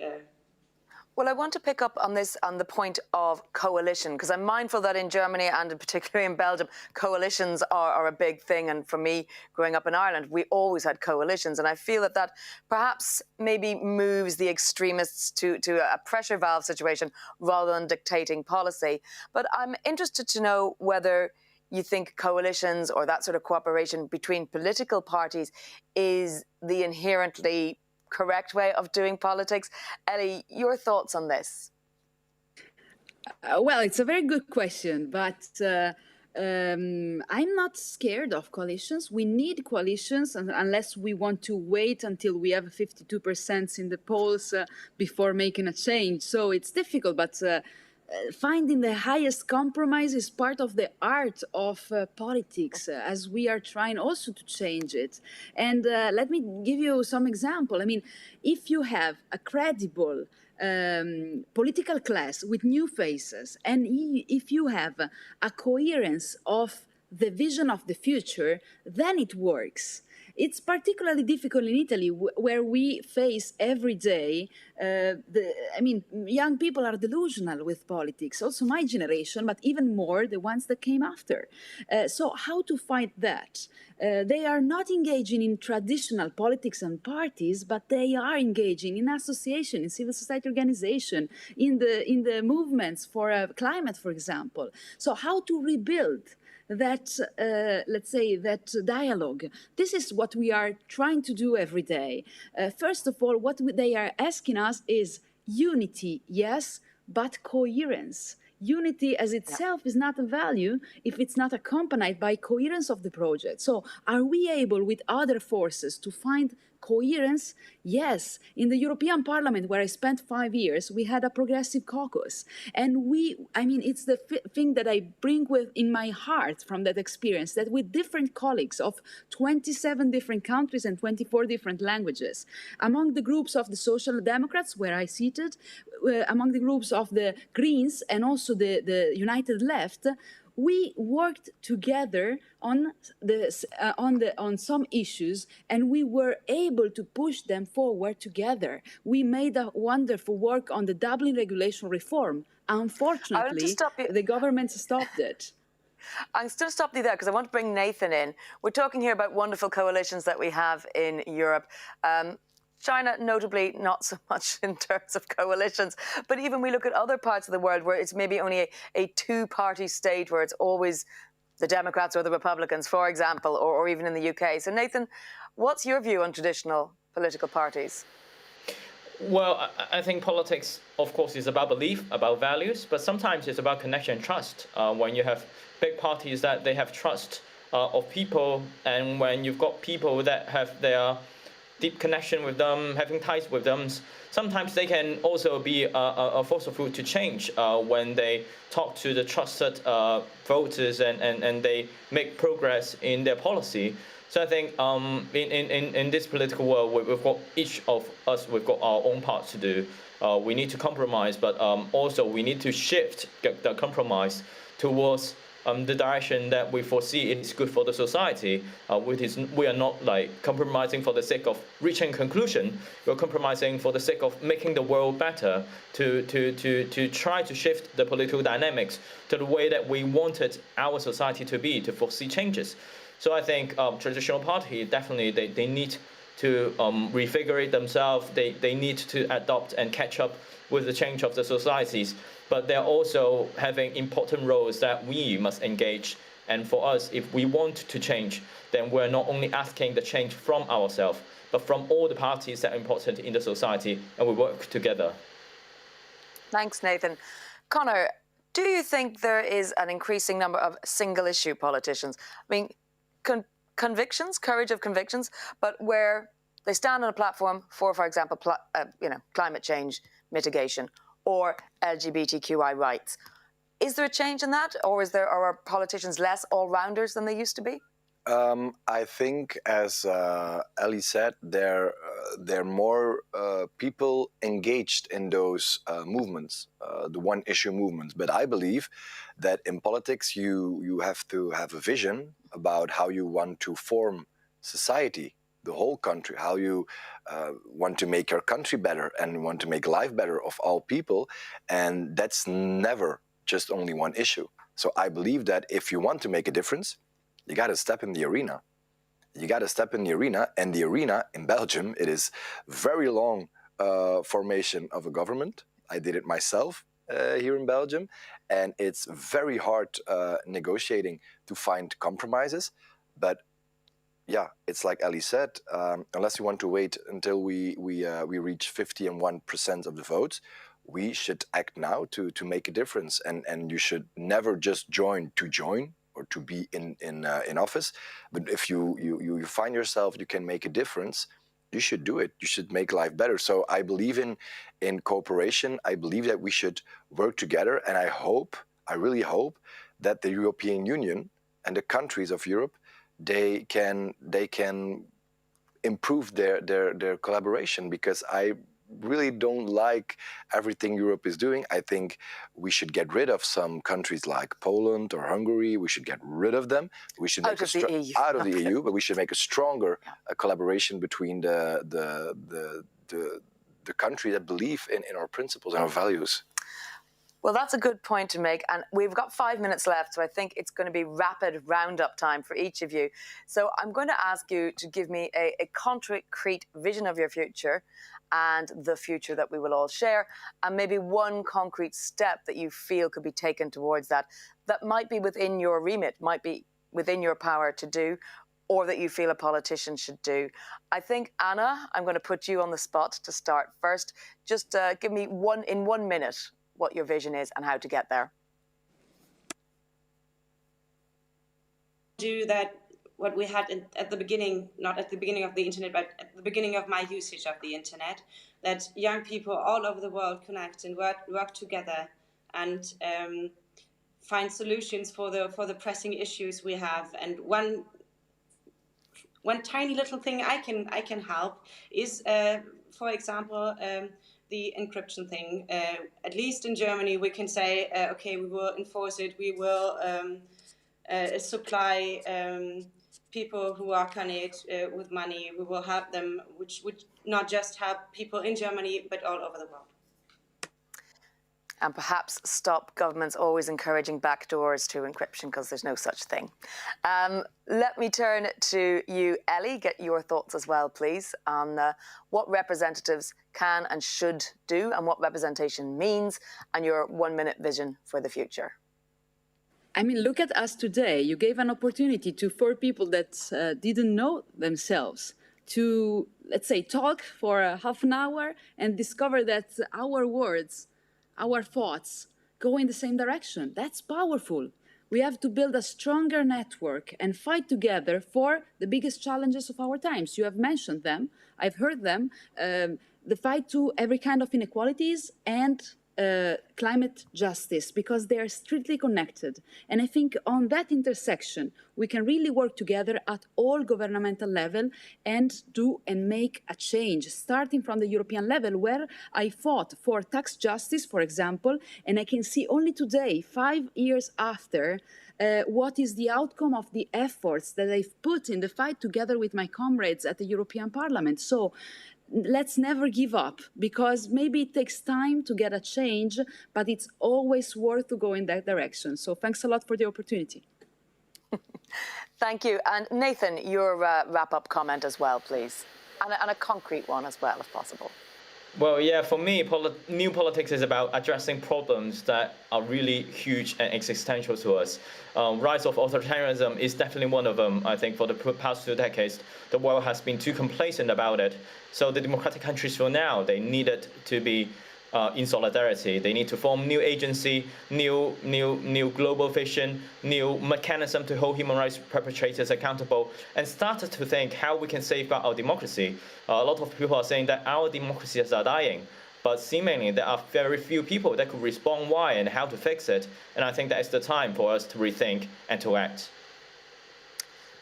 Well, I want to pick up on this, on the point of coalition, because I'm mindful that in Germany and particularly in Belgium, coalitions are a big thing. And for me, growing up in Ireland, we always had coalitions. And I feel that perhaps maybe moves the extremists to a pressure valve situation rather than dictating policy. But I'm interested to know whether you think coalitions or that sort of cooperation between political parties is the inherently correct way of doing politics. Ellie, your thoughts on this? Well, it's a very good question, but I'm not scared of coalitions. We need coalitions unless we want to wait until we have 52% in the polls before making a change. So it's difficult, but finding the highest compromise is part of the art of politics, as we are trying also to change it. And let me give you some example. I mean, if you have a credible political class with new faces, and if you have a coherence of the vision of the future, then it works. It's particularly difficult in Italy, where we face every day, young people are delusional with politics, also my generation, but even more the ones that came after. So how to fight that? They are not engaging in traditional politics and parties, but they are engaging in association, in civil society organization, in the movements for climate, for example. So how to rebuild that, let's say, that dialogue. This is what we are trying to do every day. First of all, what they are asking us is unity, yes, but coherence. Unity as itself is not a value if it's not accompanied by coherence of the project. So are we able with other forces to find coherence? Yes. In the European Parliament, where I spent 5 years, we had a progressive caucus. And it's the thing that I bring with in my heart from that experience, that with different colleagues of 27 different countries and 24 different languages, among the groups of the Social Democrats, where I seated, among the groups of the Greens and also the United Left, we worked together on some issues, and we were able to push them forward together. We made a wonderful work on the Dublin regulation reform. Unfortunately, the government stopped it. I'm still stop you there because I want to bring Nathan in. We're talking here about wonderful coalitions that we have in Europe. China, notably, not so much in terms of coalitions, but even we look at other parts of the world where it's maybe only a two-party state, where it's always the Democrats or the Republicans, for example, or even in the UK. So, Nathan, what's your view on traditional political parties? Well, I think politics, of course, is about belief, about values, but sometimes it's about connection and trust. When you have big parties that they have trust of people, and when you've got people that have their deep connection with them, having ties with them, sometimes they can also be a force of good to change when they talk to the trusted voters and they make progress in their policy. So I think in this political world, we've got each of us, we've got our own part to do. We need to compromise, but also we need to shift the compromise towards the direction that we foresee is good for the society. We are not like compromising for the sake of reaching conclusion. We're compromising for the sake of making the world better, to try to shift the political dynamics to the way that we wanted our society to be, to foresee changes. So I think traditional parties, definitely they need to refigure themselves. They need to adopt and catch up with the change of the societies. But they're also having important roles that we must engage. And for us, if we want to change, then we're not only asking the change from ourselves, but from all the parties that are important in the society, and we work together. Thanks, Nathan. Conor, do you think there is an increasing number of single-issue politicians? I mean, convictions, courage of convictions, but where they stand on a platform for example, climate change mitigation or LGBTQI rights. Is there a change in that, or are politicians less all-rounders than they used to be? I think, as Ellie said, there are more people engaged in those movements, the one-issue movements. But I believe that in politics, you have to have a vision about how you want to form society, the whole country, how you want to make your country better and want to make life better of all people. And that's never just only one issue. So I believe that if you want to make a difference, you got to step in the arena. You got to step in the arena, and the arena in Belgium, it is very long formation of a government. I did it myself here in Belgium, and it's very hard negotiating to find compromises. But yeah, it's like Ellie said, unless you want to wait until we reach 51% of the votes, we should act now to make a difference. And you should never just join to join, or to be in office. But if you find yourself, you can make a difference, you should do it. You should make life better. So I believe in cooperation. I believe that we should work together. And I really hope that the European Union and the countries of Europe, they can improve their collaboration, because I really don't like everything Europe is doing. I think we should get rid of some countries like Poland or Hungary. We should get rid of them. We should make out of the EU, but we should make a stronger collaboration between the countries that believe in our principles and our values. Well, that's a good point to make. And we've got 5 minutes left, so I think it's going to be rapid roundup time for each of you. So I'm going to ask you to give me a concrete vision of your future and the future that we will all share, and maybe one concrete step that you feel could be taken towards that might be within your remit, might be within your power to do, or that you feel a politician should do. I think, Anna, I'm going to put you on the spot to start first. Just give me in 1 minute what your vision is and how to get there. Do that what we had at the beginning, not at the beginning of the internet, but at the beginning of my usage of the internet, that young people all over the world connect and work together and find solutions for the pressing issues we have. And one tiny little thing I can help is, for example, the encryption thing. At least in Germany, we can say, okay, we will enforce it. We will supply people who are connected with money. We will help them, which would not just help people in Germany, but all over the world. And perhaps stop governments always encouraging backdoors to encryption, because there's no such thing. Let me turn to you, Ellie, get your thoughts as well, please, on what representatives can and should do and what representation means, and your 1 minute vision for the future. I mean, look at us today. You gave an opportunity to 4 people that didn't know themselves to, let's say, talk for half an hour and discover that our words, our thoughts go in the same direction. That's powerful. We have to build a stronger network and fight together for the biggest challenges of our times. You have mentioned them. I've heard them. The fight to every kind of inequalities and climate justice, because they are strictly connected. And I think on that intersection, we can really work together at all governmental level and do and make a change, starting from the European level, where I fought for tax justice, for example, and I can see only today, 5 years after, what is the outcome of the efforts that I've put in the fight together with my comrades at the European Parliament. So let's never give up, because maybe it takes time to get a change, but it's always worth to go in that direction. So thanks a lot for the opportunity. Thank you. And Nathan, your wrap-up comment as well, please. And a concrete one as well, if possible. Well, yeah, for me, new politics is about addressing problems that are really huge and existential to us. Rise of authoritarianism is definitely one of them. I think for the past 2 decades, the world has been too complacent about it. So the democratic countries for now, they needed to be in solidarity. They need to form new agency, new global vision, new mechanism to hold human rights perpetrators accountable, and started to think how we can safeguard our democracy. A lot of people are saying that our democracies are dying, but seemingly there are very few people that could respond why and how to fix it. And I think that is the time for us to rethink and to act.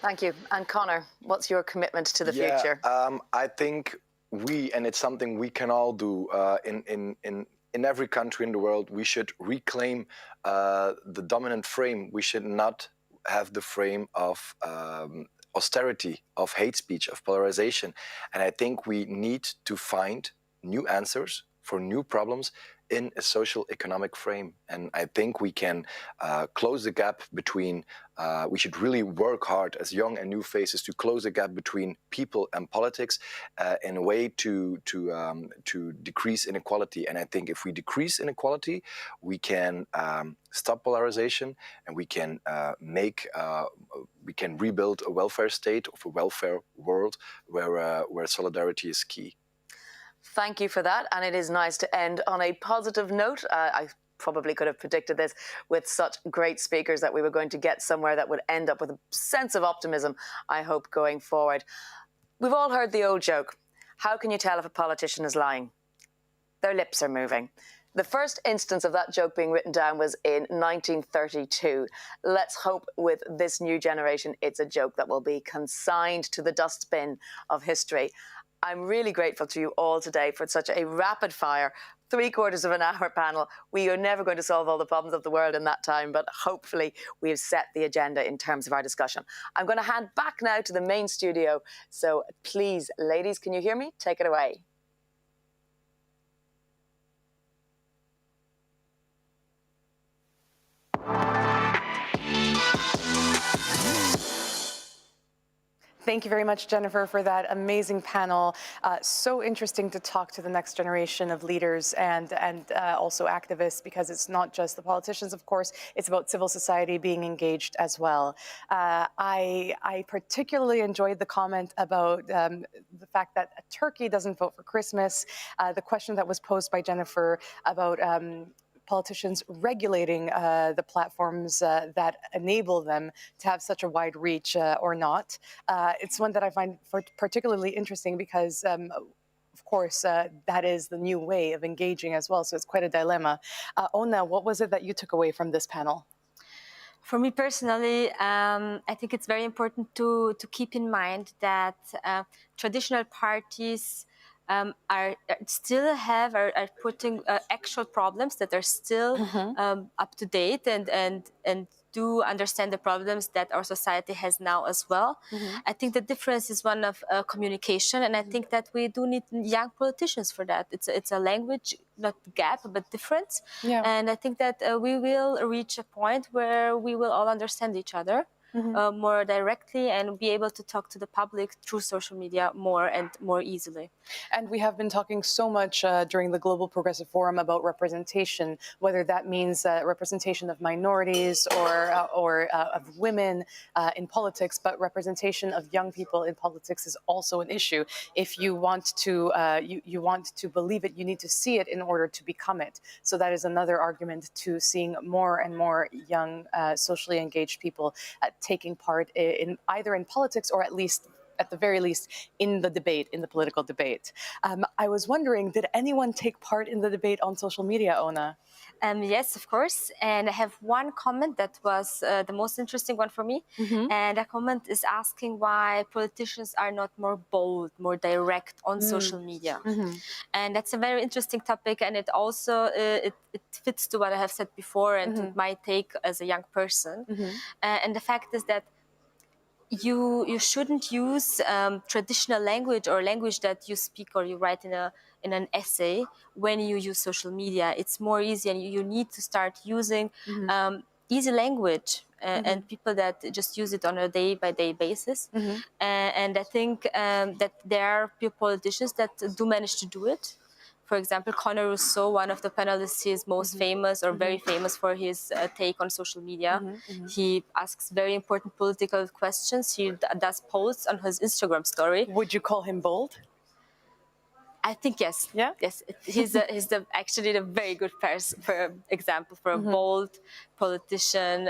Thank you. And Conor, what's your commitment to the future? I think and it's something we can all do in every country in the world, we should reclaim the dominant frame. We should not have the frame of austerity, of hate speech, of polarization. And I think we need to find new answers for new problems in a social economic frame. And I think we can close the gap between, we should really work hard as young and new faces to close the gap between people and politics in a way to decrease inequality. And I think if we decrease inequality, we can stop polarization, and we can rebuild a welfare state, of a welfare world where solidarity is key. Thank you for that. And it is nice to end on a positive note. I probably could have predicted this with such great speakers, that we were going to get somewhere that would end up with a sense of optimism, I hope, going forward. We've all heard the old joke. How can you tell if a politician is lying? Their lips are moving. The first instance of that joke being written down was in 1932. Let's hope with this new generation it's a joke that will be consigned to the dustbin of history. I'm really grateful to you all today for such a rapid-fire 3/4 of an hour panel. We are never going to solve all the problems of the world in that time, but hopefully we've set the agenda in terms of our discussion. I'm going to hand back now to the main studio. So please, ladies, can you hear me? Take it away. Thank you very much, Jennifer, for that amazing panel. So interesting to talk to the next generation of leaders and also activists, because it's not just the politicians, of course, it's about civil society being engaged as well. I particularly enjoyed the comment about the fact that Turkey doesn't vote for Christmas, the question that was posed by Jennifer about politicians regulating the platforms that enable them to have such a wide reach or not. It's one that I find particularly interesting because of course, that is the new way of engaging as well. So it's quite a dilemma. Ona, what was it that you took away from this panel? For me personally, I think it's very important to keep in mind that traditional parties are putting actual problems that are still up to date and do understand the problems that our society has now as well. I think the difference is one of communication, and I think that we do need young politicians for that. It's a language, not gap, but difference. Yeah. And I think that we will reach a point where we will all understand each other more directly and be able to talk to the public through social media more and more easily. And we have been talking so much during the Global Progressive Forum about representation, whether that means representation of minorities or of women in politics, but representation of young people in politics is also an issue. If you want to you want to believe it, you need to see it in order to become it. So that is another argument to seeing more and more young, socially engaged people taking part in either in politics or at the very least in the debate, in the political debate. I was wondering, did anyone take part in the debate on social media, Ona? Yes, of course. And I have one comment that was the most interesting one for me. And that comment is asking why politicians are not more bold, more direct on social media. And that's a very interesting topic. And it also, it fits to what I have said before and to my take as a young person. And the fact is that you shouldn't use traditional language or language that you speak or you write in an essay when you use social media. It's more easy, and you need to start using easy language and people that just use it on a day-by-day basis. And I think that there are few politicians that do manage to do it. For example, Conor Rousseau, one of the panelists, he is most famous or very famous for his take on social media. He asks very important political questions. He does posts on his Instagram story. Would you call him bold? I think yes. Yeah. Yes, he's actually a very good person, for example, for a bold politician,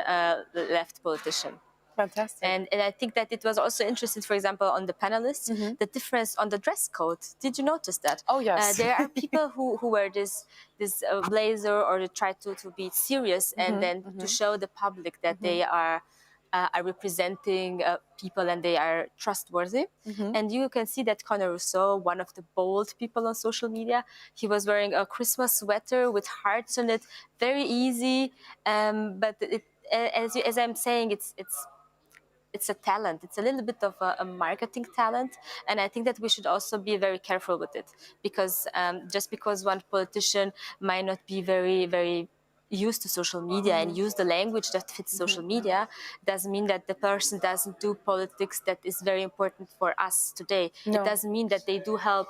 left politician. Fantastic. And I think that it was also interesting, for example, on the panelists, the difference on the dress code. Did you notice that? Oh, yes. There are people who wear this blazer or they try to be serious and then to show the public that they are representing people and they are trustworthy. And you can see that Conor Rousseau, one of the bold people on social media, he was wearing a Christmas sweater with hearts on it, very easy. But as I'm saying, it's a talent. It's a little bit of a marketing talent. And I think that we should also be very careful with it because just because one politician might not be very, very used to social media and use the language that fits social media doesn't mean that the person doesn't do politics that is very important for us today. No. It doesn't mean that they do help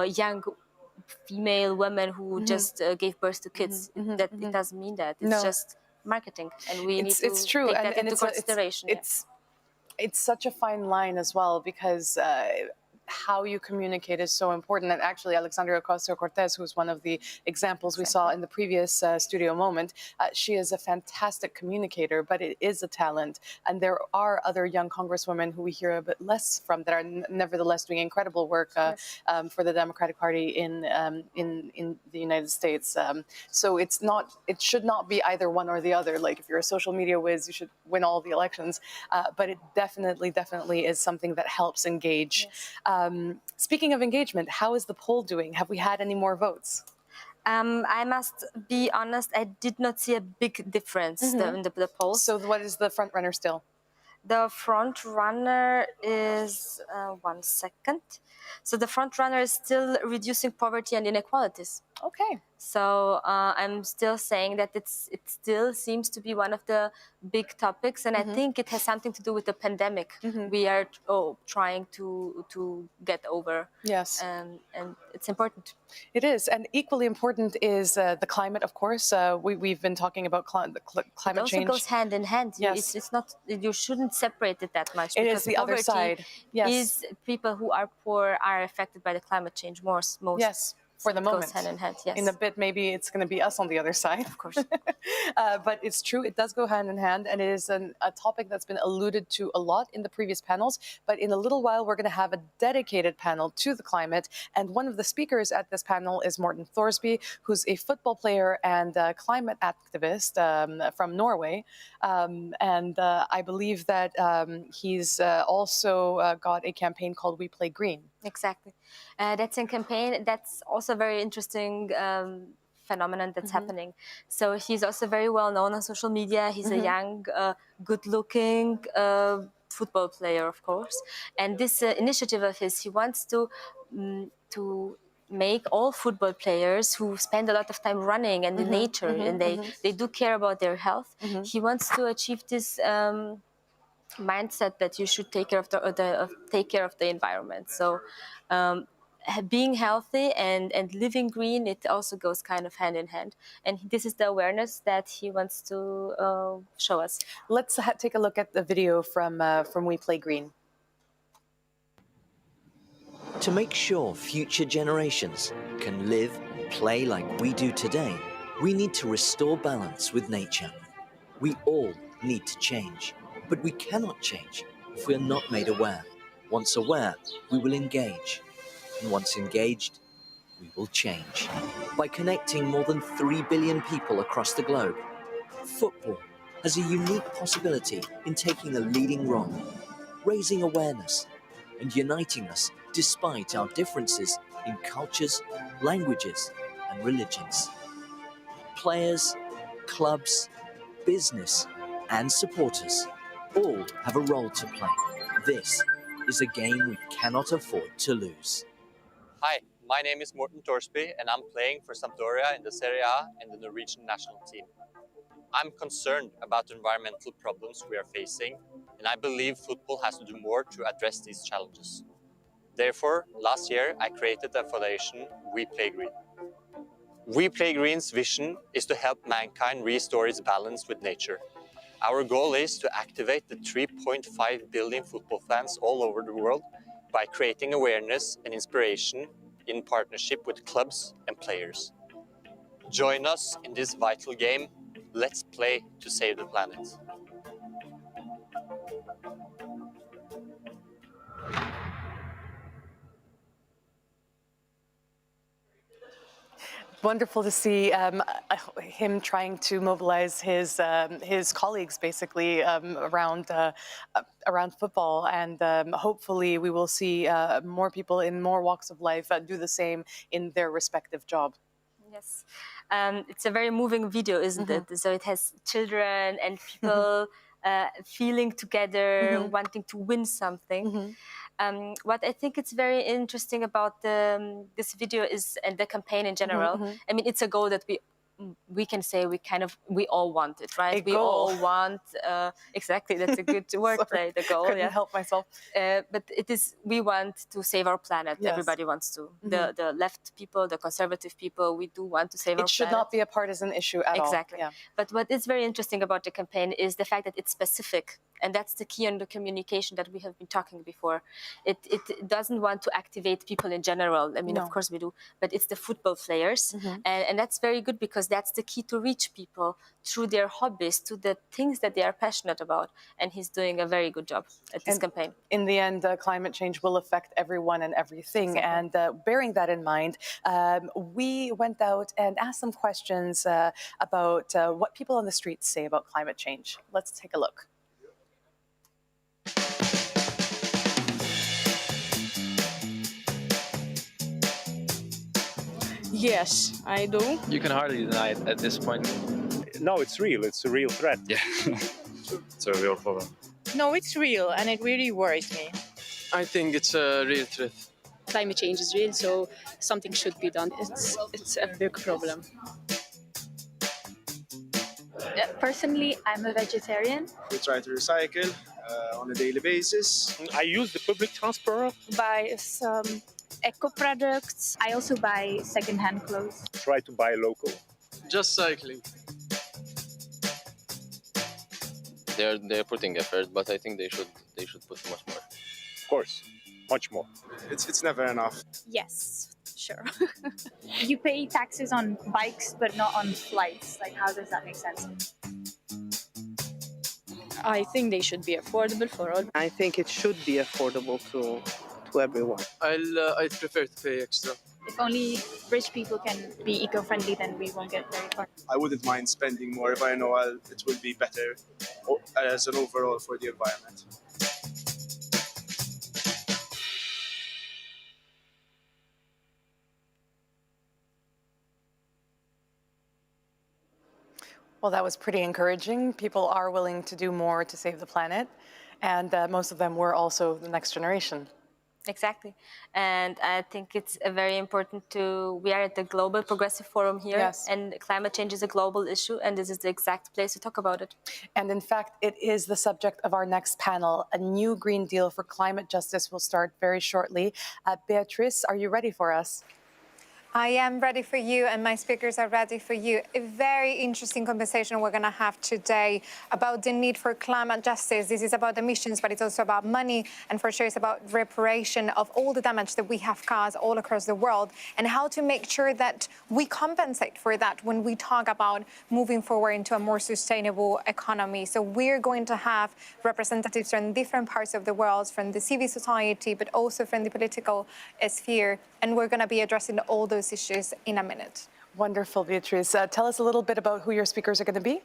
young female women who just gave birth to kids. It doesn't mean that. It's just marketing, and we need to true. take that and into consideration. It's such a fine line as well because how you communicate is so important. And actually, Alexandria Ocasio-Cortez, who's one of the examples we saw in the previous studio moment, she is a fantastic communicator, but it is a talent. And there are other young congresswomen who we hear a bit less from that are nevertheless doing incredible work for the Democratic Party in the United States. So it should not be either one or the other. Like if you're a social media whiz, you should win all the elections. But it definitely is something that helps engage. Speaking of engagement, how is the poll doing? Have we had any more votes? I must be honest, I did not see a big difference in the polls. So what is the front runner still? The front runner is, 1 second. So the front runner is still reducing poverty and inequalities. Okay. So I'm still saying that it still seems to be one of the big topics, and I think it has something to do with the pandemic. We are trying to get over. Yes. And it's important. It is, and equally important is the climate. Of course, we've been talking about climate change. It also goes hand in hand. Yes. It's not. You shouldn't separate it that much. It is the other side. Yes. Is people who are poor are affected by the climate change most. Yes. For the moment. Goes hand in hand, yes. In a bit, maybe it's going to be us on the other side. Of course. But it's true, it does go hand in hand, and it is a topic that's been alluded to a lot in the previous panels. But in a little while, we're going to have a dedicated panel to the climate. And one of the speakers at this panel is Morten Thorsby, who's a football player and climate activist from Norway. And I believe that he's also got a campaign called We Play Green. Exactly. That's a campaign that's also a very interesting phenomenon that's happening. So he's also very well known on social media. He's a young, good-looking football player, of course. And this initiative of his, he wants to make all football players who spend a lot of time running and in nature, and they do care about their health. He wants to achieve this mindset that you should take care of the environment. So being healthy and living green, it also goes kind of hand in hand. And this is the awareness that he wants to show us. Let's take a look at the video from We Play Green. To make sure future generations can live and play like we do today, we need to restore balance with nature. We all need to change. But we cannot change if we are not made aware. Once aware, we will engage. And once engaged, we will change. By connecting more than 3 billion people across the globe, football has a unique possibility in taking a leading role, raising awareness and uniting us despite our differences in cultures, languages, and religions. Players, clubs, business, and supporters all have a role to play. This is a game we cannot afford to lose. Hi, my name is Morten Thorsby and I'm playing for Sampdoria in the Serie A and the Norwegian national team. I'm concerned about the environmental problems we are facing, and I believe football has to do more to address these challenges. Therefore, last year I created a foundation, We Play Green. We Play Green's vision is to help mankind restore its balance with nature. Our goal is to activate the 3.5 billion football fans all over the world by creating awareness and inspiration in partnership with clubs and players. Join us in this vital game. Let's play to save the planet. Wonderful to see him trying to mobilize his colleagues basically around football, and hopefully we will see more people in more walks of life do the same in their respective job. Yes, it's a very moving video, isn't it? So it has children and people feeling together, wanting to win something. What I think it's very interesting about this video is, and the campaign in general, I mean, it's a goal that we can say we all want it, right? We all want, exactly, that's a good wordplay, the goal. Couldn't help myself. But it is, we want to save our planet. Yes. Everybody wants to. The left people, the conservative people, we do want to save our planet. It should not be a partisan issue at all. Exactly. Yeah. But what is very interesting about the campaign is the fact that it's specific. And that's the key on the communication that we have been talking before. It doesn't want to activate people in general. I mean, of course we do, but it's the football players. And that's very good because that's the key to reach people through their hobbies, to the things that they are passionate about. And he's doing a very good job at this campaign. In the end, climate change will affect everyone and everything. Exactly. And bearing that in mind, we went out and asked some questions about what people on the streets say about climate change. Let's take a look. Yes, I do. You can hardly deny it at this point. No, it's real. It's a real threat. Yeah, it's a real problem. No, it's real and it really worries me. I think it's a real threat. Climate change is real, so something should be done. It's a big problem. Personally, I'm a vegetarian. We try to recycle on a daily basis. I use the public transport. Buy some eco products. I also buy second-hand clothes. Try to buy local. Just cycling. They're putting effort, but I think they should put much more. Of course, much more. It's never enough. Yes, sure. You pay taxes on bikes, but not on flights. Like, how does that make sense? I think they should be affordable for all. I think it should be affordable to everyone. I prefer to pay extra. If only rich people can be eco-friendly, then we won't get very far. I wouldn't mind spending more if I know it will be better as an overall for the environment. Well, that was pretty encouraging. People are willing to do more to save the planet, and most of them were also the next generation. Exactly. And I think it's very important we are at the Global Progressive Forum here, yes. And climate change is a global issue, and this is the exact place to talk about it. And in fact, it is the subject of our next panel. A new Green Deal for climate justice will start very shortly. Beatrice, are you ready for us? I am ready for you, and my speakers are ready for you. A very interesting conversation we're going to have today about the need for climate justice. This is about emissions, but it's also about money, and for sure it's about reparation of all the damage that we have caused all across the world, and how to make sure that we compensate for that when we talk about moving forward into a more sustainable economy. So we're going to have representatives from different parts of the world, from the civil society, but also from the political sphere, and we're going to be addressing all those issues in a minute. Wonderful, Beatrice. Tell us a little bit about who your speakers are going to be.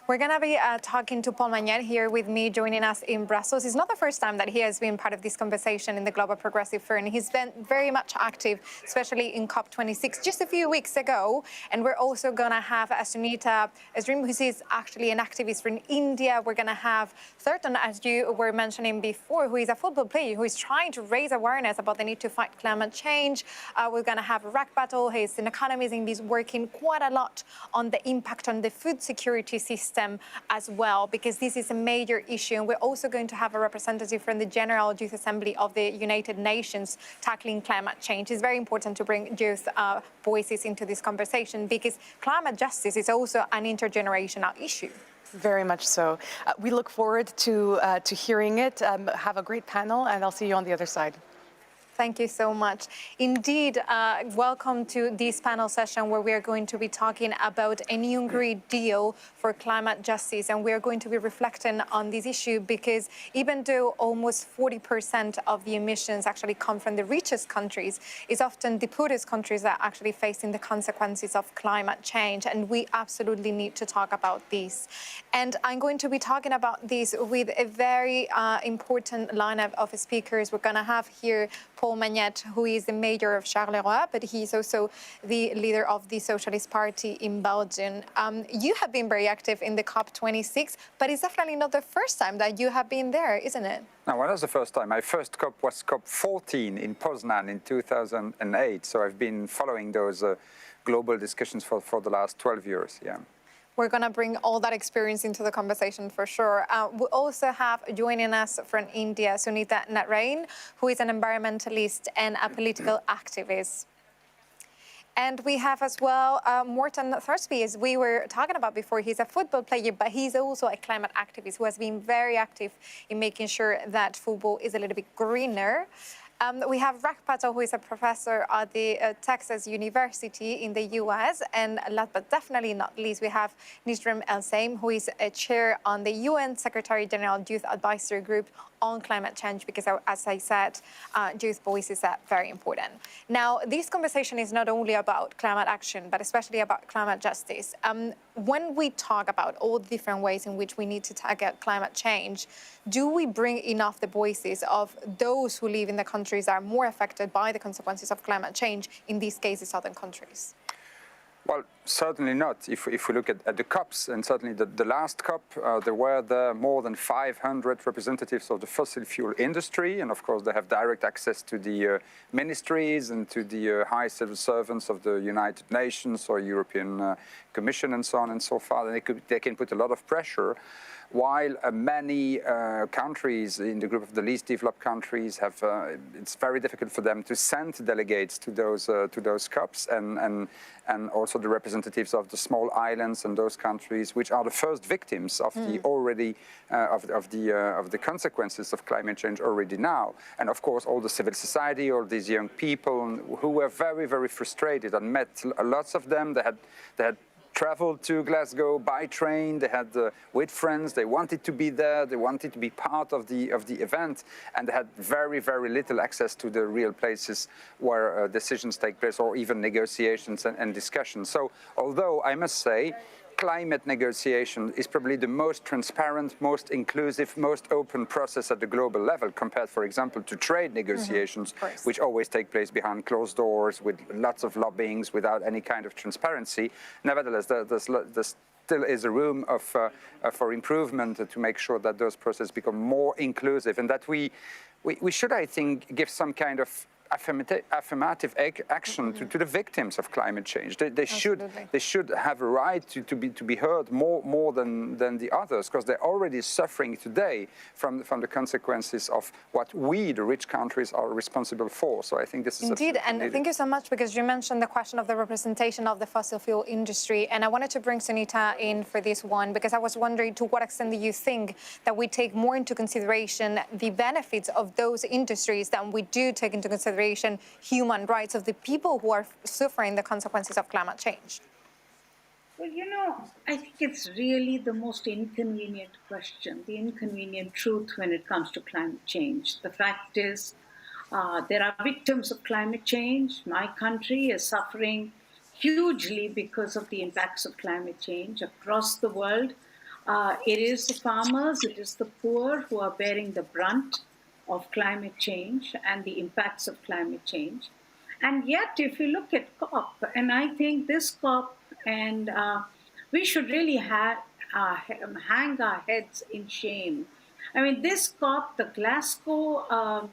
We're going to be talking to Paul Magnette here with me, joining us in Brussels. It's not the first time that he has been part of this conversation in the Global Progressive Forum. He's been very much active, especially in COP26 just a few weeks ago. And we're also going to have Sunita Azrim, who is actually an activist from India. We're going to have Thurton, as you were mentioning before, who is a football player who is trying to raise awareness about the need to fight climate change. We're going to have Rak Battle. He's an economist and he's working quite a lot on the impact on the food security system as well, because this is a major issue. And we're also going to have a representative from the General Youth Assembly of the United Nations tackling climate change. It's very important to bring youth voices into this conversation because climate justice is also an intergenerational issue. Very much so. We look forward to hearing it. Have a great panel, and I'll see you on the other side. Thank you so much. Indeed, welcome to this panel session where we are going to be talking about a new Green Deal for climate justice. And we are going to be reflecting on this issue because even though almost 40% of the emissions actually come from the richest countries, it's often the poorest countries that are actually facing the consequences of climate change. And we absolutely need to talk about this. And I'm going to be talking about this with a very important lineup of speakers. We're going to have here Paul Magnette, who is the mayor of Charleroi, but he's also the leader of the Socialist Party in Belgium. You have been very active in the COP26, but it's definitely not the first time that you have been there, isn't it? No, well, that's the first time. My first COP was COP14 in Poznan in 2008, so I've been following those global discussions for the last 12 years, yeah. We're going to bring all that experience into the conversation for sure. We also have joining us from India, Sunita Narain, who is an environmentalist and a political activist. And we have as well Morten Thursby, as we were talking about before. He's a football player, but he's also a climate activist who has been very active in making sure that football is a little bit greener. We have Rak Battle, who is a professor at the Texas University in the US. And last but definitely not least, we have Nisrim El-Saim, who is a chair on the UN Secretary General Youth Advisory Group on climate change, because as I said, youth voices are very important. Now, this conversation is not only about climate action, but especially about climate justice. When we talk about all the different ways in which we need to tackle climate change, do we bring enough the voices of those who live in the countries that are more affected by the consequences of climate change, in these cases, southern countries? Well, certainly not. If we look at the COPs, and certainly the last COP, there were more than 500 representatives of the fossil fuel industry. And of course, they have direct access to the ministries and to the high civil servants of the United Nations or European Commission and so on and so forth. And they can put a lot of pressure. While many countries in the group of the least developed countries have, it's very difficult for them to send delegates to those COPs, and also the representatives of the small islands and those countries, which are the first victims of the already of the consequences of climate change already now. And of course, all the civil society, all these young people who were very, very frustrated, and met lots of them. They had traveled to Glasgow by train. They had with friends. They wanted to be there. They wanted to be part of the event, and they had very, very little access to the real places where decisions take place, or even negotiations and discussions. So, although I must say, climate negotiation is probably the most transparent, most inclusive, most open process at the global level compared, for example, to trade negotiations, which always take place behind closed doors with lots of lobbyings without any kind of transparency. Nevertheless, there's still is a room for improvement to make sure that those processes become more inclusive, and that we should, I think, give some kind of affirmative action to the victims of climate change. They should have a right to be heard more than the others, because they're already suffering today from the consequences of what we, the rich countries, are responsible for. So I think this is indeed, and thank you so much, because you mentioned the question of the representation of the fossil fuel industry, and I wanted to bring Sunita in for this one, because I was wondering, to what extent do you think that we take more into consideration the benefits of those industries than we do take into consideration human rights of the people who are suffering the consequences of climate change? Well, I think it's really the most inconvenient question, the inconvenient truth when it comes to climate change. The fact is, there are victims of climate change. My country is suffering hugely because of the impacts of climate change across the world. It is the farmers, it is the poor who are bearing the brunt of climate change and the impacts of climate change. And yet, if you look at COP, and I think this COP, and we should really hang our heads in shame. I mean, this COP, the Glasgow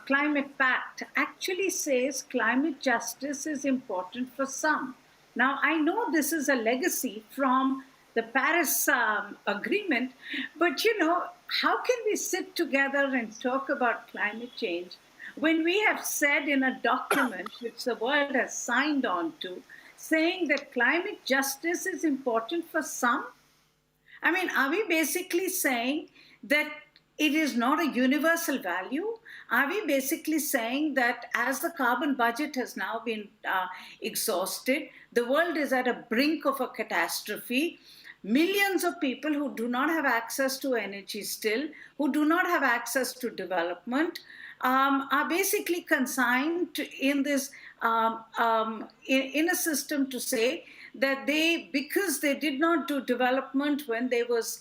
Climate Pact, actually says climate justice is important for some. Now, I know this is a legacy from the Paris Agreement, but how can we sit together and talk about climate change when we have said in a document which the world has signed on to, saying that climate justice is important for some? I mean, are we basically saying that it is not a universal value? Are we basically saying that as the carbon budget has now been exhausted, the world is at a brink of a catastrophe? Millions of people who do not have access to energy still, who do not have access to development, are basically consigned to, in this in a system to say that because they did not do development when there was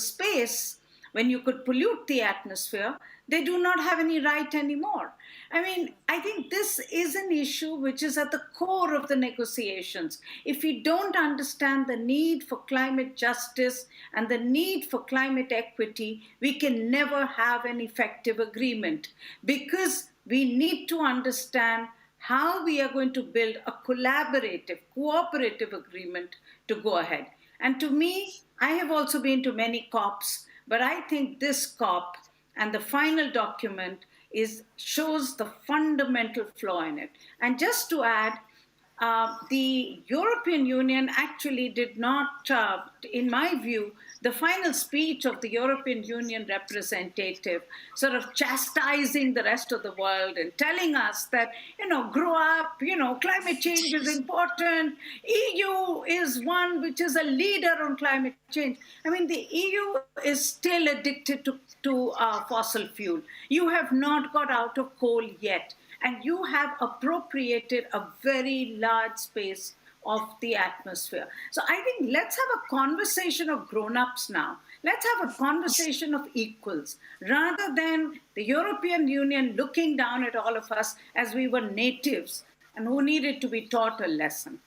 space, when you could pollute the atmosphere, they do not have any right anymore. I mean, I think this is an issue which is at the core of the negotiations. If we don't understand the need for climate justice and the need for climate equity, we can never have an effective agreement, because we need to understand how we are going to build a collaborative, cooperative agreement to go ahead. And to me, I have also been to many COPs, but I think this COP and the final document shows the fundamental flaw in it. And just to add, the European Union actually did not, in my view, the final speech of the European Union representative sort of chastising the rest of the world and telling us that, grow up, climate change is important. EU is one which is a leader on climate change. I mean, the EU is still addicted to fossil fuel. You have not got out of coal yet. And you have appropriated a very large space of the atmosphere. So I think let's have a conversation of grown-ups now. Let's have a conversation of equals, rather than the European Union looking down at all of us as we were natives and who needed to be taught a lesson.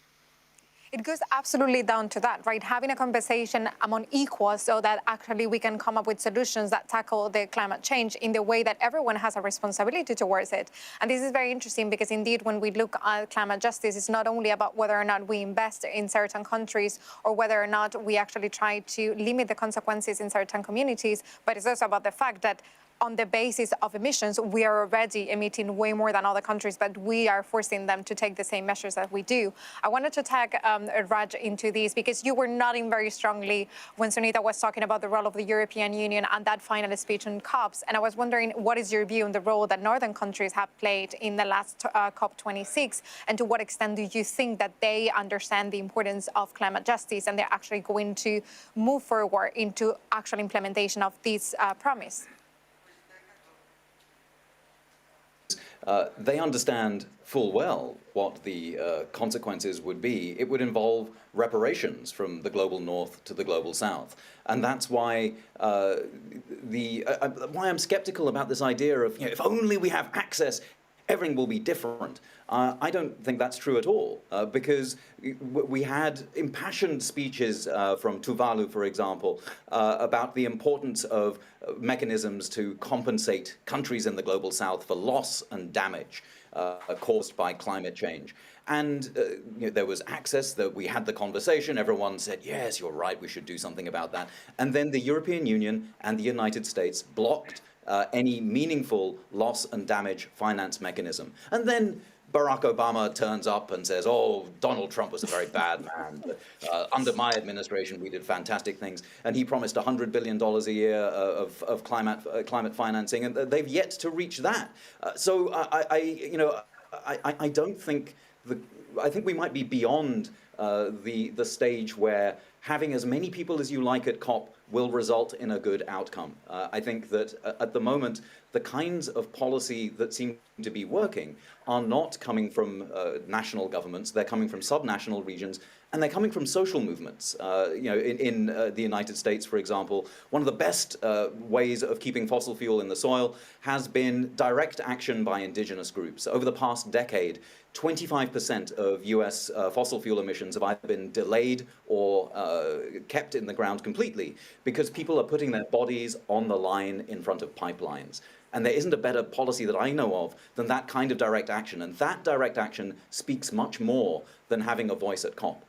It goes absolutely down to that, right? Having a conversation among equals so that actually we can come up with solutions that tackle the climate change in the way that everyone has a responsibility towards it. And this is very interesting because indeed, when we look at climate justice, it's not only about whether or not we invest in certain countries or whether or not we actually try to limit the consequences in certain communities, but it's also about the fact that on the basis of emissions, we are already emitting way more than other countries, but we are forcing them to take the same measures that we do. I wanted to tag Raj into this because you were nodding very strongly when Sunita was talking about the role of the European Union and that final speech on COPs. And I was wondering, what is your view on the role that northern countries have played in the last COP26? And to what extent do you think that they understand the importance of climate justice and they're actually going to move forward into actual implementation of this promise? They understand full well what the consequences would be. It would involve reparations from the global north to the global south. And that's why why I'm skeptical about this idea of, if only we have access, everything will be different. I don't think that's true at all, because we had impassioned speeches from Tuvalu, for example, about the importance of mechanisms to compensate countries in the global south for loss and damage caused by climate change. And there was access, that we had the conversation, everyone said, yes, you're right, we should do something about that. And then the European Union and the United States blocked any meaningful loss and damage finance mechanism. And then Barack Obama turns up and says, oh, Donald Trump was a very bad man. Under my administration, we did fantastic things. And he promised $100 billion a year of climate financing, and they've yet to reach that. So I don't think, I think we might be beyond the stage where having as many people as you like at COP will result in a good outcome. I think that at the moment, the kinds of policy that seem to be working are not coming from national governments, they're coming from subnational regions, and they're coming from social movements. In the United States, for example, one of the best ways of keeping fossil fuel in the soil has been direct action by indigenous groups. Over the past decade, 25% of US fossil fuel emissions have either been delayed or kept in the ground completely because people are putting their bodies on the line in front of pipelines. And there isn't a better policy that I know of than that kind of direct action. And that direct action speaks much more than having a voice at COP.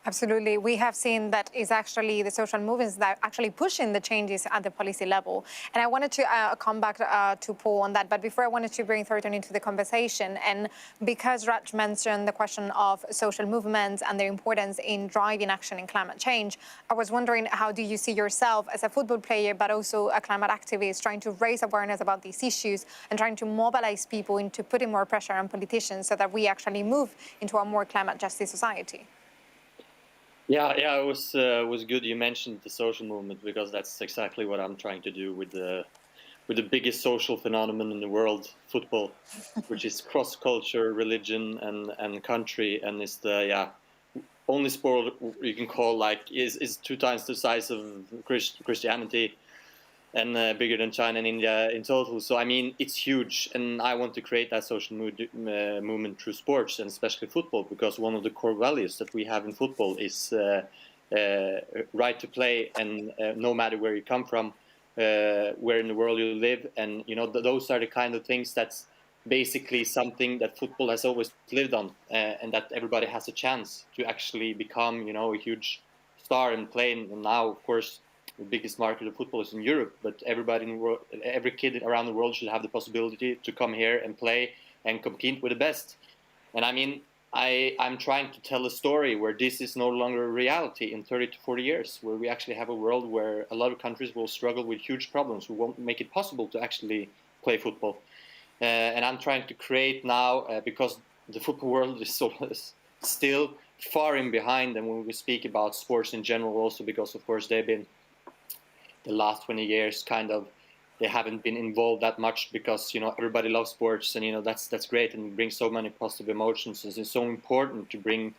Absolutely. We have seen that it's actually the social movements that are actually pushing the changes at the policy level. And I wanted to come back to Paul on that. But before, I wanted to bring Thornton into the conversation. And because Raj mentioned the question of social movements and their importance in driving action in climate change, I was wondering, how do you see yourself as a football player, but also a climate activist, trying to raise awareness about these issues and trying to mobilize people into putting more pressure on politicians so that we actually move into a more climate justice society? Yeah, it was good you mentioned the social movement, because that's exactly what I'm trying to do with the biggest social phenomenon in the world, football, which is cross-culture, religion, and country, and it's the only sport you can call is 2 times the size of Christianity, and bigger than China and India in total. So I mean, it's huge, and I want to create that social movement through sports, and especially football, because one of the core values that we have in football is right to play, and no matter where you come from, where in the world you live, and those are the kind of things that's basically something that football has always lived on, and that everybody has a chance to actually become, a huge star and play. And now, of course, the biggest market of football is in Europe, but everybody in the world, every kid around the world should have the possibility to come here and play and compete with the best. And I mean, I'm trying to tell a story where this is no longer a reality in 30 to 40 years, where we actually have a world where a lot of countries will struggle with huge problems, who won't make it possible to actually play football. And I'm trying to create now, because the football world is still far in behind, and when we speak about sports in general also, because of course they've been the last 20 years they haven't been involved that much, because everybody loves sports, and that's great, and it brings so many positive emotions. It's so important to bring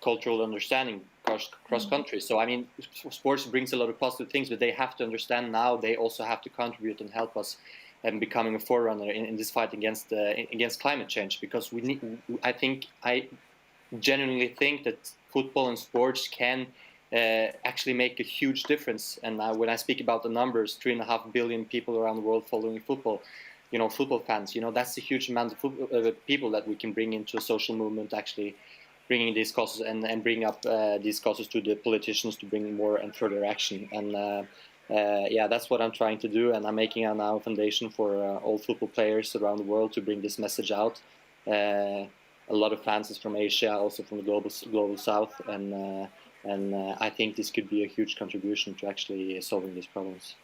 cultural understanding cross countries. So I mean, sports brings a lot of positive things, but they have to understand now they also have to contribute and help us in becoming a forerunner in this fight against climate change, because I genuinely think that football and sports can actually make a huge difference. And when I speak about the numbers, 3.5 billion people around the world following football, football fans, that's a huge amount of people that we can bring into a social movement, actually bringing these causes and bring up these causes to the politicians to bring more and further action. And that's what I'm trying to do. And I'm making now a foundation for all football players around the world to bring this message out. A lot of fans is from Asia, also from the global south, and I think this could be a huge contribution to actually solving these problems.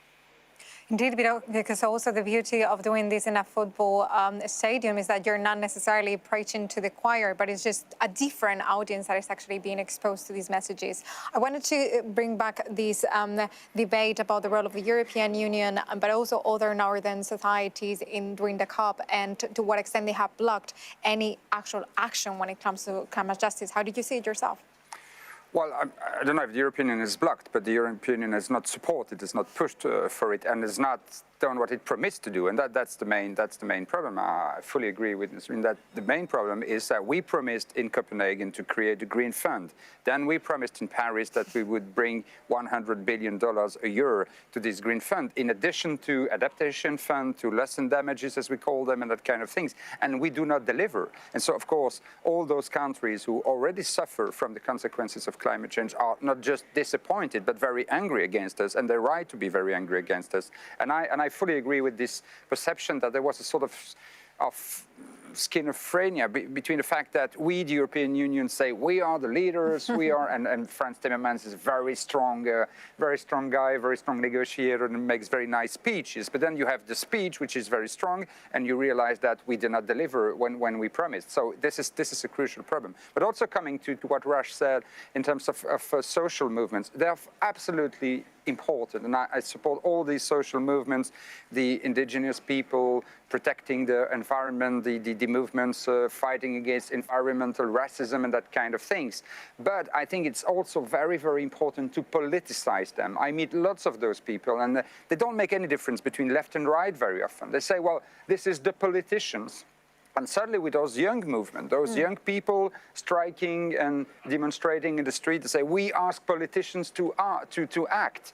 Indeed, because also the beauty of doing this in a football stadium is that you're not necessarily preaching to the choir, but it's just a different audience that is actually being exposed to these messages. I wanted to bring back this debate about the role of the European Union, but also other northern societies during the COP, and to what extent they have blocked any actual action when it comes to climate justice. How do you see it yourself? Well, I don't know if the European Union is blocked, but the European Union has not supported, has not pushed for it, and has not done what it promised to do, and that's the main problem. I fully agree with Nasreen that the main problem is that we promised in Copenhagen to create a green fund. Then we promised in Paris that we would bring $100 billion a year to this green fund, in addition to adaptation fund, to lessen damages, as we call them, and that kind of things. And we do not deliver. And so, of course, all those countries who already suffer from the consequences of climate change are not just disappointed, but very angry against us, and they're right to be very angry against us. And I fully agree with this perception that there was a sort of schizophrenia between the fact that we, the European Union, say we are the leaders, we are, and Frans Timmermans is a very strong guy, very strong negotiator, and makes very nice speeches. But then you have the speech, which is very strong, and you realize that we did not deliver when we promised. So this is a crucial problem. But also coming to what Rush said in terms of social movements, they are absolutely important, and I support all these social movements, the indigenous people protecting the environment, the movements fighting against environmental racism and that kind of things. But I think it's also very, very important to politicize them. I meet lots of those people, and they don't make any difference between left and right very often. They say, well, this is the politicians. And suddenly with those young movements, those young people striking and demonstrating in the street, they say, we ask politicians to act.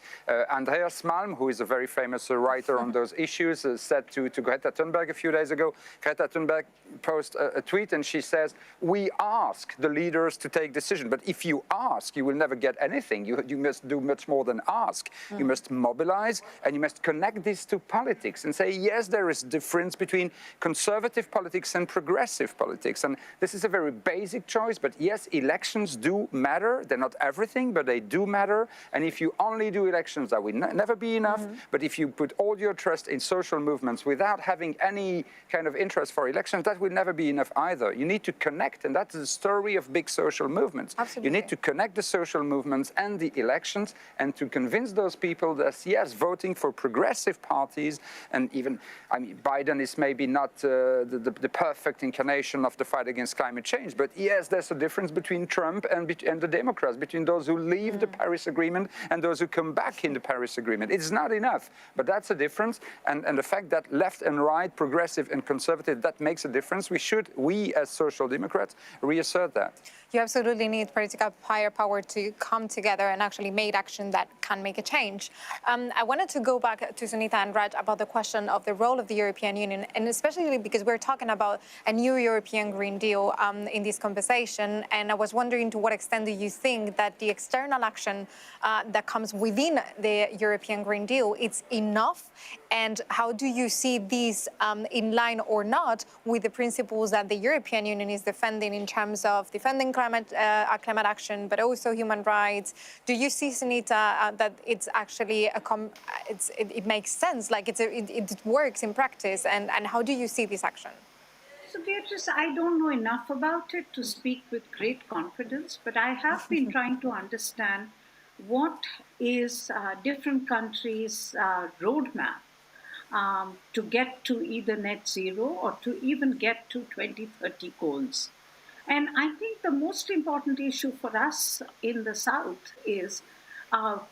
Andreas Malm, who is a very famous writer on those issues, said to Greta Thunberg a few days ago, Greta Thunberg posted a tweet and she says, we ask the leaders to take decisions. But if you ask, you will never get anything. You must do much more than ask. You must mobilize and you must connect this to politics and say, yes, there is a difference between conservative politics and progressive politics. And this is a very basic choice, but yes, elections do matter. They're not everything, but they do matter. And if you only do elections, that will never be enough. But if you put all your trust in social movements without having any kind of interest for elections, that will never be enough either. You need to connect, and that's the story of big social movements. Absolutely. You need to connect the social movements and the elections and to convince those people that, yes, voting for progressive parties, and even, I mean, Biden is maybe not the perfect incarnation of the fight against climate change. But yes, there's a difference between Trump and the Democrats, between those who leave the Paris Agreement and those who come back in the Paris Agreement. It's not enough, but that's a difference. And the fact that left and right, progressive and conservative, that makes a difference. We as Social Democrats reassert that. You absolutely need political firepower to come together and actually make action that can make a change. I wanted to go back to Sunita and Raj about the question of the role of the European Union, and especially because we're talking about a new European Green Deal in this conversation. And I was wondering, to what extent do you think that the external action that comes within the European Green Deal is enough? And how do you see these in line or not with the principles that the European Union is defending in terms of defending climate action, but also human rights? Do you see, Sunita, that it's actually it makes sense, like it works in practice? And how do you see this action? So Beatrice, I don't know enough about it to speak with great confidence, but I have been trying to understand what is different countries' roadmap to get to either net zero or to even get to 2030 goals. And I think the most important issue for us in the South is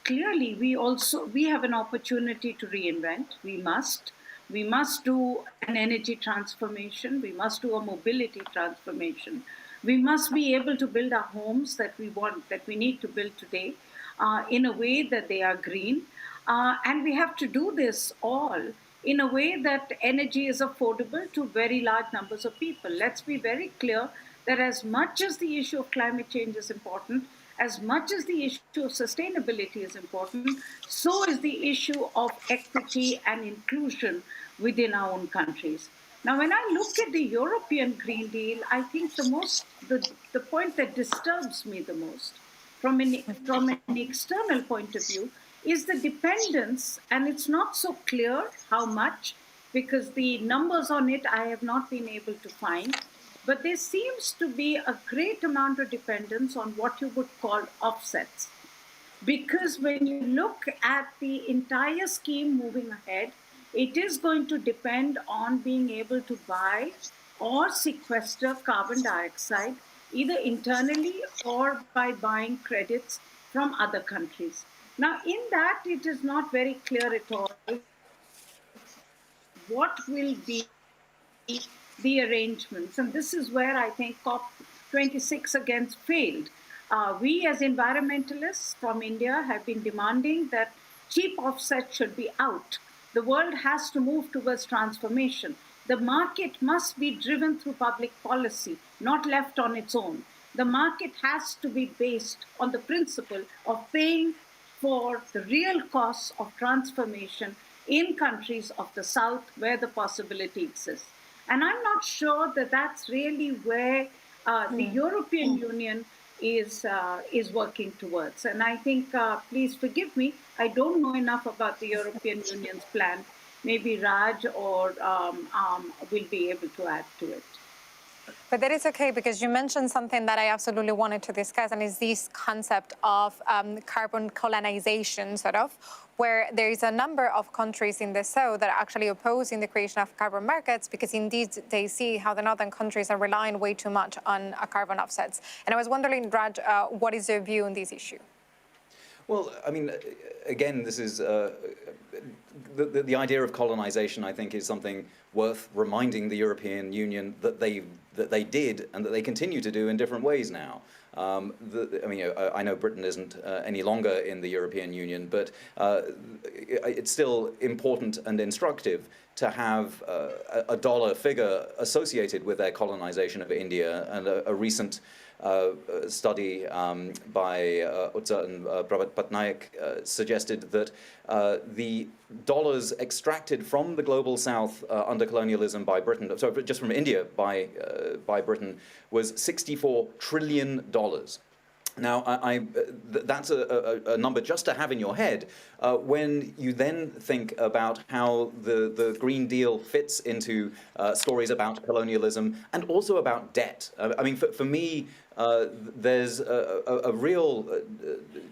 clearly we have an opportunity to reinvent. We must do an energy transformation. We must do a mobility transformation. We must be able to build our homes that we need to build today in a way that they are green. And we have to do this all in a way that energy is affordable to very large numbers of people. Let's be very clear that as much as the issue of climate change is important, as much as the issue of sustainability is important, so is the issue of equity and inclusion within our own countries. Now, when I look at the European Green Deal, I think the point that disturbs me the most from an external point of view is the dependence, and it's not so clear how much, because the numbers on it I have not been able to find, but there seems to be a great amount of dependence on what you would call offsets. Because when you look at the entire scheme moving ahead, it is going to depend on being able to buy or sequester carbon dioxide, either internally or by buying credits from other countries. Now, in that, it is not very clear at all what will be the arrangements. And this is where I think COP26 again failed. We as environmentalists from India have been demanding that cheap offsets should be out. The world has to move towards transformation. The market must be driven through public policy, not left on its own. The market has to be based on the principle of paying for the real costs of transformation in countries of the South where the possibility exists. And I'm not sure that that's really where the European Union is working towards. And I think, please forgive me, I don't know enough about the European Union's plan. Maybe Raj or will be able to add to it. But that is okay, because you mentioned something that I absolutely wanted to discuss, and is this concept of carbon colonization, sort of, where there is a number of countries in the south that are actually opposing the creation of carbon markets, because indeed they see how the northern countries are relying way too much on carbon offsets. And I was wondering, Raj, what is your view on this issue? Well, I mean, again, this is the idea of colonization, I think, is something worth reminding the European Union that they did and that they continue to do in different ways now. I mean, I know Britain isn't any longer in the European Union, but it's still important and instructive to have a dollar figure associated with their colonization of India. And a recent study by Utsa and Prabhat Patnaik suggested that the dollars extracted from the global south under colonialism by Britain, sorry, just from India by Britain, was $64 trillion. Now, that's a number just to have in your head when you then think about how the Green Deal fits into stories about colonialism and also about debt. I mean, for me, there's a real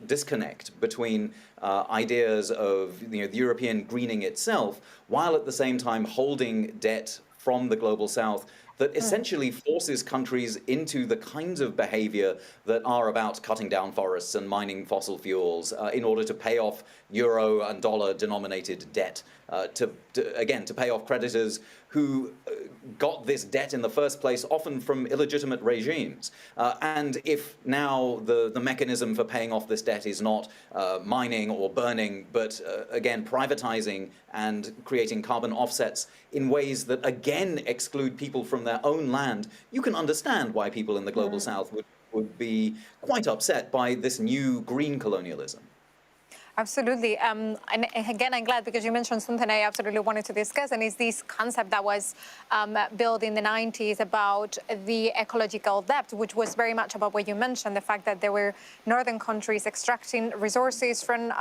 disconnect between ideas of the European greening itself, while at the same time holding debt from the global south that essentially forces countries into the kinds of behavior that are about cutting down forests and mining fossil fuels in order to pay off euro and dollar denominated debt, to pay off creditors who got this debt in the first place, often from illegitimate regimes. And if now the mechanism for paying off this debt is not mining or burning, but again, privatizing and creating carbon offsets in ways that again exclude people from their own land, you can understand why people in the global south would be quite upset by this new green colonialism. Absolutely. And again, I'm glad because you mentioned something I absolutely wanted to discuss, and it's this concept that was built in the 90s about the ecological debt, which was very much about what you mentioned, the fact that there were northern countries extracting resources from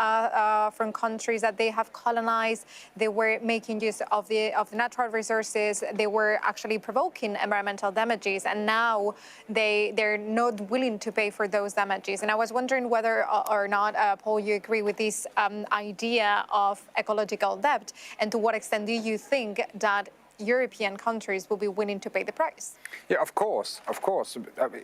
countries that they have colonized. They were making use of the natural resources. They were actually provoking environmental damages, and now they're not willing to pay for those damages. And I was wondering whether or not, Paul, you agree with this idea of ecological debt, and to what extent do you think that European countries will be willing to pay the price? Yeah, of course.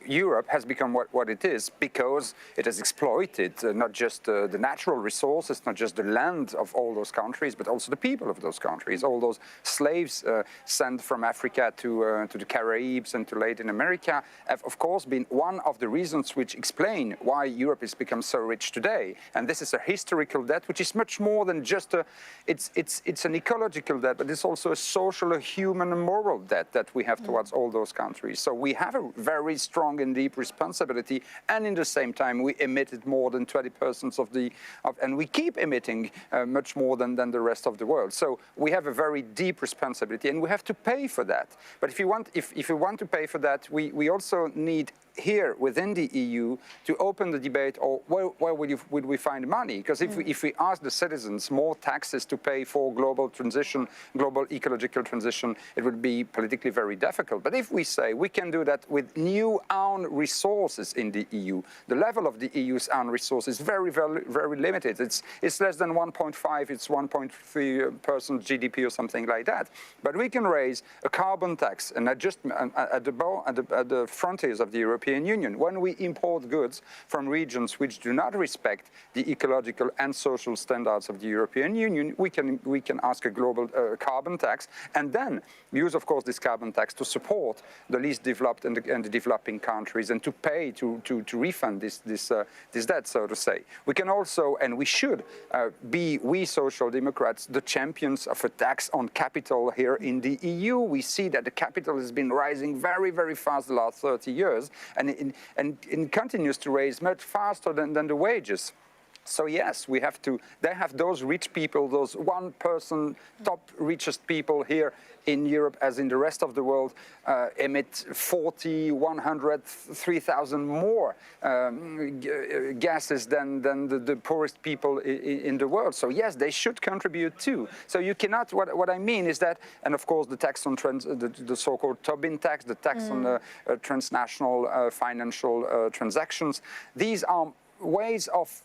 Europe has become what it is because it has exploited not just the natural resources, not just the land of all those countries, but also the people of those countries. All those slaves sent from Africa to the Caribbean and to Latin America have, of course, been one of the reasons which explain why Europe has become so rich today. And this is a historical debt, which is much more than just it's an ecological debt, but it's also a social, a human and moral debt that we have towards all those countries. So we have a very strong and deep responsibility, and in the same time we emitted more than 20% and we keep emitting much more than the rest of the world. So we have a very deep responsibility, and we have to pay for that. But if you want to pay for that, we also need here within the EU to open the debate, or where would we find money? Because if we ask the citizens more taxes to pay for global transition, global ecological transition, it would be politically very difficult. But if we say we can do that with new own resources in the EU, the level of the EU's own resources is very, very, very limited. It's less than 1.5, it's 1.3% GDP or something like that. But we can raise a carbon tax and adjustment at the frontiers of the European Union. When we import goods from regions which do not respect the ecological and social standards of the European Union, we can ask a global carbon tax, and then use, of course, this carbon tax to support the least developed and the developing countries, and to pay to refund this debt, so to say. We can also, and we should be, we social democrats, the champions of a tax on capital here in the EU. We see that the capital has been rising very, very fast the last 30 years, and it continues to rise much faster than the wages. So yes, we have to. They have those rich people, those one-person top richest people here in Europe, as in the rest of the world, emit 40, 100, 3,000 more gases than the poorest people in the world. So yes, they should contribute too. So you cannot. What I mean is that, and of course, the tax on the so-called Tobin tax, the tax on transnational financial transactions. These are ways of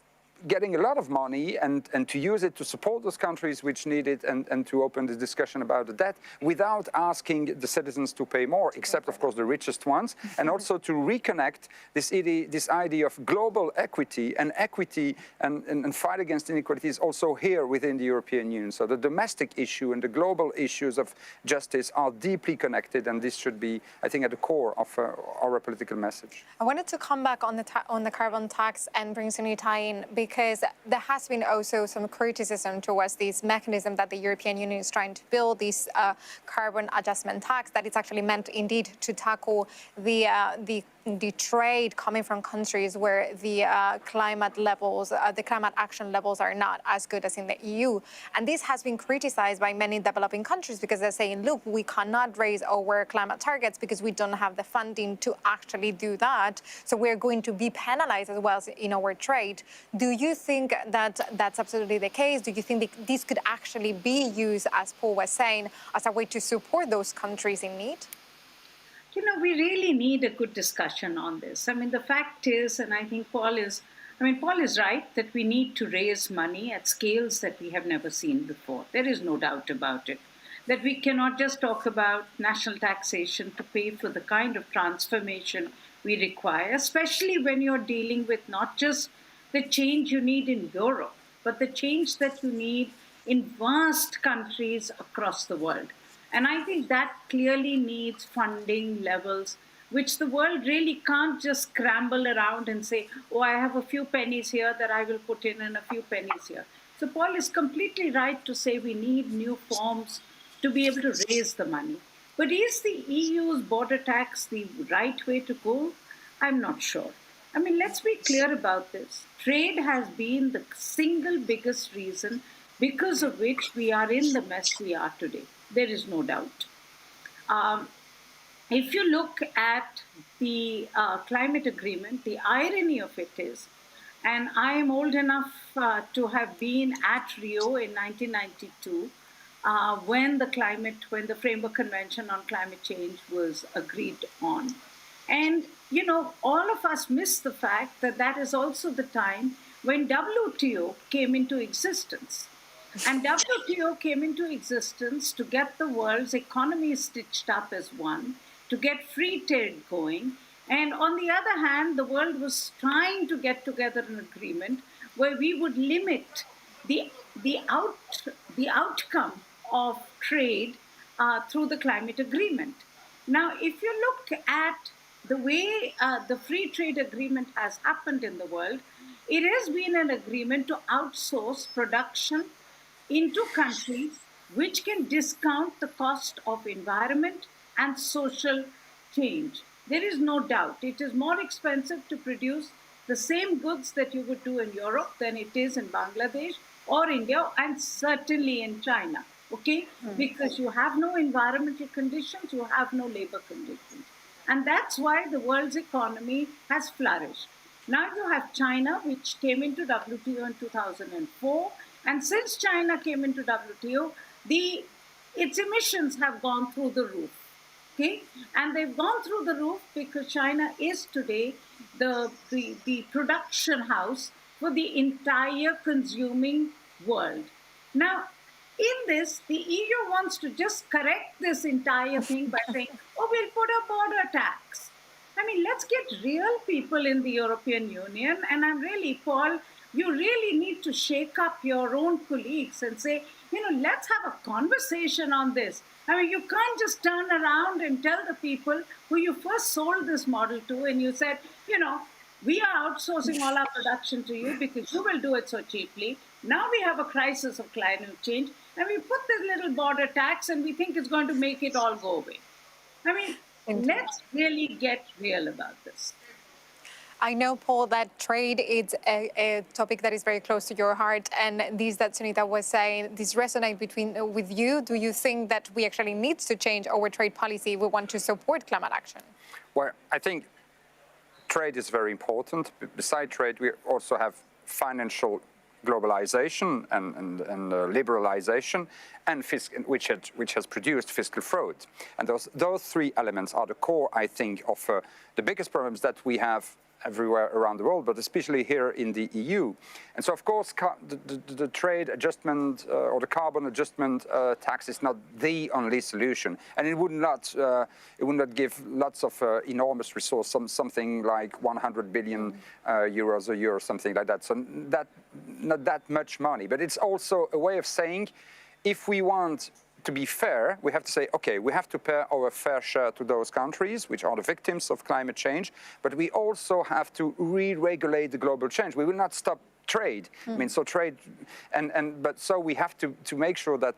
getting a lot of money and to use it to support those countries which need it and to open the discussion about the debt without asking the citizens to pay more, except, of course, the richest ones, and also to reconnect this idea of global equity and fight against inequality is also here within the European Union. So the domestic issue and the global issues of justice are deeply connected, and this should be, I think, at the core of our political message. I wanted to come back on the carbon tax and bring Sunita in, because there has been also some criticism towards this mechanism that the European Union is trying to build, this carbon adjustment tax, that it's actually meant indeed to tackle the trade coming from countries where the climate levels, the climate action levels are not as good as in the EU. And this has been criticized by many developing countries because they're saying, look, we cannot raise our climate targets because we don't have the funding to actually do that. So we're going to be penalized as well in our trade. Do you think that that's absolutely the case? Do you think that this could actually be used, as Paul was saying, as a way to support those countries in need? You know, we really need a good discussion on this. I mean, the fact is, and I think Paul is right, that we need to raise money at scales that we have never seen before. There is no doubt about it. That we cannot just talk about national taxation to pay for the kind of transformation we require, especially when you're dealing with not just the change you need in Europe, but the change that you need in vast countries across the world. And I think that clearly needs funding levels, which the world really can't just scramble around and say, oh, I have a few pennies here that I will put in and a few pennies here. So Paul is completely right to say we need new forms to be able to raise the money. But is the EU's border tax the right way to go? I'm not sure. I mean, let's be clear about this. Trade has been the single biggest reason because of which we are in the mess we are today. There is no doubt. If you look at the climate agreement, the irony of it is, and I am old enough to have been at Rio in 1992, when the Framework Convention on Climate Change was agreed on. And, you know, all of us miss the fact that that is also the time when WTO came into existence. And WTO came into existence to get the world's economy stitched up as one, to get free trade going. And on the other hand, the world was trying to get together an agreement where we would limit the outcome of trade through the climate agreement. Now, if you look at the way the free trade agreement has happened in the world, it has been an agreement to outsource production into countries which can discount the cost of environment and social change. There is no doubt. It is more expensive to produce the same goods that you would do in Europe than it is in Bangladesh or India, and certainly in China, okay? Because you have no environmental conditions, you have no labor conditions. And that's why the world's economy has flourished. Now you have China, which came into WTO in 2004, and since China came into WTO, its emissions have gone through the roof, okay? And they've gone through the roof because China is today the production house for the entire consuming world. Now, in this, the EU wants to just correct this entire thing by saying, oh, we'll put a border tax. I mean, let's get real people in the European Union. And I'm really, Paul, you really need to shake up your own colleagues and say, you know, let's have a conversation on this. I mean, you can't just turn around and tell the people who you first sold this model to and you said, you know, we are outsourcing all our production to you because you will do it so cheaply. Now we have a crisis of climate change and we put this little border tax and we think it's going to make it all go away. I mean, let's really get real about this. I know, Paul, that trade is a topic that is very close to your heart, and this that Sunita was saying, this resonate with you. Do you think that we actually need to change our trade policy if we want to support climate action? Well, I think trade is very important. Besides trade, we also have financial globalization and liberalization, and which has produced fiscal fraud. And those three elements are the core, I think, of the biggest problems that we have everywhere around the world, but especially here in the EU. And so, of course, the trade adjustment or the carbon adjustment tax is not the only solution, and it would not give lots of enormous resource, something like 100 billion euros a year or something like that. So not that much money, but it's also a way of saying, if we want to be fair, we have to say, okay, we have to pay our fair share to those countries which are the victims of climate change, but we also have to re-regulate the global change. We will not stop trade. I mean, so trade, but so we have to make sure that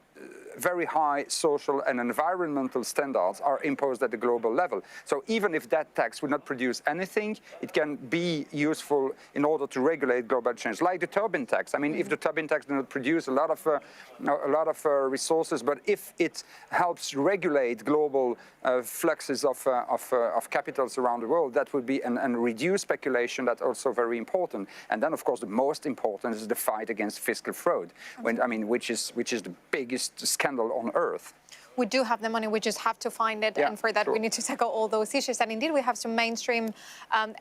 very high social and environmental standards are imposed at the global level. So even if that tax would not produce anything, it can be useful in order to regulate global change, like the Tobin tax. I mean, if the Tobin tax does not produce a lot of resources, but if it helps regulate global fluxes of capitals around the world, that would be and reduce speculation. That's also very important. And then, of course, the most important is the fight against fiscal fraud, which is the biggest scandal on earth. We do have the money, we just have to find it, and for that we need to tackle all those issues. And indeed, we have to mainstream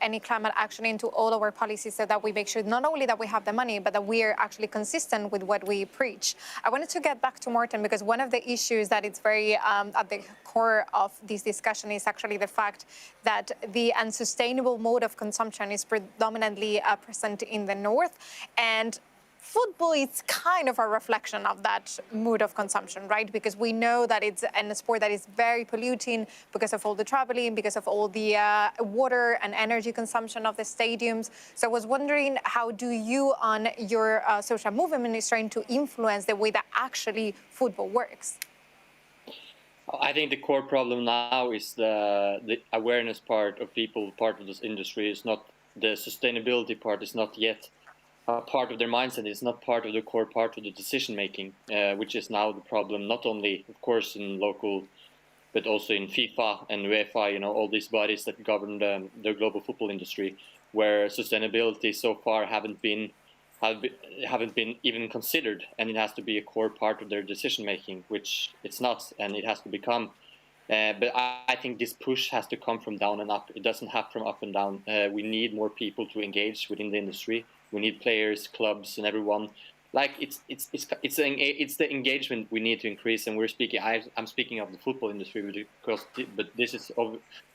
any climate action into all our policies so that we make sure not only that we have the money, but that we are actually consistent with what we preach. I wanted to get back to Morten, because one of the issues that is very at the core of this discussion is actually the fact that the unsustainable mode of consumption is predominantly present in the north, and football is kind of a reflection of that mood of consumption, right? Because we know that it's a sport that is very polluting because of all the traveling, because of all the water and energy consumption of the stadiums. So I was wondering, how do you on your social movement is trying to influence the way that actually football works? I think the core problem now is the awareness part of people, part of this industry. Is not the sustainability part is not yet part of their mindset. Is not part of the core part of the decision making, which is now the problem. Not only, of course, in local, but also in FIFA and UEFA. You know, all these bodies that govern the global football industry, where sustainability so far haven't been even considered, and it has to be a core part of their decision making, which it's not, and it has to become. But I think this push has to come from down and up. It doesn't have from up and down. We need more people to engage within the industry. We need players, clubs, and everyone. Like it's the engagement we need to increase. And we're speaking. I'm speaking of the football industry, because but this is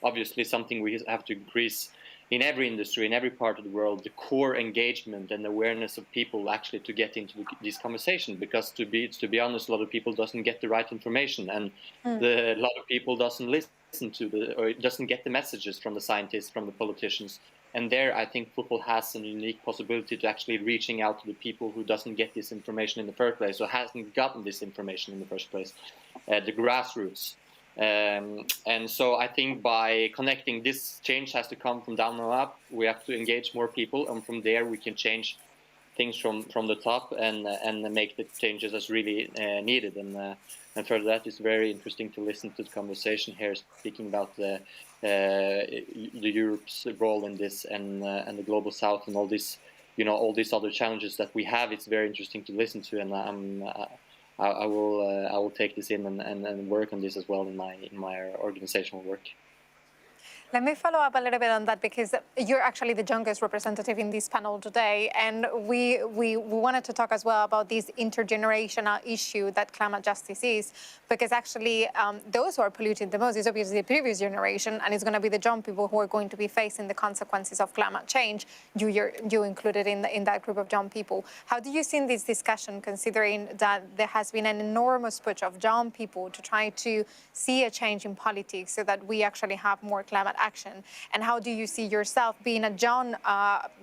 obviously something we have to increase in every industry, in every part of the world. The core engagement and awareness of people actually to get into this conversation. Because to be honest, a lot of people doesn't get the right information, and a lot of people doesn't listen to or doesn't get the messages from the scientists, from the politicians. And there, I think football has a unique possibility to actually reaching out to the people who doesn't get this information in the first place, or hasn't gotten this information in the first place, the grassroots. And so I think by connecting, this change has to come from down and up. We have to engage more people, and from there we can change things from the top and make the changes as really needed. And for that, it's very interesting to listen to the conversation here, speaking about the Europe's role in this, and the global South, and all this, all these other challenges that we have. It's very interesting to listen to, and I will take this in and work on this as well in my organizational work. Let me follow up a little bit on that, because you're actually the youngest representative in this panel today, and we wanted to talk as well about this intergenerational issue that climate justice is, because actually those who are polluting the most is obviously the previous generation, and it's going to be the young people who are going to be facing the consequences of climate change. You included in that group of young people. How do you see this discussion, considering that there has been an enormous push of young people to try to see a change in politics so that we actually have more climate action? And how do you see yourself, being a young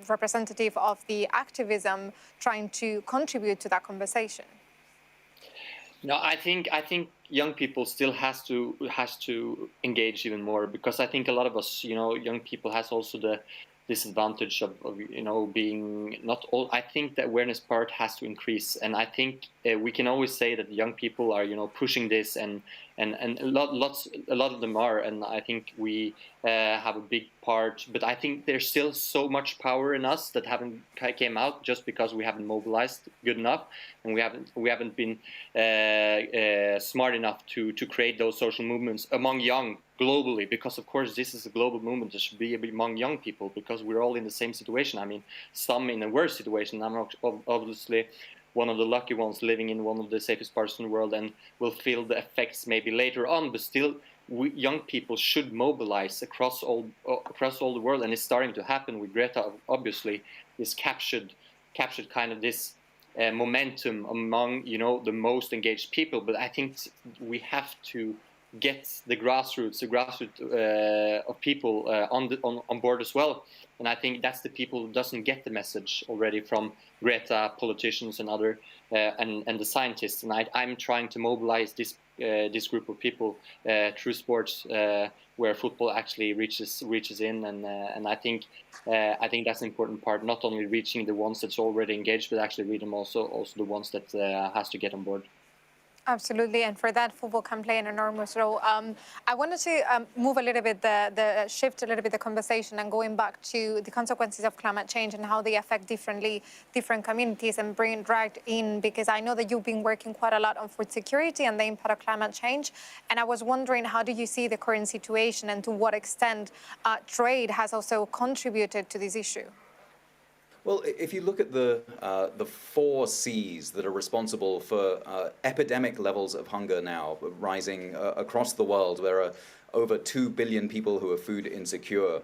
representative of the activism, trying to contribute to that conversation? No, I think young people still has to engage even more, because I think a lot of us, young people, has also disadvantage of being not all. I think the awareness part has to increase, and I think we can always say that young people are pushing this, and a lot of them are, and I think we have a big part. But I think there's still so much power in us that haven't came out just because we haven't mobilized good enough, and we haven't been smart enough to create those social movements among young globally, because of course this is a global movement that should be among young people, because we're all in the same situation. I mean, some in a worse situation. I'm obviously one of the lucky ones living in one of the safest parts in the world and will feel the effects maybe later on, but still young people should mobilize across all the world, and it's starting to happen with Greta. Obviously, this captured kind of this momentum among the most engaged people. But I think we have to get the grassroots of people on board as well. And I think that's the people who doesn't get the message already from Greta, politicians, and other and the scientists. And I'm trying to mobilize this group of people through sports, where football actually reaches in. And I think that's an important part. Not only reaching the ones that's already engaged, but actually reach them also the ones that has to get on board. Absolutely, and for that, football can play an enormous role. I wanted to move a little bit, shift a little bit the conversation, and going back to the consequences of climate change and how they affect different communities, and bring dragged in, because I know that you've been working quite a lot on food security and the impact of climate change. And I was wondering, how do you see the current situation, and to what extent trade has also contributed to this issue? Well, if you look at the 4 C's that are responsible for epidemic levels of hunger now rising across the world, there are over 2 billion people who are food insecure.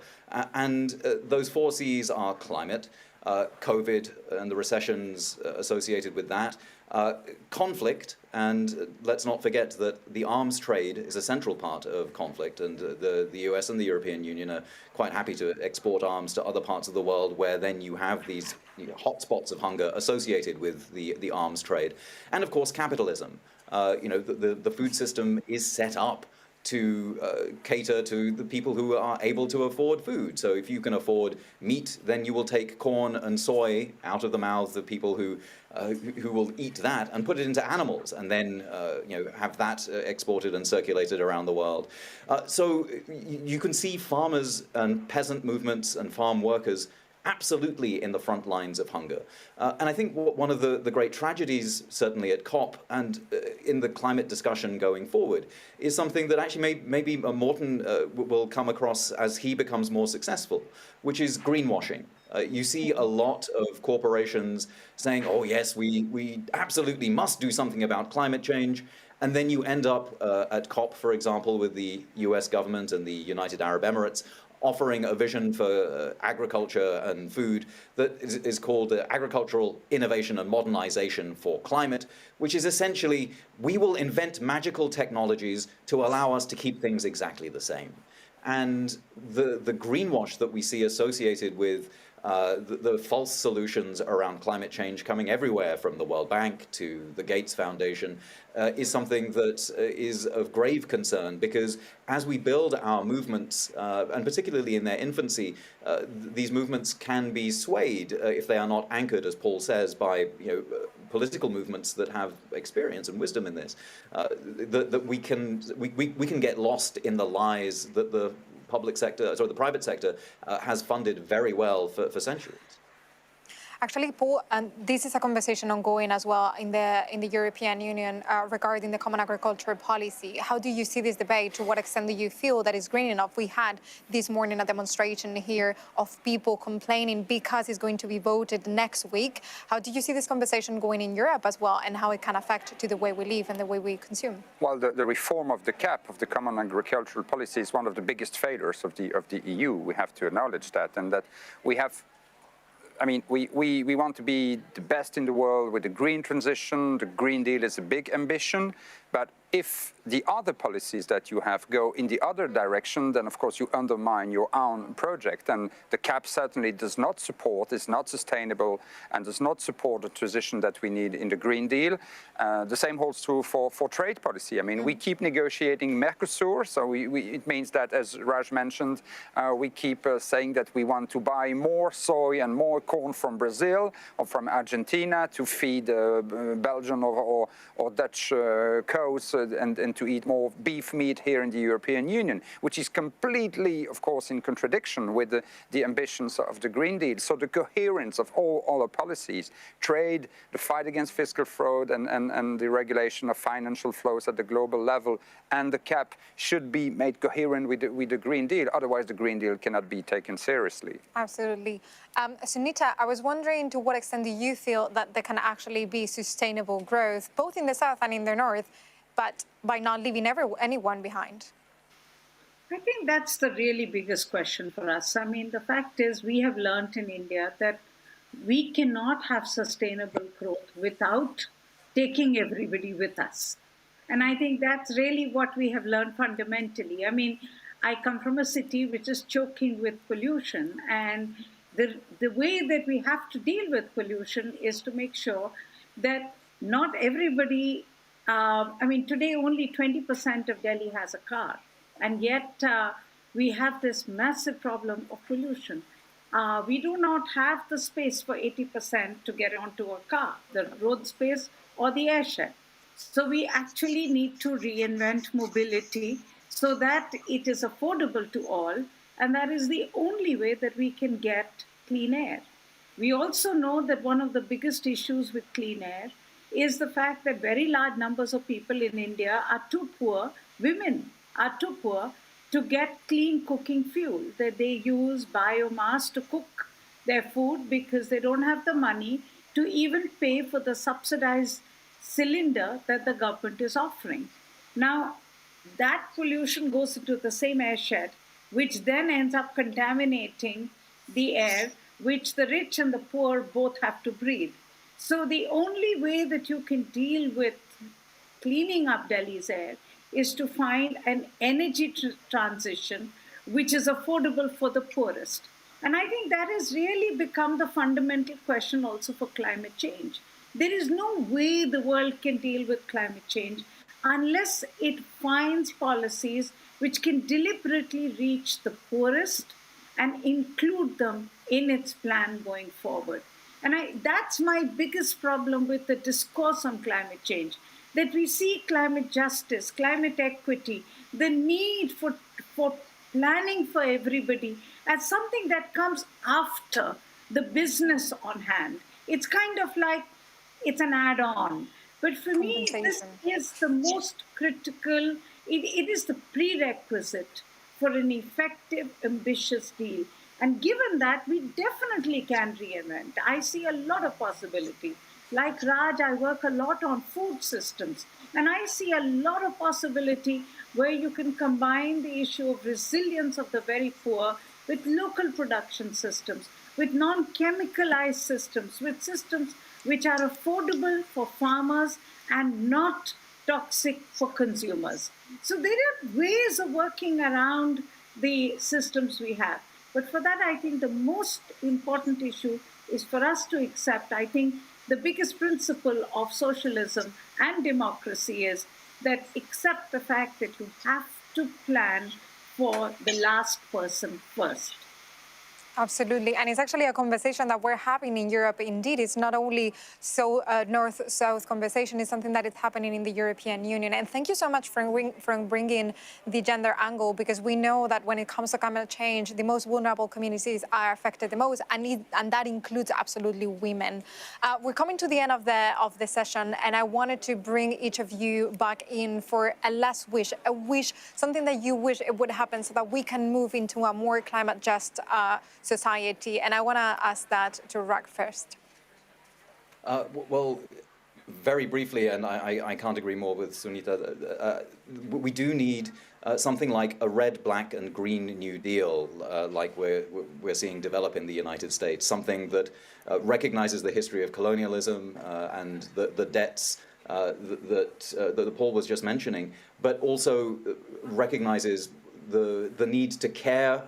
And those 4 C's are climate, COVID and the recessions associated with that, conflict, and let's not forget that the arms trade is a central part of conflict, and the US and the European Union are quite happy to export arms to other parts of the world where then you have these hotspots of hunger associated with the arms trade. And of course, capitalism. The food system is set up to cater to the people who are able to afford food. So if you can afford meat, then you will take corn and soy out of the mouths of people who will eat that and put it into animals, and then have that exported and circulated around the world. So you can see farmers and peasant movements and farm workers absolutely in the front lines of hunger. And I think one of the great tragedies, certainly at COP and in the climate discussion going forward, is something that actually maybe Morten will come across as he becomes more successful, which is greenwashing. You see a lot of corporations saying, oh yes, we absolutely must do something about climate change. And then you end up at COP, for example, with the US government and the United Arab Emirates offering a vision for agriculture and food that is called Agricultural Innovation and Modernization for Climate, which is essentially, we will invent magical technologies to allow us to keep things exactly the same. And the greenwash that we see associated with the false solutions around climate change coming everywhere, from the World Bank to the Gates Foundation, is something that is of grave concern, because as we build our movements, and particularly in their infancy, these movements can be swayed if they are not anchored, as Paul says, by political movements that have experience and wisdom in this. That we can get lost in the lies that the the private sector has funded very well for centuries. Actually, Paul, this is a conversation ongoing as well in the European Union regarding the Common Agricultural Policy. How do you see this debate? To what extent do you feel that it's green enough? We had this morning a demonstration here of people complaining because it's going to be voted next week. How do you see this conversation going in Europe as well, and how it can affect to the way we live and the way we consume? Well, the reform of the CAP, of the Common Agricultural Policy, is one of the biggest failures of the EU. We have to acknowledge that, and that we have. I mean, we want to be the best in the world with the green transition. The Green Deal is a big ambition, but If the other policies that you have go in the other direction, then of course you undermine your own project. And the CAP certainly does not support, is not sustainable, and does not support the transition that we need in the Green Deal. The same holds true for trade policy. I mean, we keep negotiating Mercosur, so it means that, as Raj mentioned, we keep saying that we want to buy more soy and more corn from Brazil or from Argentina to feed Belgian or Dutch cows and to eat more beef meat here in the European Union, which is completely, of course, in contradiction with the ambitions of the Green Deal. So the coherence of all our policies, trade, the fight against fiscal fraud and the regulation of financial flows at the global level, and the CAP should be made coherent with the Green Deal. Otherwise, the Green Deal cannot be taken seriously. Absolutely. Sunita, I was wondering to what extent do you feel that there can actually be sustainable growth, both in the south and in the north, but by not leaving anyone behind? I think that's the really biggest question for us. I mean, the fact is we have learned in India that we cannot have sustainable growth without taking everybody with us. And I think that's really what we have learned fundamentally. I mean, I come from a city which is choking with pollution, and the way that we have to deal with pollution is to make sure that not everybody, I mean, today only 20% of Delhi has a car, and yet we have this massive problem of pollution. We do not have the space for 80% to get onto a car, the road space or the airshed. So we actually need to reinvent mobility so that it is affordable to all, and that is the only way that we can get clean air. We also know that one of the biggest issues with clean air is the fact that very large numbers of people in India are too poor, women are too poor to get clean cooking fuel, that they use biomass to cook their food because they don't have the money to even pay for the subsidized cylinder that the government is offering. Now, that pollution goes into the same airshed, which then ends up contaminating the air, which the rich and the poor both have to breathe. So the only way that you can deal with cleaning up Delhi's air is to find an energy transition which is affordable for the poorest. And I think that has really become the fundamental question also for climate change. There is no way the world can deal with climate change unless it finds policies which can deliberately reach the poorest and include them in its plan going forward. And that's my biggest problem with the discourse on climate change, that we see climate justice, climate equity, the need for planning for everybody as something that comes after the business on hand. It's kind of like it's an add-on. But for me, this is the most critical, it is the prerequisite for an effective, ambitious deal. And given that, we definitely can reinvent. I see a lot of possibility. Like Raj, I work a lot on food systems, and I see a lot of possibility where you can combine the issue of resilience of the very poor with local production systems, with non-chemicalized systems, with systems which are affordable for farmers and not toxic for consumers. So there are ways of working around the systems we have. But for that, I think the most important issue is for us to accept, I think, the biggest principle of socialism and democracy is that accept the fact that you have to plan for the last person first. Absolutely. And it's actually a conversation that we're having in Europe. Indeed, it's not only so north-south conversation, it's something that is happening in the European Union. And thank you so much for bringing the gender angle, because we know that when it comes to climate change, the most vulnerable communities are affected the most, and that includes absolutely women. We're coming to the end of the session, and I wanted to bring each of you back in for a last wish, something that you wish it would happen so that we can move into a more climate just society. And I want to ask that to Raj first. Well, very briefly, and I can't agree more with Sunita, we do need something like a red, black and green New Deal, like we're seeing develop in the United States, something that recognizes the history of colonialism and the debts that Paul was just mentioning, but also recognizes the need to care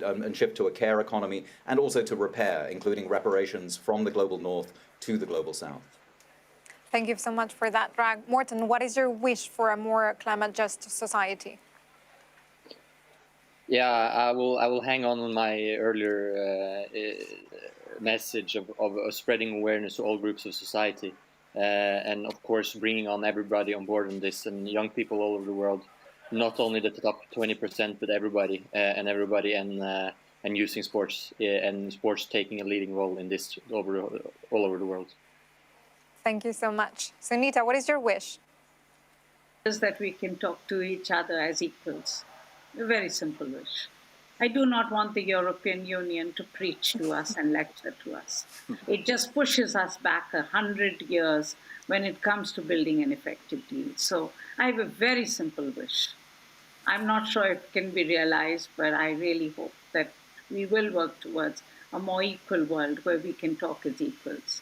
and shift to a care economy, and also to repair, including reparations from the global north to the global south. Thank you so much for that, Rag. Morten, what is your wish for a more climate-just society? Yeah, I will hang on my earlier message of spreading awareness to all groups of society, and of course bringing on everybody on board on this, and young people all over the world, not only the top 20%, but everybody, and using sports and sports taking a leading role in this all over the world. Thank you so much. Sunita, what is your wish? Is that we can talk to each other as equals. A very simple wish. I do not want the European Union to preach to us and lecture to us. It just pushes us back 100 years when it comes to building an effective deal. So I have a very simple wish. I'm not sure if it can be realized, but I really hope that we will work towards a more equal world where we can talk as equals.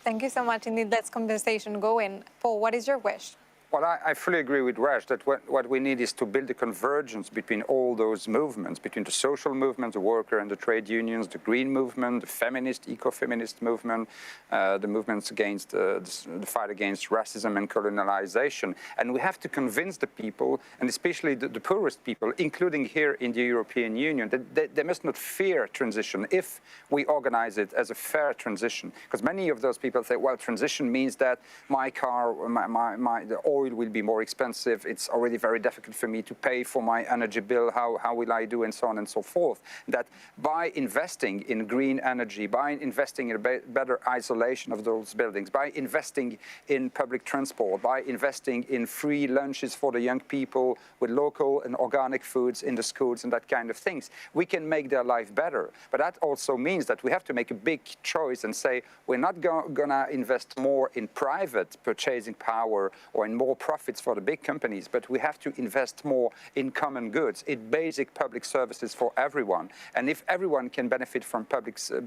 Thank you so much. Indeed, let's conversation going. Paul, what is your wish? Well, I fully agree with Raj that what we need is to build a convergence between all those movements, between the social movement, the worker and the trade unions, the green movement, the feminist, eco-feminist movement, the movements against the fight against racism and colonialization. And we have to convince the people, and especially the poorest people, including here in the European Union, that they must not fear transition if we organize it as a fair transition. Because many of those people say, well, transition means that my car, the oil will be more expensive. It's already very difficult for me to pay for my energy bill. How will I do, and so on and so forth. That by investing in green energy, by investing in a better isolation of those buildings, by investing in public transport, by investing in free lunches for the young people with local and organic foods in the schools and that kind of things, we can make their life better. But that also means that we have to make a big choice and say we're not gonna invest more in private purchasing power or in more profits for the big companies, but we have to invest more in common goods, in basic public services for everyone. And if everyone can benefit from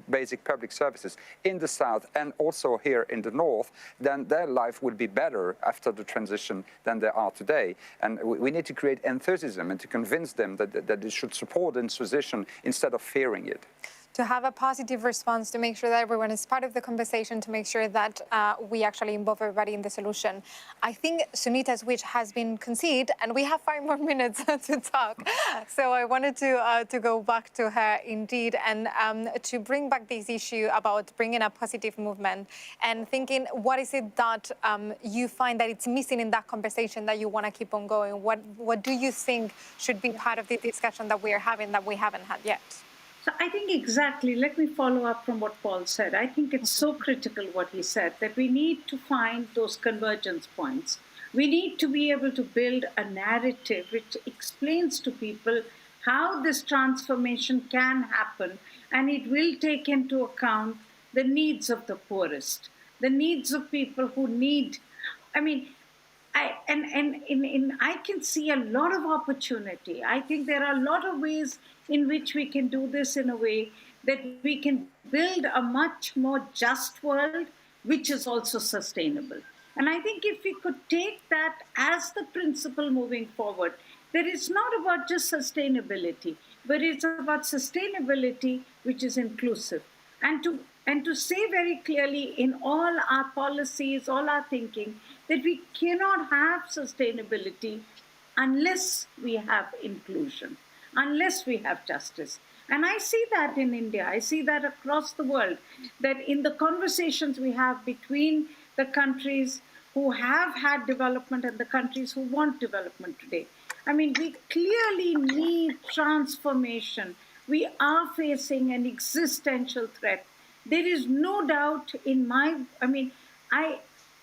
basic public services in the south and also here in the north, then their life will be better after the transition than they are today. And we need to create enthusiasm and to convince them that they should support this transition instead of fearing it. To have a positive response, to make sure that everyone is part of the conversation, to make sure that we actually involve everybody in the solution. I think Sunita's wish has been conceded, and we have 5 more minutes to talk. So I wanted to go back to her indeed, and to bring back this issue about bringing a positive movement and thinking, what is it that you find that it's missing in that conversation that you want to keep on going? What do you think should be part of the discussion that we are having that we haven't had yet? So I think exactly, let me follow up from what Paul said. I think it's so critical what he said, that we need to find those convergence points. We need to be able to build a narrative which explains to people how this transformation can happen, and it will take into account the needs of the poorest, the needs of people who need, I can see a lot of opportunity. I think there are a lot of ways in which we can do this in a way that we can build a much more just world, which is also sustainable. And I think if we could take that as the principle moving forward, that it's not about just sustainability, but it's about sustainability which is inclusive. And to say very clearly in all our policies, all our thinking, that we cannot have sustainability unless we have inclusion, unless we have justice. And I see that in India, I see that across the world, that in the conversations we have between the countries who have had development and the countries who want development today. We clearly need transformation. We are facing an existential threat. There is no doubt in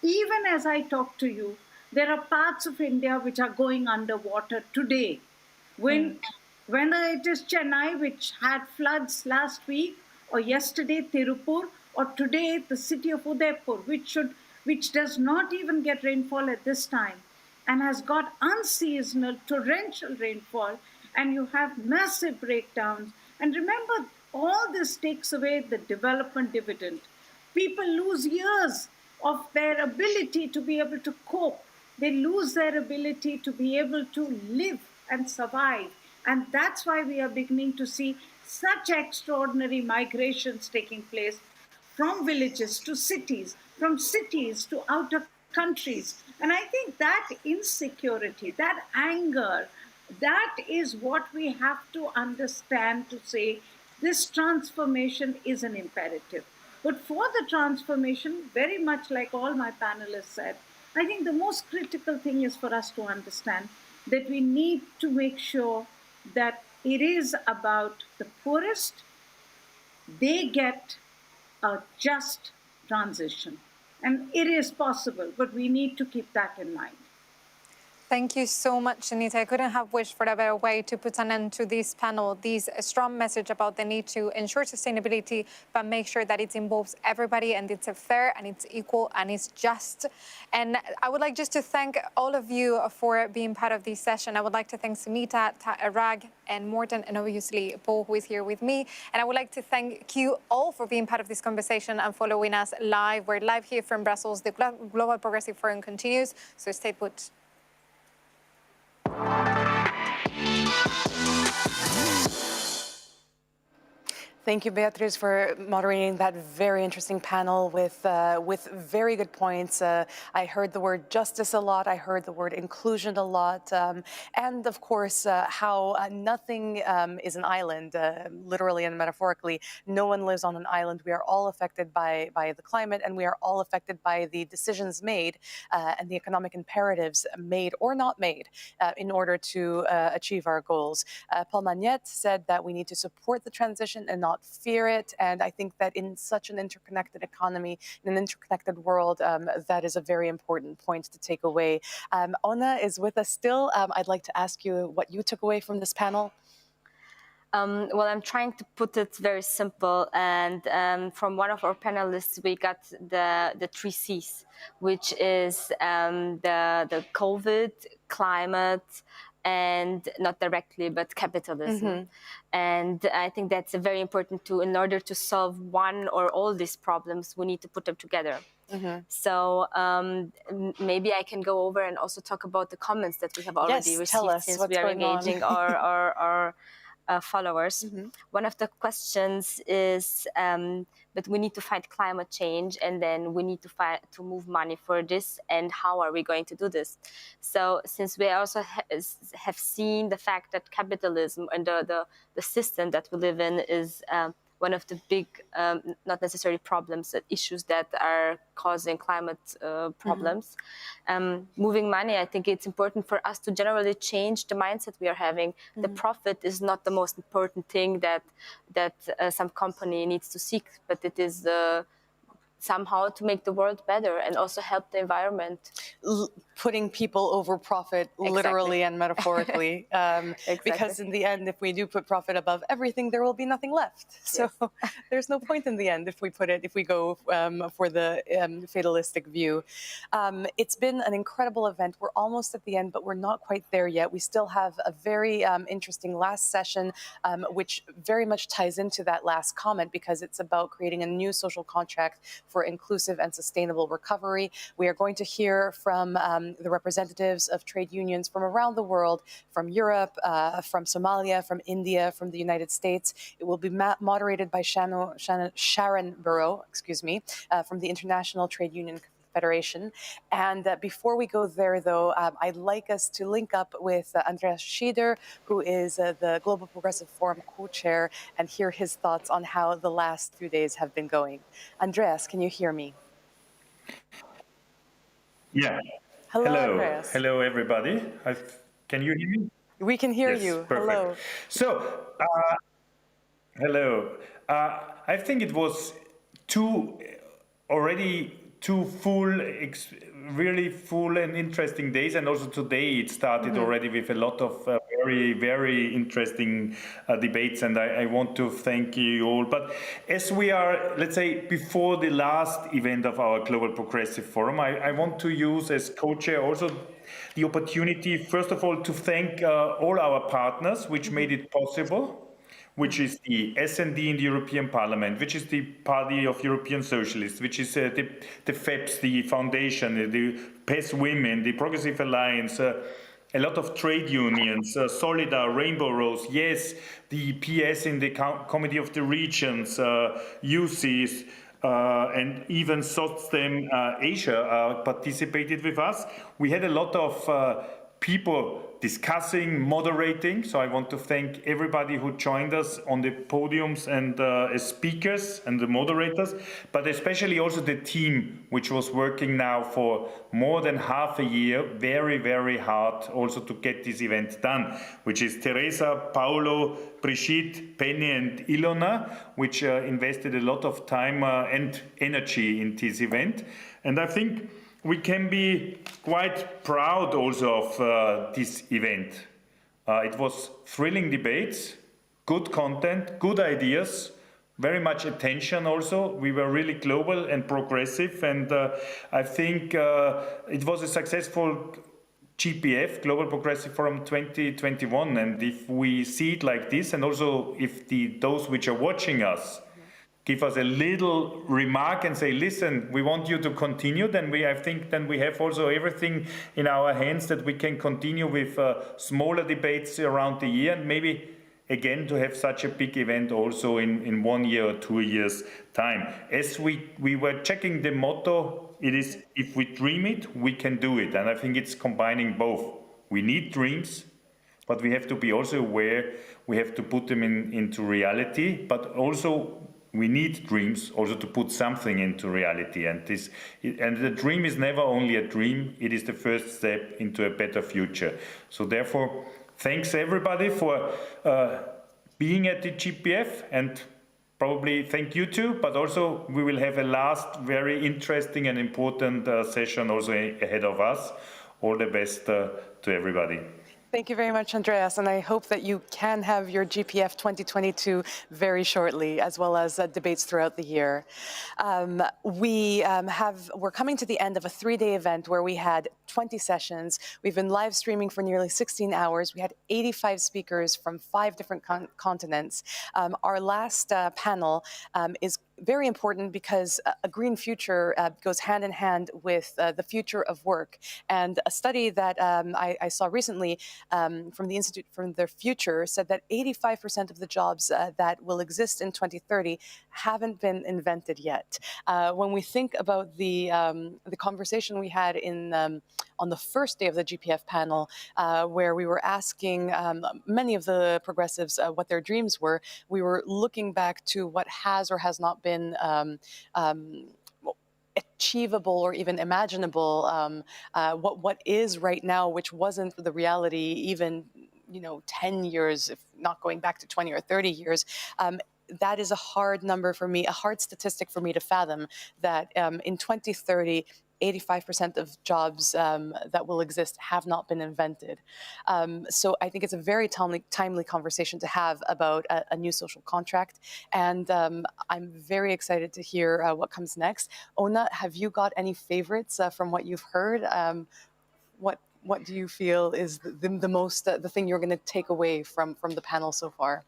even as I talk to you, there are parts of India which are going underwater today. Whether it is Chennai, which had floods last week, or yesterday Tirupur, or today the city of Udaipur, which does not even get rainfall at this time, and has got unseasonal torrential rainfall, and you have massive breakdowns. And remember, all this takes away the development dividend. People lose years of their ability to be able to cope. They lose their ability to be able to live and survive. And that's why we are beginning to see such extraordinary migrations taking place from villages to cities, from cities to outer countries. And I think that insecurity, that anger, that is what we have to understand to say this transformation is an imperative. But for the transformation, very much like all my panelists said, I think the most critical thing is for us to understand that we need to make sure that it is about the poorest, they get a just transition. And it is possible, but we need to keep that in mind. Thank you so much, Anita. I couldn't have wished for a better way to put an end to this panel. This strong message about the need to ensure sustainability, but make sure that it involves everybody and it's fair and it's equal and it's just. And I would like just to thank all of you for being part of this session. I would like to thank Sunita, Rag, and Morten, and obviously Paul, who is here with me. And I would like to thank you all for being part of this conversation and following us live. We're live here from Brussels. The Global Progressive Forum continues, so stay put. Thank you, Beatriz, for moderating that very interesting panel with very good points. I heard the word justice a lot. I heard the word inclusion a lot. And of course, how nothing is an island, literally and metaphorically. No one lives on an island. We are all affected by the climate, and we are all affected by the decisions made and the economic imperatives made or not made in order to achieve our goals. Paul Magnette said that we need to support the transition and not fear it. And I think that in such an interconnected economy, in an interconnected world, that is a very important point to take away. Ona is with us still. I'd like to ask you what you took away from this panel. Well, I'm trying to put it very simple. And from one of our panelists, we got the 3 C's, which is the COVID, climate, and not directly, but capitalism. Mm-hmm. And I think that's very important too. In order to solve one or all these problems, we need to put them together. Mm-hmm. So maybe I can go over and also talk about the comments that we have already received since we are engaging our followers. Mm-hmm. One of the questions is, but we need to fight climate change, and then we need to move money for this, and how are we going to do this? So since we also have seen the fact that capitalism and the system that we live in is one of the big, not necessarily problems, issues that are causing climate problems. Moving money, I think it's important for us to generally change the mindset we are having. Mm-hmm. The profit is not the most important thing that some company needs to seek, but it is somehow to make the world better and also help the environment. Putting people over profit, literally and metaphorically. Exactly. Because in the end, if we do put profit above everything, there will be nothing left. So there's no point in the end if we go for the fatalistic view. It's been an incredible event. We're almost at the end, but we're not quite there yet. We still have a very interesting last session, which very much ties into that last comment, because it's about creating a new social contract for inclusive and sustainable recovery. We are going to hear from the representatives of trade unions from around the world, from Europe, from Somalia, from India, from the United States. It will be moderated by Sharon Burrow, from the International Trade Union Federation. And before we go there, though, I'd like us to link up with Andreas Schieder, who is the Global Progressive Forum co-chair, and hear his thoughts on how the last few days have been going. Andreas, can you hear me? Yeah. Hello, Hello, Andreas. hello, everybody. Can you hear me? We can hear Yes, you. perfect. Hello. So, hello. I think it was two really full and interesting days, and also today it started already with a lot of very, very interesting debates, and I want to thank you all. But as we are, let's say, before the last event of our Global Progressive Forum, I want to use as co-chair also the opportunity, first of all, to thank all our partners which made it possible. which is the S&D in the European Parliament, which is the Party of European Socialists, which is the FEPS, the Foundation, the PES Women, the Progressive Alliance, a lot of trade unions, Solidar, Rainbow Rose, yes, the PS in the Committee of the Regions, UCs, and even SOTSDEM Asia participated with us. We had a lot of people discussing, moderating. So I want to thank everybody who joined us on the podiums and as speakers and the moderators, but especially also the team, which was working now for more than half a year, very, very hard also to get this event done, which is Teresa, Paolo, Brigitte, Penny and Ilona, which invested a lot of time and energy in this event. And I think we can be quite proud also of this event. It was thrilling debates, good content, good ideas, very much attention also. We were really global and progressive, and I think it was a successful GPF, Global Progressive Forum 2021. And if we see it like this, and also if those which are watching us give us a little remark and say, listen, we want you to continue, then I think we have also everything in our hands that we can continue with smaller debates around the year, and maybe again to have such a big event also in 1 year or 2 years time. As we were checking the motto, it is, if we dream it, we can do it. And I think it's combining both. We need dreams, but we have to be also aware we have to put them into reality, but also we need dreams also to put something into reality. And the dream is never only a dream, it is the first step into a better future. So therefore, thanks everybody for being at the GPF, and probably thank you too, but also we will have a last very interesting and important session also ahead of us. All the best to everybody. Thank you very much, Andreas, and I hope that you can have your GPF 2022 very shortly, as well as debates throughout the year. We're coming to the end of a 3-day event where we had 20 sessions. We've been live streaming for nearly 16 hours. We had 85 speakers from 5 different continents. Our last panel is very important because a green future goes hand in hand with the future of work. And a study that I saw recently from the Institute for the Future said that 85% of the jobs that will exist in 2030 haven't been invented yet. When we think about the conversation we had on the first day of the GPF panel, where we were asking many of the progressives what their dreams were, we were looking back to what has or has not been achievable or even imaginable, what is right now, which wasn't the reality even 10 years, if not going back to 20 or 30 years. That is a hard number for me, a hard statistic for me to fathom, that in 2030, 85% of jobs that will exist have not been invented. So I think it's a very timely conversation to have about a new social contract. And I'm very excited to hear what comes next. Ona, have you got any favorites from what you've heard? What do you feel is the thing you're going to take away from the panel so far?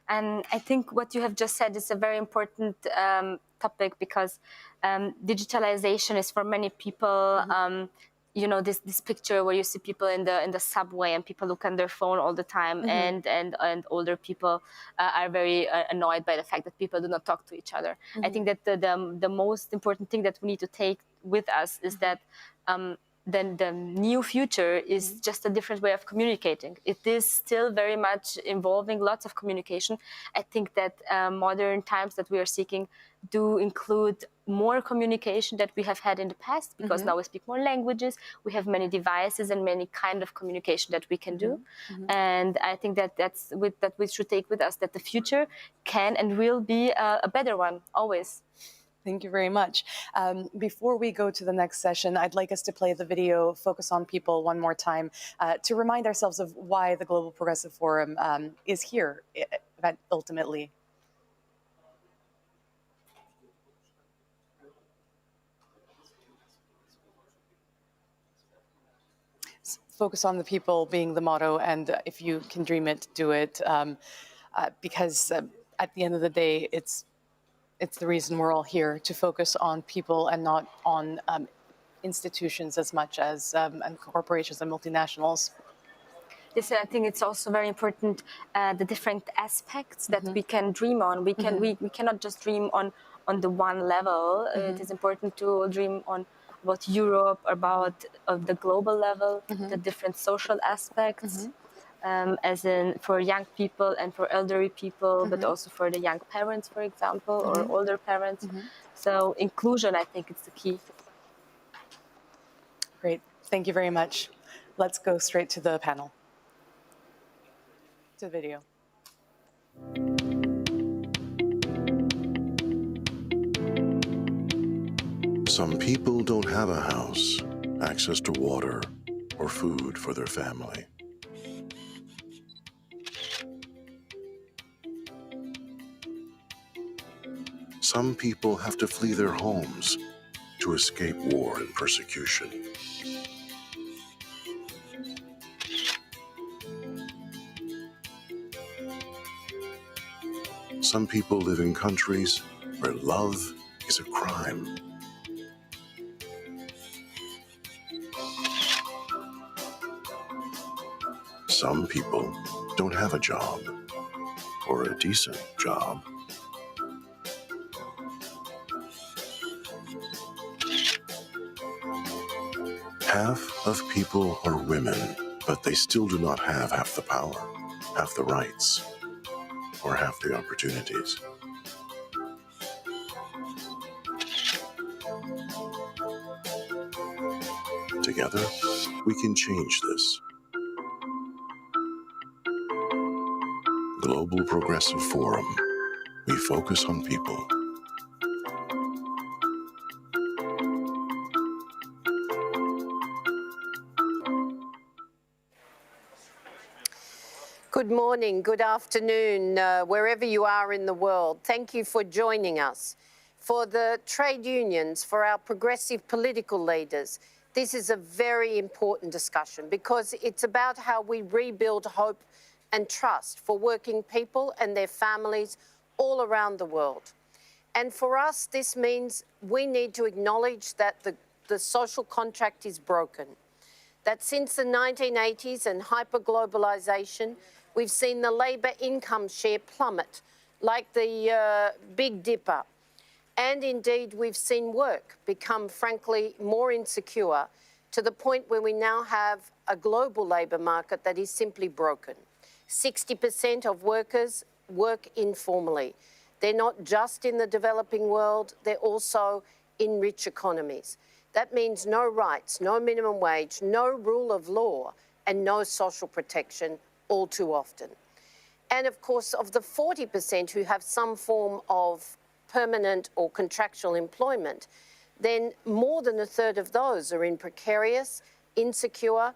And I think what you have just said is a very important topic, because digitalization is for many people, this picture where you see people in the subway and people look on their phone all the time, and older people are very annoyed by the fact that people do not talk to each other. I think that the most important thing that we need to take with us is that then the new future is just a different way of communicating. It is still very much involving lots of communication. I think that modern times that we are seeking do include more communication that we have had in the past, because now we speak more languages, we have many devices and many kind of communication that we can do. And I think that we should take with us that the future can and will be a better one, always. Thank you very much. Before we go to the next session, I'd like us to play the video Focus on People one more time to remind ourselves of why the Global Progressive Forum is here ultimately. Focus on the people being the motto, and if you can dream it, do it. because at the end of the day, it's the reason we're all here, to focus on people and not on institutions as much as and corporations and multinationals. Yes, I think it's also very important the different aspects that we can dream on. We cannot just dream on the one level. It is important to dream on about Europe, about the global level, the different social aspects, as in for young people and for elderly people, but also for the young parents, for example, or older parents. So inclusion, I think, is the key. Great, thank you very much. Let's go straight to the panel. To the video. Some people don't have a house, access to water, or food for their family. Some people have to flee their homes to escape war and persecution. Some people live in countries where love is a crime. Some people don't have a job, or a decent job. Half of people are women, but they still do not have half the power, half the rights, or half the opportunities. Together, we can change this. Global Progressive Forum. We focus on people. Good morning, good afternoon, wherever you are in the world. Thank you for joining us. For the trade unions, for our progressive political leaders, this is a very important discussion because it's about how we rebuild hope and trust for working people and their families all around the world. And for us, this means we need to acknowledge that the social contract is broken, that since the 1980s and hyperglobalization, we've seen the labour income share plummet like the Big Dipper. And indeed, we've seen work become, frankly, more insecure to the point where we now have a global labour market that is simply broken. 60% of workers work informally. They're not just in the developing world, they're also in rich economies. That means no rights, no minimum wage, no rule of law, and no social protection all too often. And of course, of the 40% who have some form of permanent or contractual employment, then more than a third of those are in precarious, insecure,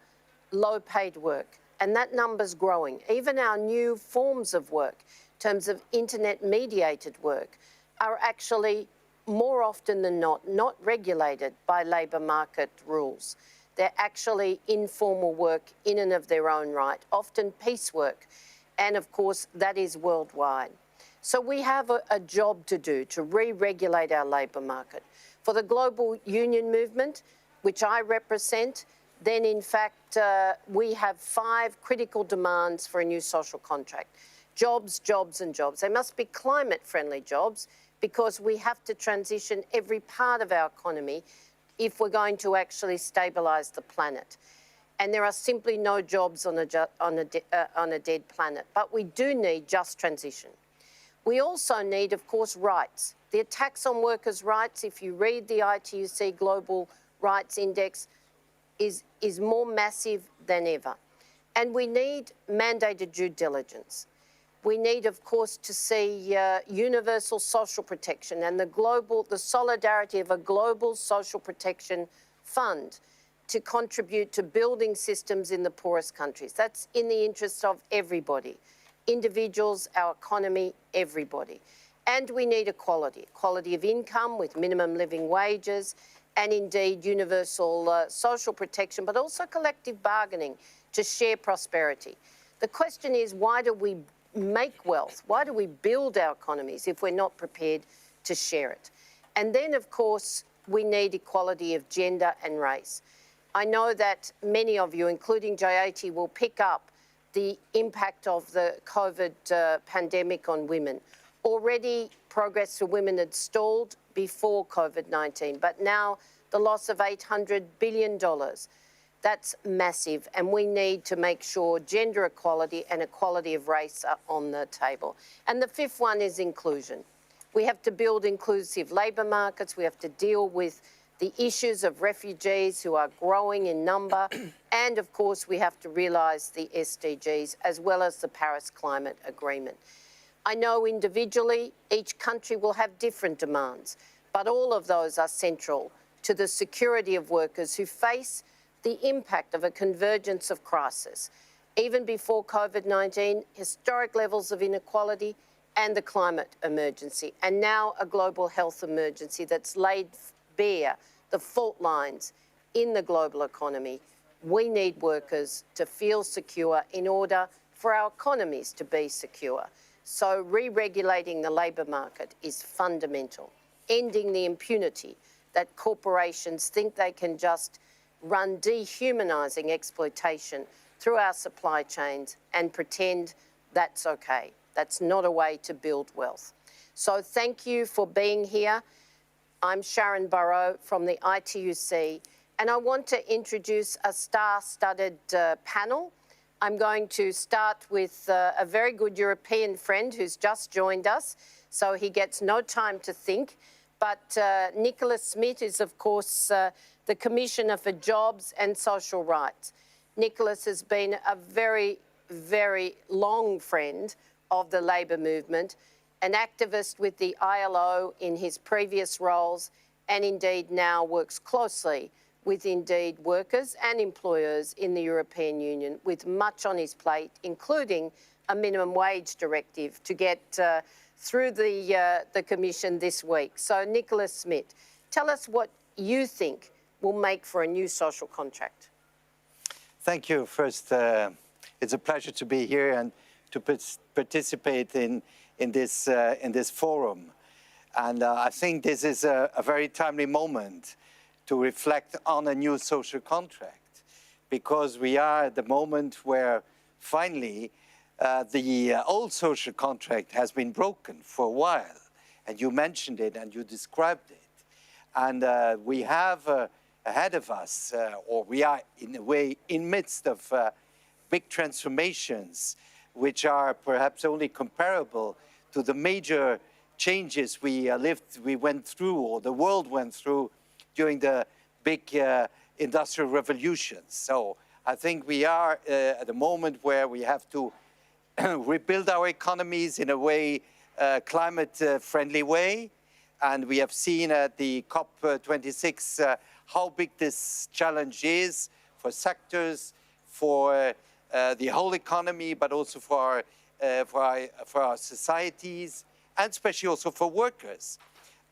low-paid work. And that number's growing. Even our new forms of work, in terms of internet-mediated work, are actually more often than not regulated by labour market rules. They're actually informal work in and of their own right, often piecework. And of course, that is worldwide. So we have a job to do to re-regulate our labour market. For the global union movement, which I represent, then in fact, we have 5 critical demands for a new social contract. Jobs, jobs and jobs. They must be climate-friendly jobs because we have to transition every part of our economy if we're going to actually stabilise the planet. And there are simply no jobs on a dead planet. But we do need just transition. We also need, of course, rights. The attacks on workers' rights, if you read the ITUC Global Rights Index, is more massive than ever. And we need mandated due diligence. We need, of course, to see universal social protection and the solidarity of a global social protection fund to contribute to building systems in the poorest countries. That's in the interest of everybody, individuals, our economy, everybody. And we need equality of income with minimum living wages and indeed universal social protection, but also collective bargaining to share prosperity. The question is, why do we make wealth? Why do we build our economies if we're not prepared to share it? And then, of course, we need equality of gender and race. I know that many of you, including Jayati, will pick up the impact of the COVID pandemic on women. Already, progress for women had stalled before COVID-19, but now the loss of $800 billion. That's massive, and we need to make sure gender equality and equality of race are on the table. And the fifth one is inclusion. We have to build inclusive labour markets. We have to deal with the issues of refugees who are growing in number. And, of course, we have to realise the SDGs as well as the Paris Climate Agreement. I know individually each country will have different demands, but all of those are central to the security of workers who face the impact of a convergence of crisis. Even before COVID-19, historic levels of inequality and the climate emergency, and now a global health emergency that's laid bare the fault lines in the global economy. We need workers to feel secure in order for our economies to be secure. So re-regulating the labour market is fundamental. Ending the impunity that corporations think they can just run dehumanising exploitation through our supply chains and pretend that's okay. That's not a way to build wealth. So thank you for being here. I'm Sharon Burrow from the ITUC, and I want to introduce a star-studded panel. I'm going to start with a very good European friend who's just joined us, so he gets no time to think. But Nicholas Schmit is, of course, the Commissioner for Jobs and Social Rights. Nicholas has been a very, very long friend of the labour movement, an activist with the ILO in his previous roles, and indeed now works closely with indeed workers and employers in the European Union with much on his plate, including a minimum wage directive to get through the Commission this week. So Nicholas Schmit, tell us what you think will make for a new social contract. Thank you. First, it's a pleasure to be here and to participate in this forum. And I think this is a very timely moment to reflect on a new social contract, because we are at the moment where finally the old social contract has been broken for a while. And you mentioned it and you described it. And we have ahead of us, or we are in a way in midst of big transformations, which are perhaps only comparable to the major changes we went through, or the world went through during the big industrial revolutions. So I think we are at a moment where we have to rebuild our economies in a way, climate-friendly way. And we have seen at the COP26 how big this challenge is for sectors, for the whole economy, but also for our societies, and especially also for workers.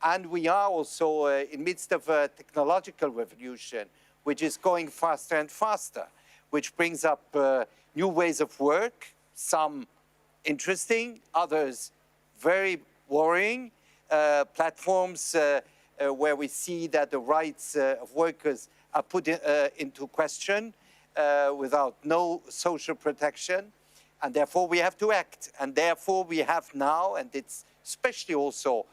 And we are also in midst of a technological revolution, which is going faster and faster, which brings up new ways of work, some interesting, others very worrying, platforms where we see that the rights of workers are put into question without no social protection. And therefore we have to act. And therefore we have now, and it's especially also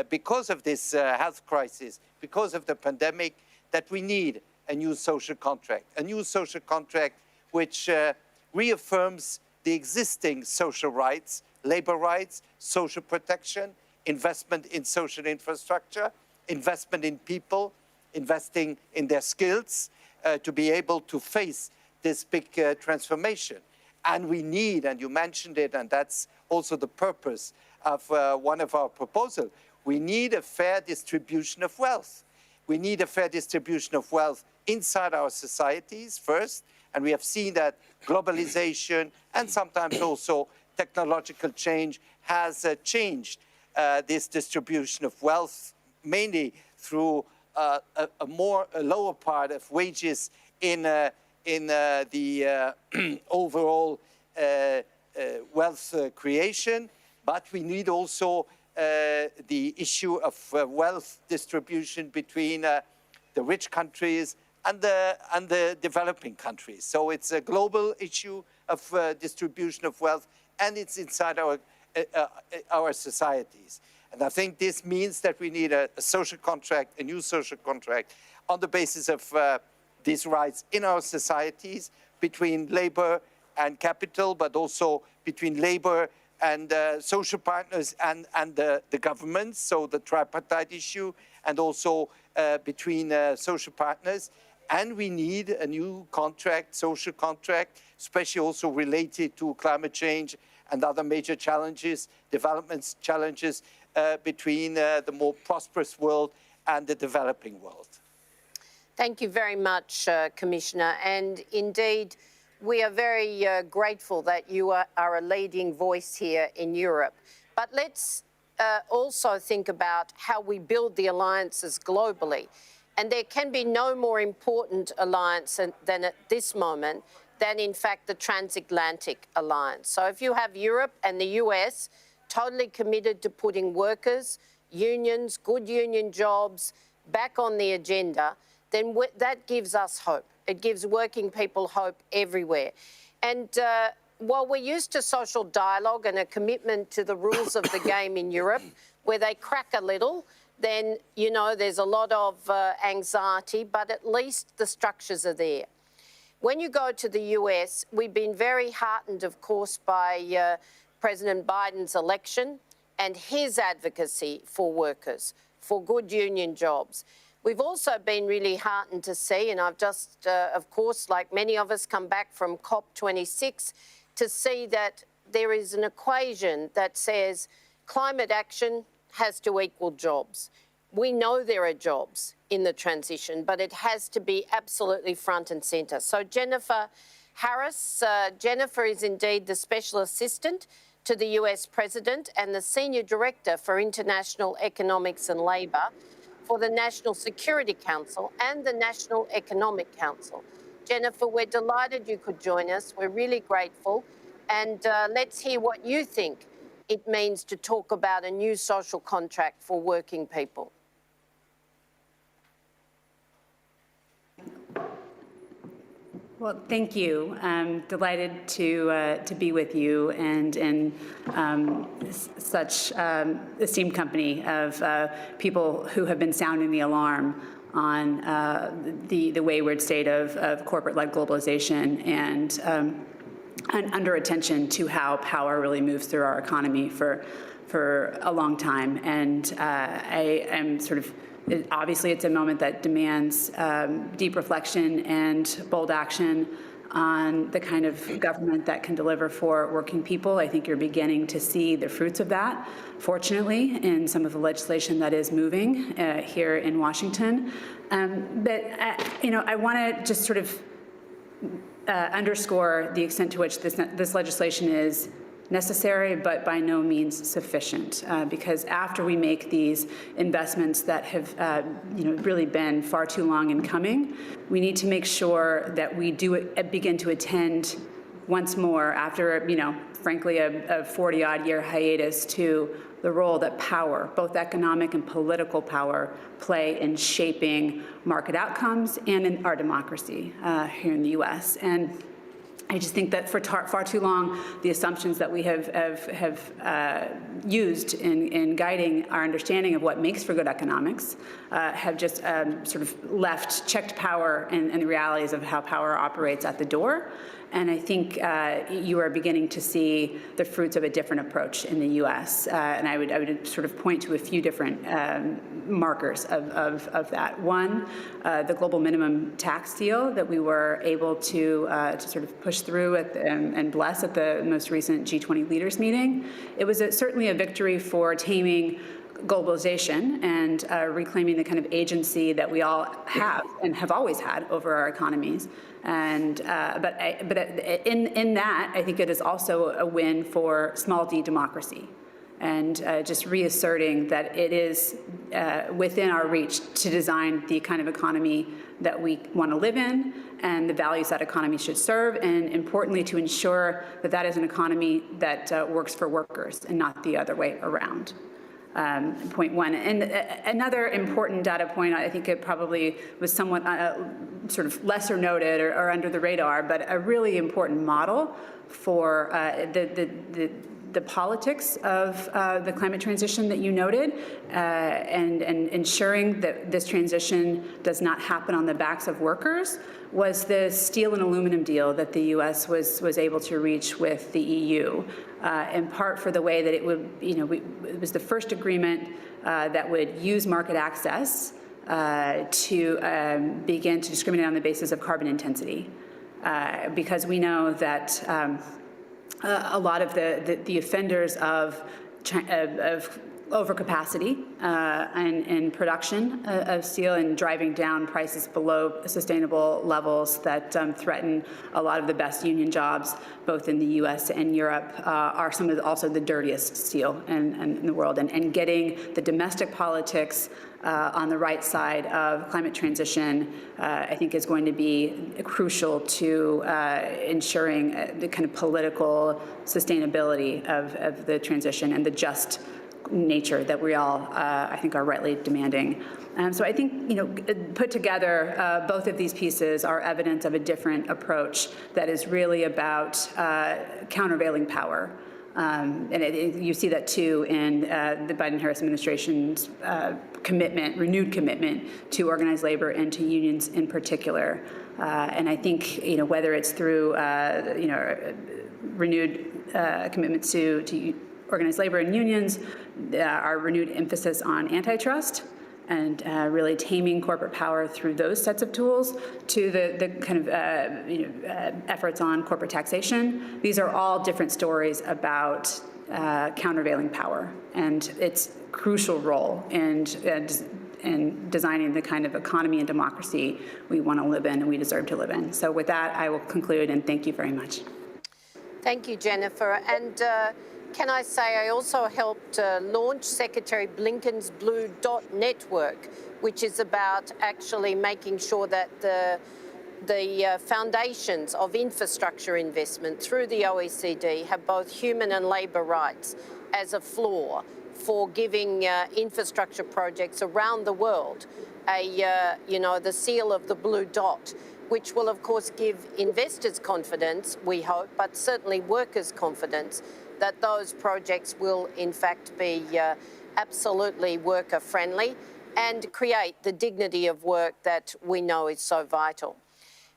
because of this health crisis, because of the pandemic, that we need a new social contract which reaffirms the existing social rights, labor rights, social protection, investment in social infrastructure, investment in people, investing in their skills to be able to face this big transformation. And we need, and you mentioned it, and that's also the purpose of one of our proposals, we need a fair distribution of wealth. We need a fair distribution of wealth inside our societies first, and we have seen that globalization and sometimes also technological change has changed this distribution of wealth, mainly through a lower part of wages in the overall wealth creation, but we need also the issue of wealth distribution between the rich countries and the developing countries. So it's a global issue of distribution of wealth, and it's inside our societies. And I think this means that we need a social contract, a new social contract, on the basis of these rights in our societies, between labor and capital, but also between labor and social partners and the governments, so the tripartite issue, and also between social partners. And we need a new contract, social contract, especially also related to climate change and other major challenges, development challenges between the more prosperous world and the developing world. Thank you very much, Commissioner. And indeed, we are very grateful that you are a leading voice here in Europe. But let's also think about how we build the alliances globally. And there can be no more important alliance than at this moment than, in fact, the transatlantic alliance. So if you have Europe and the US totally committed to putting workers, unions, good union jobs back on the agenda, then that gives us hope. It gives working people hope everywhere. And while we're used to social dialogue and a commitment to the rules of the game in Europe, where they crack a little, then, you know, there's a lot of anxiety, but at least the structures are there. When you go to the US, we've been very heartened, of course, by President Biden's election and his advocacy for workers, for good union jobs. We've also been really heartened to see, and I've just, of course, like many of us, come back from COP26 to see that there is an equation that says climate action has to equal jobs. We know there are jobs in the transition, but it has to be absolutely front and centre. So Jennifer Harris, Jennifer is indeed the Special Assistant to the US President and the Senior Director for International Economics and Labour for the National Security Council and the National Economic Council. Jennifer, we're delighted you could join us. We're really grateful. And let's hear what you think it means to talk about a new social contract for working people. Well, thank you. I'm delighted to be with you and in such esteemed company of people who have been sounding the alarm on the wayward state of corporate-led globalization and under attention to how power really moves through our economy for a long time. And I am sort of, obviously it's a moment that demands deep reflection and bold action on the kind of government that can deliver for working people. I think you're beginning to see the fruits of that, fortunately, in some of the legislation that is moving here in Washington. I want to just sort of underscore the extent to which this legislation is necessary, but by no means sufficient. Because after we make these investments that have, really been far too long in coming, we need to make sure that we do begin to attend once more after, frankly, a 40-odd year hiatus to the role that power, both economic and political power, play in shaping market outcomes and in our democracy here in the U.S. And I just think that for far too long, the assumptions that we have used in guiding our understanding of what makes for good economics have just sort of checked power and the realities of how power operates at the door. And I think you are beginning to see the fruits of a different approach in the U.S. And I would sort of point to a few different markers of that. One, the global minimum tax deal that we were able to sort of push through and bless at the most recent G20 leaders meeting. It was certainly a victory for taming globalization and reclaiming the kind of agency that we all have and have always had over our economies. And but in that, I think it is also a win for small d democracy. and just reasserting that it is within our reach to design the kind of economy that we want to live in and the values that economy should serve, and importantly, to ensure that that is an economy that works for workers and not the other way around. Point one. And another important data point, I think it probably was somewhat sort of lesser noted or under the radar, but a really important model for the politics of the climate transition that you noted, and ensuring that this transition does not happen on the backs of workers, was the steel and aluminum deal that the U.S. was able to reach with the EU, in part for the way that it would, it was the first agreement that would use market access to begin to discriminate on the basis of carbon intensity, because we know that a lot of the offenders of overcapacity and production of steel and driving down prices below sustainable levels that threaten a lot of the best union jobs, both in the U.S. and Europe, are some of also the dirtiest steel in the world. And getting the domestic politics on the right side of climate transition, I think, is going to be crucial to ensuring the kind of political sustainability of the transition and the just nature that we all, I think, are rightly demanding. So I think, put together, both of these pieces are evidence of a different approach that is really about countervailing power. And you see that, too, in the Biden-Harris administration's renewed commitment to organized labor and to unions in particular. And I think, whether it's through, renewed commitments to organized labor and unions, our renewed emphasis on antitrust and really taming corporate power through those sets of tools, to the kind of efforts on corporate taxation. These are all different stories about countervailing power and its crucial role in designing the kind of economy and democracy we want to live in and we deserve to live in. So with that, I will conclude, and thank you very much. Thank you, Jennifer. And can I say I also helped launch Secretary Blinken's Blue Dot Network, which is about actually making sure that the foundations of infrastructure investment through the OECD have both human and labour rights as a floor for giving infrastructure projects around the world the seal of the blue dot, which will, of course, give investors confidence, we hope, but certainly workers confidence that those projects will, in fact, be absolutely worker-friendly and create the dignity of work that we know is so vital.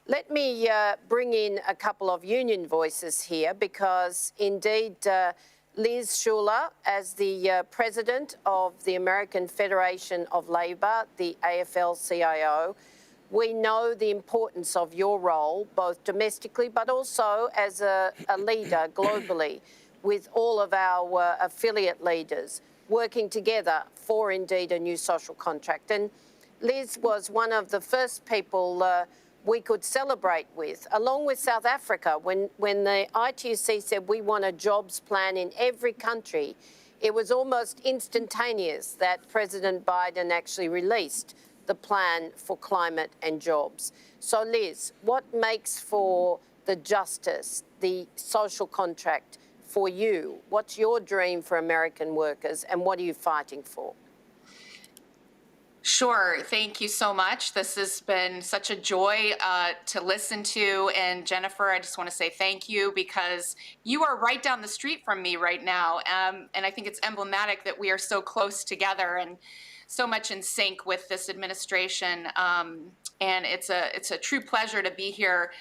Let me bring in a couple of union voices here, because indeed Liz Shuler, as the president of the American Federation of Labor, the AFL-CIO, we know the importance of your role, both domestically but also as a leader globally, with all of our affiliate leaders working together for, indeed, a new social contract. And Liz was one of the first people we could celebrate with, along with South Africa. When the ITUC said we want a jobs plan in every country, it was almost instantaneous that President Biden actually released the plan for climate and jobs. So, Liz, what makes for the justice, the social contract for you? What's your dream for American workers, and what are you fighting for? Sure. Thank you so much. This has been such a joy to listen to. And Jennifer, I just want to say thank you, because you are right down the street from me right now. And I think it's emblematic that we are so close together and so much in sync with this administration. And it's a true pleasure to be here,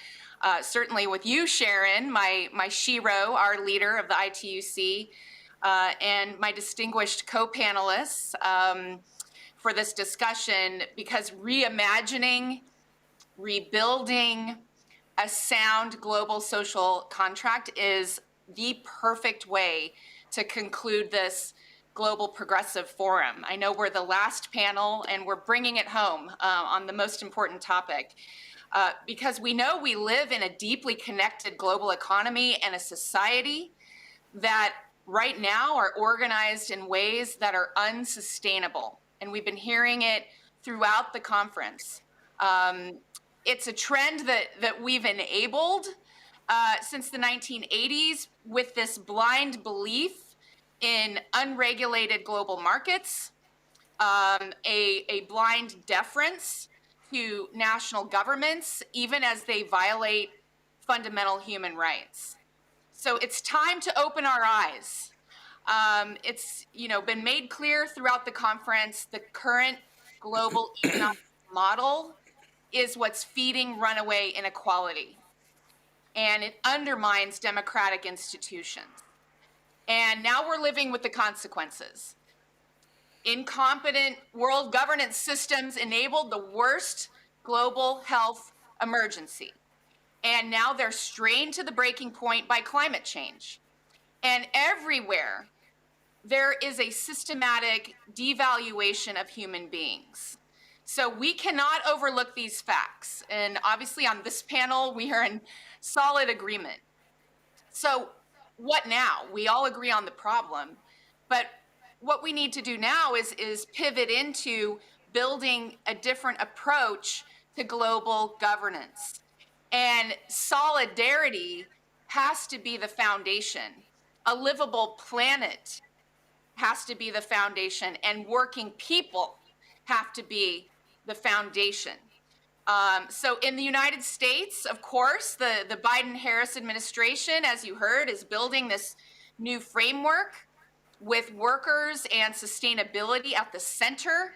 certainly with you, Sharon, my shero, our leader of the ITUC, and my distinguished co-panelists for this discussion, because reimagining, rebuilding a sound global social contract is the perfect way to conclude this Global Progressive Forum. I know we're the last panel and we're bringing it home on the most important topic, because we know we live in a deeply connected global economy and a society that right now are organized in ways that are unsustainable. And we've been hearing it throughout the conference. It's a trend that we've enabled since the 1980s with this blind belief in unregulated global markets, a blind deference to national governments, even as they violate fundamental human rights. So it's time to open our eyes. It's been made clear throughout the conference the current global economic model is what's feeding runaway inequality, and it undermines democratic institutions. And now we're living with the consequences. Incompetent world governance systems enabled the worst global health emergency. And now they're strained to the breaking point by climate change. And everywhere, there is a systematic devaluation of human beings. So we cannot overlook these facts. And obviously on this panel, we are in solid agreement. So what now? We all agree on the problem, but what we need to do now is pivot into building a different approach to global governance. And solidarity has to be the foundation. A livable planet has to be the foundation, and working people have to be the foundation. So in the United States, of course, the Biden-Harris administration, as you heard, is building this new framework with workers and sustainability at the center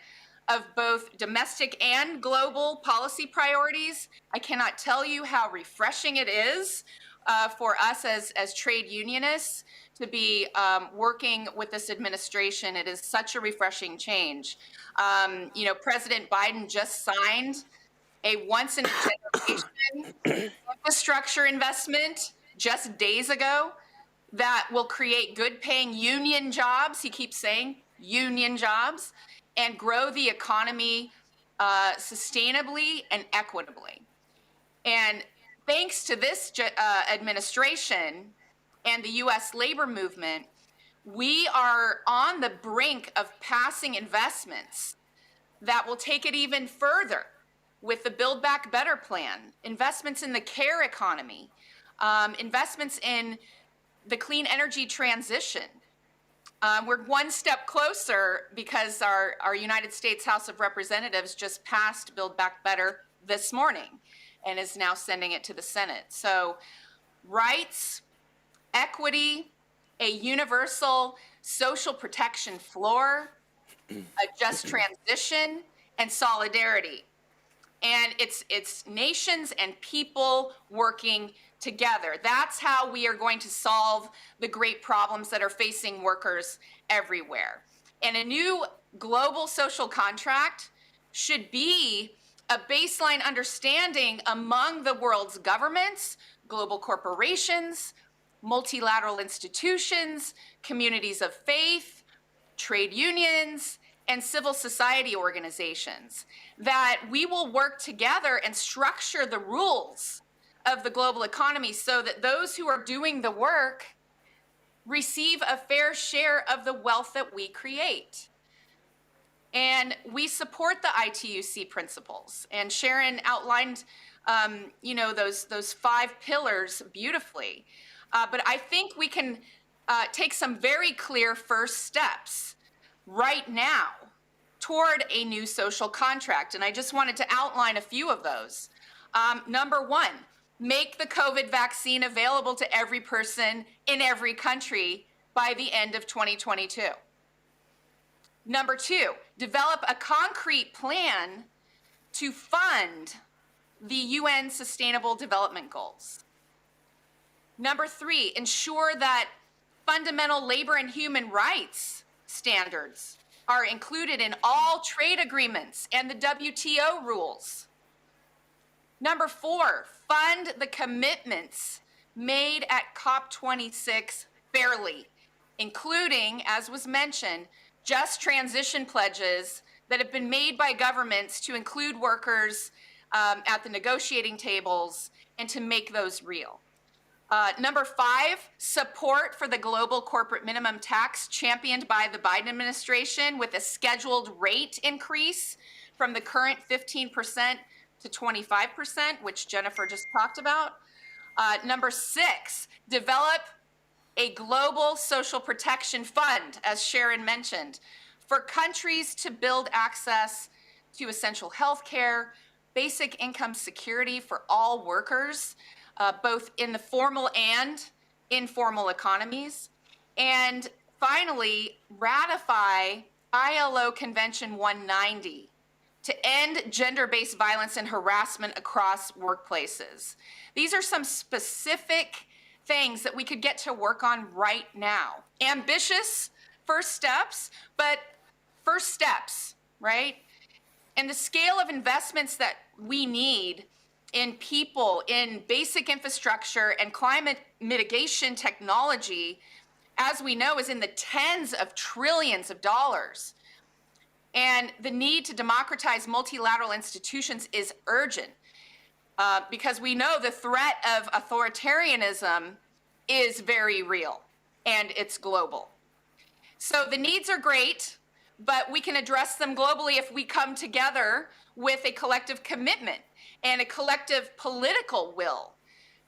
of both domestic and global policy priorities. I cannot tell you how refreshing it is for us as trade unionists to be working with this administration. It is such a refreshing change. President Biden just signed a once-in-a-generation infrastructure investment just days ago that will create good-paying union jobs, he keeps saying, union jobs, and grow the economy sustainably and equitably. And thanks to this administration and the U.S. labor movement, we are on the brink of passing investments that will take it even further with the Build Back Better plan, investments in the care economy, investments in the clean energy transition. We're one step closer because our United States House of Representatives just passed Build Back Better this morning and is now sending it to the Senate. So rights, equity, a universal social protection floor, a just transition, and solidarity. And it's nations and people working together. That's how we are going to solve the great problems that are facing workers everywhere. And a new global social contract should be a baseline understanding among the world's governments, global corporations, multilateral institutions, communities of faith, trade unions, and civil society organizations, that we will work together and structure the rules of the global economy so that those who are doing the work receive a fair share of the wealth that we create. And we support the ITUC principles. And Sharon outlined, those 5 pillars beautifully. But I think we can take some very clear first steps right now toward a new social contract. And I just wanted to outline a few of those. Number 1, make the COVID vaccine available to every person in every country by the end of 2022. Number 2, develop a concrete plan to fund the UN Sustainable Development Goals. Number 3, ensure that fundamental labor and human rights standards are included in all trade agreements and the WTO rules. Number 4, fund the commitments made at COP26 fairly, including, as was mentioned, just transition pledges that have been made by governments to include workers at the negotiating tables and to make those real. Number 5, support for the global corporate minimum tax championed by the Biden administration with a scheduled rate increase from the current 15% to 25%, which Jennifer just talked about. Number 6, develop a global social protection fund, as Sharon mentioned, for countries to build access to essential health care, basic income security for all workers, both in the formal and informal economies. And finally, ratify ILO Convention 190 to end gender-based violence and harassment across workplaces. These are some specific things that we could get to work on right now. Ambitious first steps, but first steps, right? And the scale of investments that we need in people, in basic infrastructure and climate mitigation technology, as we know, is in the tens of trillions of dollars. And the need to democratize multilateral institutions is urgent because we know the threat of authoritarianism is very real and it's global. So the needs are great, but we can address them globally if we come together with a collective commitment and a collective political will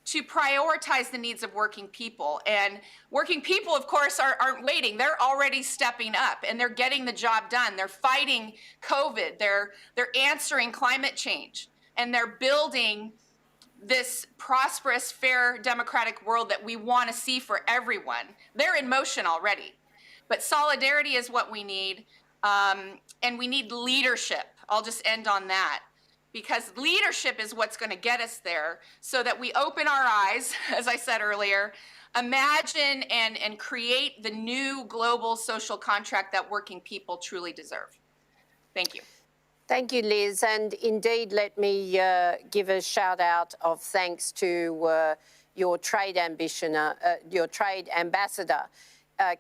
to prioritize the needs of working people. And working people, of course, aren't waiting. They're already stepping up and they're getting the job done. They're fighting COVID. They're answering climate change. And they're building this prosperous, fair, democratic world that we want to see for everyone. They're in motion already. But solidarity is what we need. And we need leadership. I'll just end on that. Because leadership is what's going to get us there so that we open our eyes, as I said earlier, imagine and create the new global social contract that working people truly deserve. Thank you. Thank you, Liz. And indeed, let me give a shout out of thanks to your trade ambassador,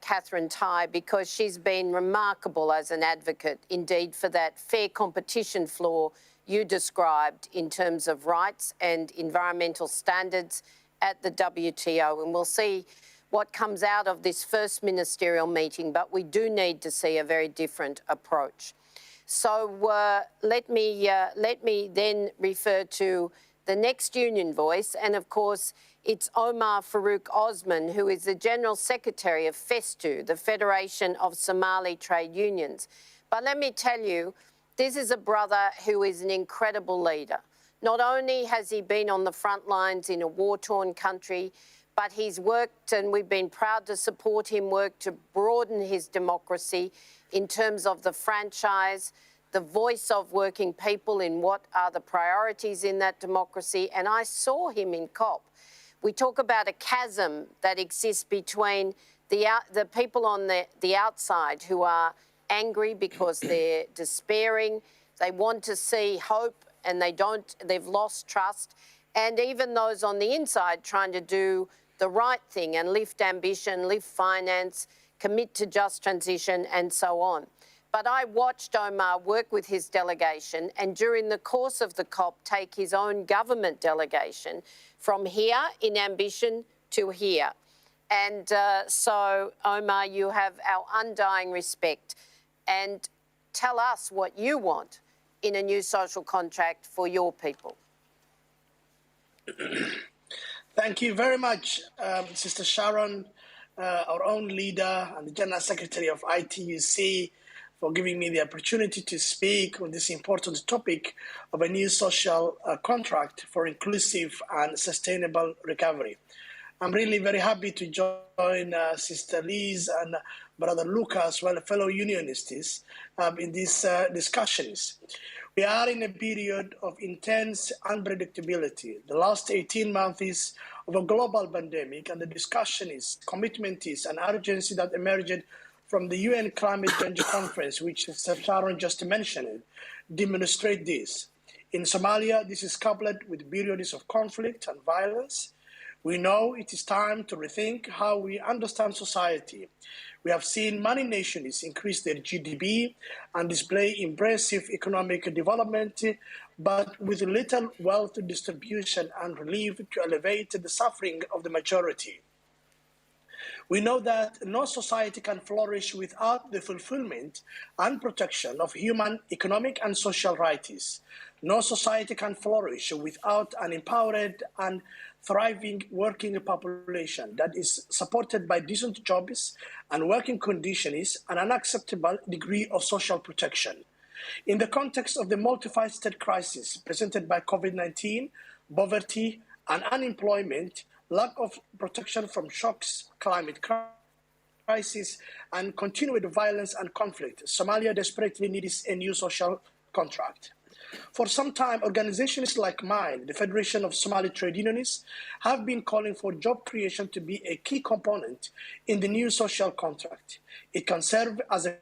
Catherine Tai, because she's been remarkable as an advocate, indeed, for that fair competition flaw you described in terms of rights and environmental standards at the WTO. And we'll see what comes out of this first ministerial meeting, but we do need to see a very different approach. So let me then refer to the next union voice, and of course, it's Omar Farouk Osman, who is the General Secretary of FESTU, the Federation of Somali Trade Unions. But let me tell you, this is a brother who is an incredible leader. Not only has he been on the front lines in a war-torn country, but he's worked, and we've been proud to support him, work to broaden his democracy in terms of the franchise, the voice of working people in what are the priorities in that democracy. And I saw him in COP. We talk about a chasm that exists between the people on the outside who are angry because they're despairing, they want to see hope and they've lost trust, and even those on the inside trying to do the right thing and lift ambition, lift finance, commit to just transition and so on. But I watched Omar work with his delegation and during the course of the COP take his own government delegation from here in ambition to here. And so, Omar, you have our undying respect. And tell us what you want in a new social contract for your people. Thank you very much, Sister Sharon, our own leader and the General Secretary of ITUC, for giving me the opportunity to speak on this important topic of a new social contract for inclusive and sustainable recovery. I'm really very happy to join Sister Liz and Brother Lucas, well, fellow unionists, in these discussions. We are in a period of intense unpredictability. The last 18 months of a global pandemic, and the discussion is, commitment is, and urgency that emerged from the UN Climate Change Conference, which Sharon just mentioned, demonstrate this. In Somalia, this is coupled with periods of conflict and violence, We know it is time to rethink how we understand society. We have seen many nations increase their GDP and display impressive economic development, but with little wealth distribution and relief to elevate the suffering of the majority. We know that no society can flourish without the fulfillment and protection of human, economic, and social rights. No society can flourish without an empowered and thriving working population that is supported by decent jobs and working conditions and an acceptable degree of social protection. In the context of the multifaceted crisis presented by COVID-19, poverty and unemployment, lack of protection from shocks, climate crisis, and continued violence and conflict, Somalia desperately needs a new social contract. For some time, organizations like mine, the Federation of Somali Trade Unionists, have been calling for job creation to be a key component in the new social contract. It can serve as a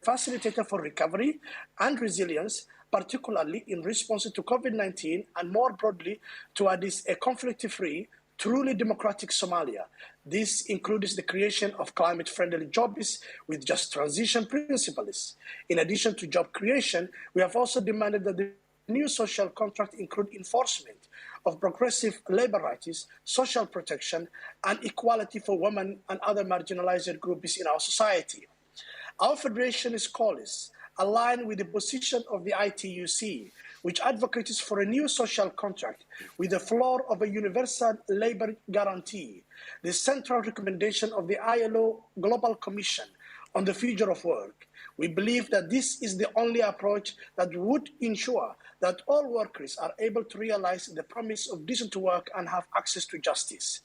facilitator for recovery and resilience, particularly in response to COVID-19 and more broadly towards a conflict-free, truly democratic Somalia. This includes the creation of climate-friendly jobs with just transition principles. In addition to job creation, we have also demanded that the new social contract include enforcement of progressive labor rights, social protection, and equality for women and other marginalized groups in our society. Our federation's calls align with the position of the ITUC, which advocates for a new social contract with the floor of a universal labor guarantee, the central recommendation of the ILO Global Commission on the Future of Work. We believe that this is the only approach that would ensure that all workers are able to realize the promise of decent work and have access to justice.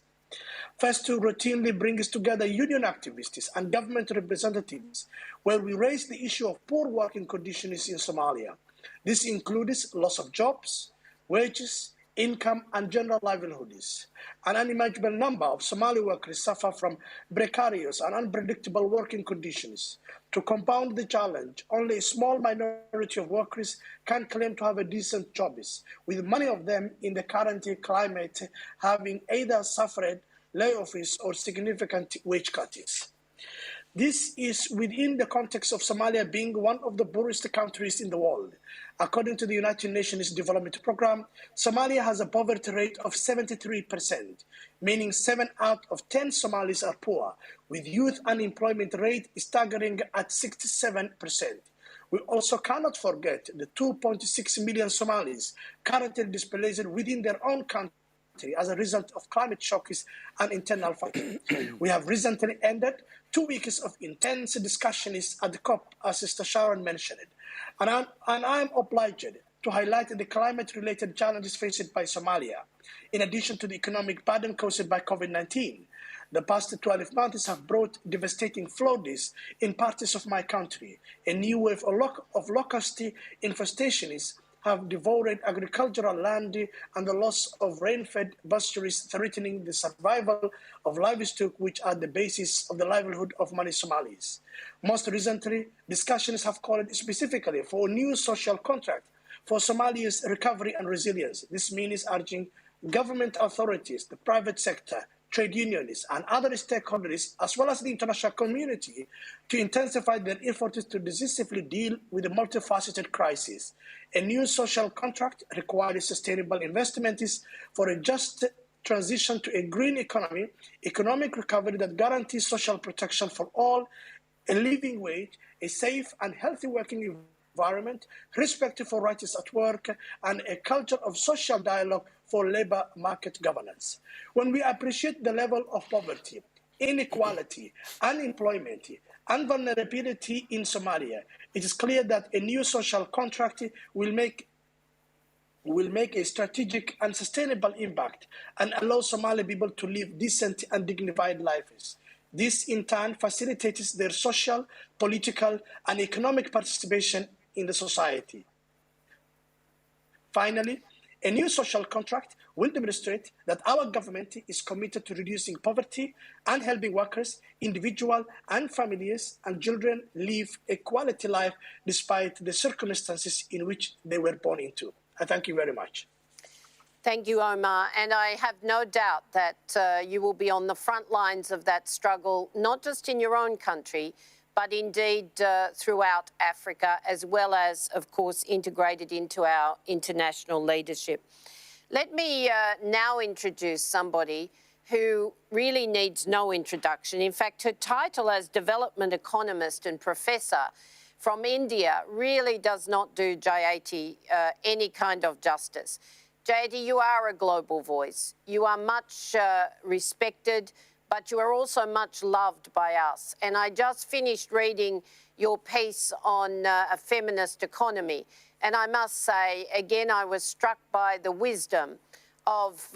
FESTU routinely brings together union activists and government representatives where we raise the issue of poor working conditions in Somalia. This includes loss of jobs, wages, income, and general livelihoods. An unimaginable number of Somali workers suffer from precarious and unpredictable working conditions. To compound the challenge, only a small minority of workers can claim to have a decent jobs, with many of them in the current climate having either suffered layoffs or significant wage cuts. This is within the context of Somalia being one of the poorest countries in the world. According to the United Nations Development Programme, Somalia has a poverty rate of 73%, meaning 7 out of 10 Somalis are poor, with youth unemployment rate staggering at 67%. We also cannot forget the 2.6 million Somalis currently displaced within their own country as a result of climate shocks and internal fighting. We have recently ended 2 weeks of intense discussions at the COP, as Sister Sharon mentioned, and I am obliged to highlight the climate-related challenges faced by Somalia, in addition to the economic burden caused by COVID-19. The past 12 months have brought devastating floods in parts of my country. A new wave of locust infestations have devoured agricultural land and the loss of rain-fed pastures threatening the survival of livestock, which are the basis of the livelihood of many Somalis. Most recently, discussions have called specifically for a new social contract for Somalia's recovery and resilience. This means urging government authorities, the private sector, trade unions, and other stakeholders, as well as the international community, to intensify their efforts to decisively deal with the multifaceted crisis. A new social contract requires sustainable investments for a just transition to a green economy, economic recovery that guarantees social protection for all, a living wage, a safe and healthy working environment, respect for rights at work, and a culture of social dialogue for labor market governance. When we appreciate the level of poverty, inequality, unemployment, and vulnerability in Somalia, it is clear that a new social contract will make a strategic and sustainable impact and allow Somali people to live decent and dignified lives. This, in turn, facilitates their social, political, and economic participation in the society. Finally, a new social contract will demonstrate that our government is committed to reducing poverty and helping workers, individuals and families and children live a quality life despite the circumstances in which they were born into. I thank you very much. Thank you, Omar. And I have no doubt that you will be on the front lines of that struggle, not just in your own country, but indeed throughout Africa, as well as, of course, integrated into our international leadership. Let me now introduce somebody who really needs no introduction. In fact, her title as development economist and professor from India really does not do Jayati any kind of justice. Jayati, you are a global voice. You are much respected, but you are also much loved by us. And I just finished reading your piece on a feminist economy. And I must say, again, I was struck by the wisdom of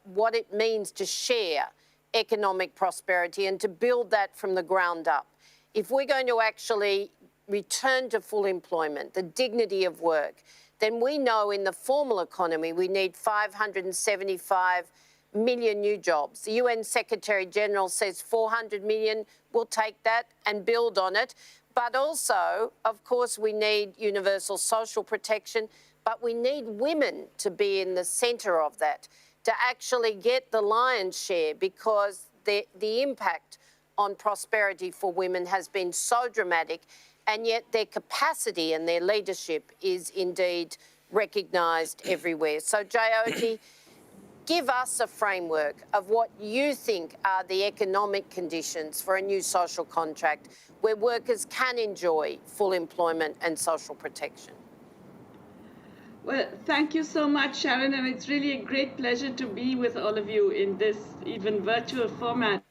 what it means to share economic prosperity and to build that from the ground up. If we're going to actually return to full employment, the dignity of work, then we know in the formal economy we need 575 million new jobs. The UN Secretary General says 400 million. We'll take that and build on it. But also, of course, we need universal social protection, but we need women to be in the centre of that, to actually get the lion's share, because the impact on prosperity for women has been so dramatic, and yet their capacity and their leadership is indeed recognised everywhere. So, Jayati, give us a framework of what you think are the economic conditions for a new social contract where workers can enjoy full employment and social protection. Well, thank you so much, Sharon, and it's really a great pleasure to be with all of you in this even virtual format.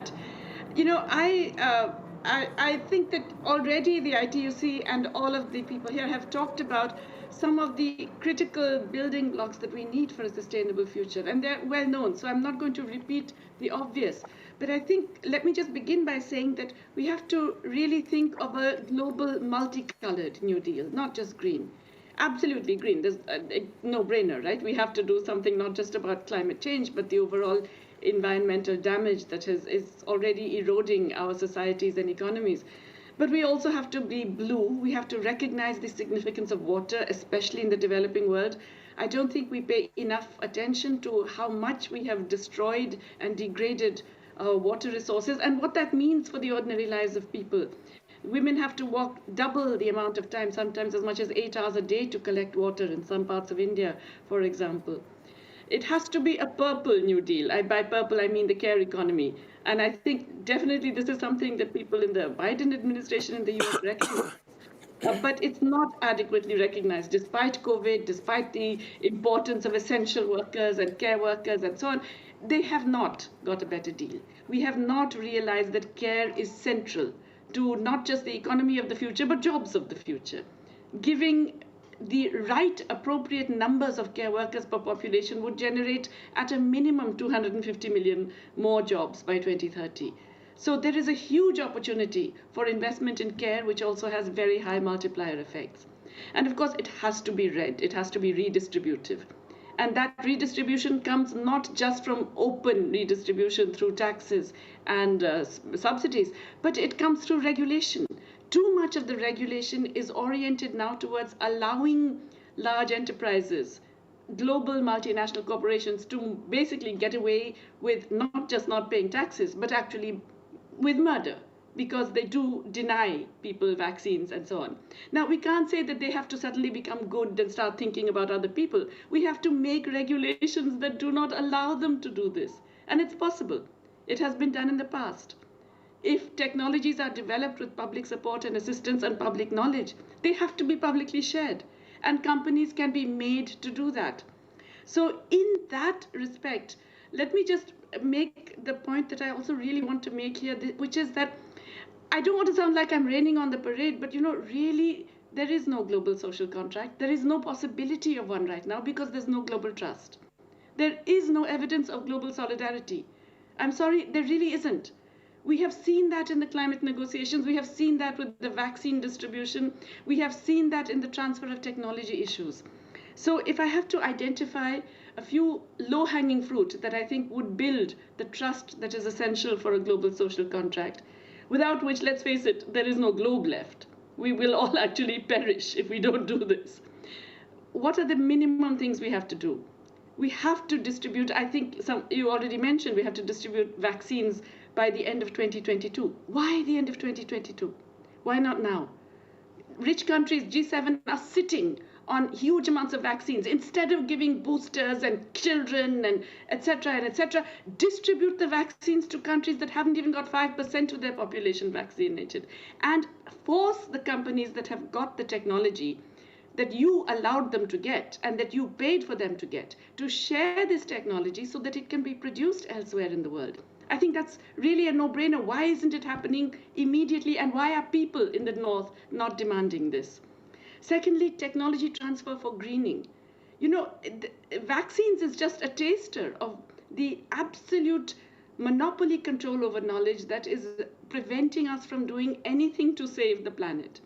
You know, I think that already the ITUC and all of the people here have talked about some of the critical building blocks that we need for a sustainable future, and they're well known, so I'm not going to repeat the obvious. But I think, let me just begin by saying that we have to really think of a global multicolored New Deal, not just green. Absolutely green, there's a no-brainer, right? We have to do something not just about climate change, but the overall environmental damage that is already eroding our societies and economies. But we also have to be blue. We have to recognize the significance of water, especially in the developing world. I don't think we pay enough attention to how much we have destroyed and degraded our water resources and what that means for the ordinary lives of people. Women have to walk double the amount of time, sometimes as much as 8 hours a day, to collect water in some parts of India, for example. It has to be a purple New Deal. By purple, I mean the care economy. And I think definitely this is something that people in the Biden administration in the US recognize. But it's not adequately recognized, despite COVID, despite the importance of essential workers and care workers and so on. They have not got a better deal. We have not realized that care is central to not just the economy of the future, but jobs of the future. Giving the right appropriate numbers of care workers per population would generate at a minimum 250 million more jobs by 2030. So there is a huge opportunity for investment in care, which also has very high multiplier effects. And of course, it has to be it has to be redistributive. And that redistribution comes not just from open redistribution through taxes and subsidies, but it comes through regulation. Too much of the regulation is oriented now towards allowing large enterprises, global multinational corporations, to basically get away with not just not paying taxes, but actually with murder, because they do deny people vaccines and so on. Now, we can't say that they have to suddenly become good and start thinking about other people. We have to make regulations that do not allow them to do this. And it's possible. It has been done in the past. If technologies are developed with public support and assistance and public knowledge, they have to be publicly shared. And companies can be made to do that. So in that respect, let me just make the point that I also really want to make here, which is that I don't want to sound like I'm raining on the parade, but really, there is no global social contract. There is no possibility of one right now because there's no global trust. There is no evidence of global solidarity. I'm sorry, there really isn't. We have seen that in the climate negotiations. We have seen that with the vaccine distribution. We have seen that in the transfer of technology issues. So if I have to identify a few low-hanging fruit that I think would build the trust that is essential for a global social contract, without which, let's face it, there is no globe left. We will all actually perish if we don't do this. What are the minimum things we have to do? We have to distribute, I think you already mentioned, we have to distribute vaccines by the end of 2022. Why the end of 2022? Why not now? Rich countries, G7, are sitting on huge amounts of vaccines. Instead of giving boosters and children and et cetera, distribute the vaccines to countries that haven't even got 5% of their population vaccinated. And force the companies that have got the technology that you allowed them to get and that you paid for them to get, to share this technology so that it can be produced elsewhere in the world. I think that's really a no-brainer. Why isn't it happening immediately, and why are people in the North not demanding this? Secondly, technology transfer for greening. You know, vaccines is just a taster of the absolute monopoly control over knowledge that is preventing us from doing anything to save the planet.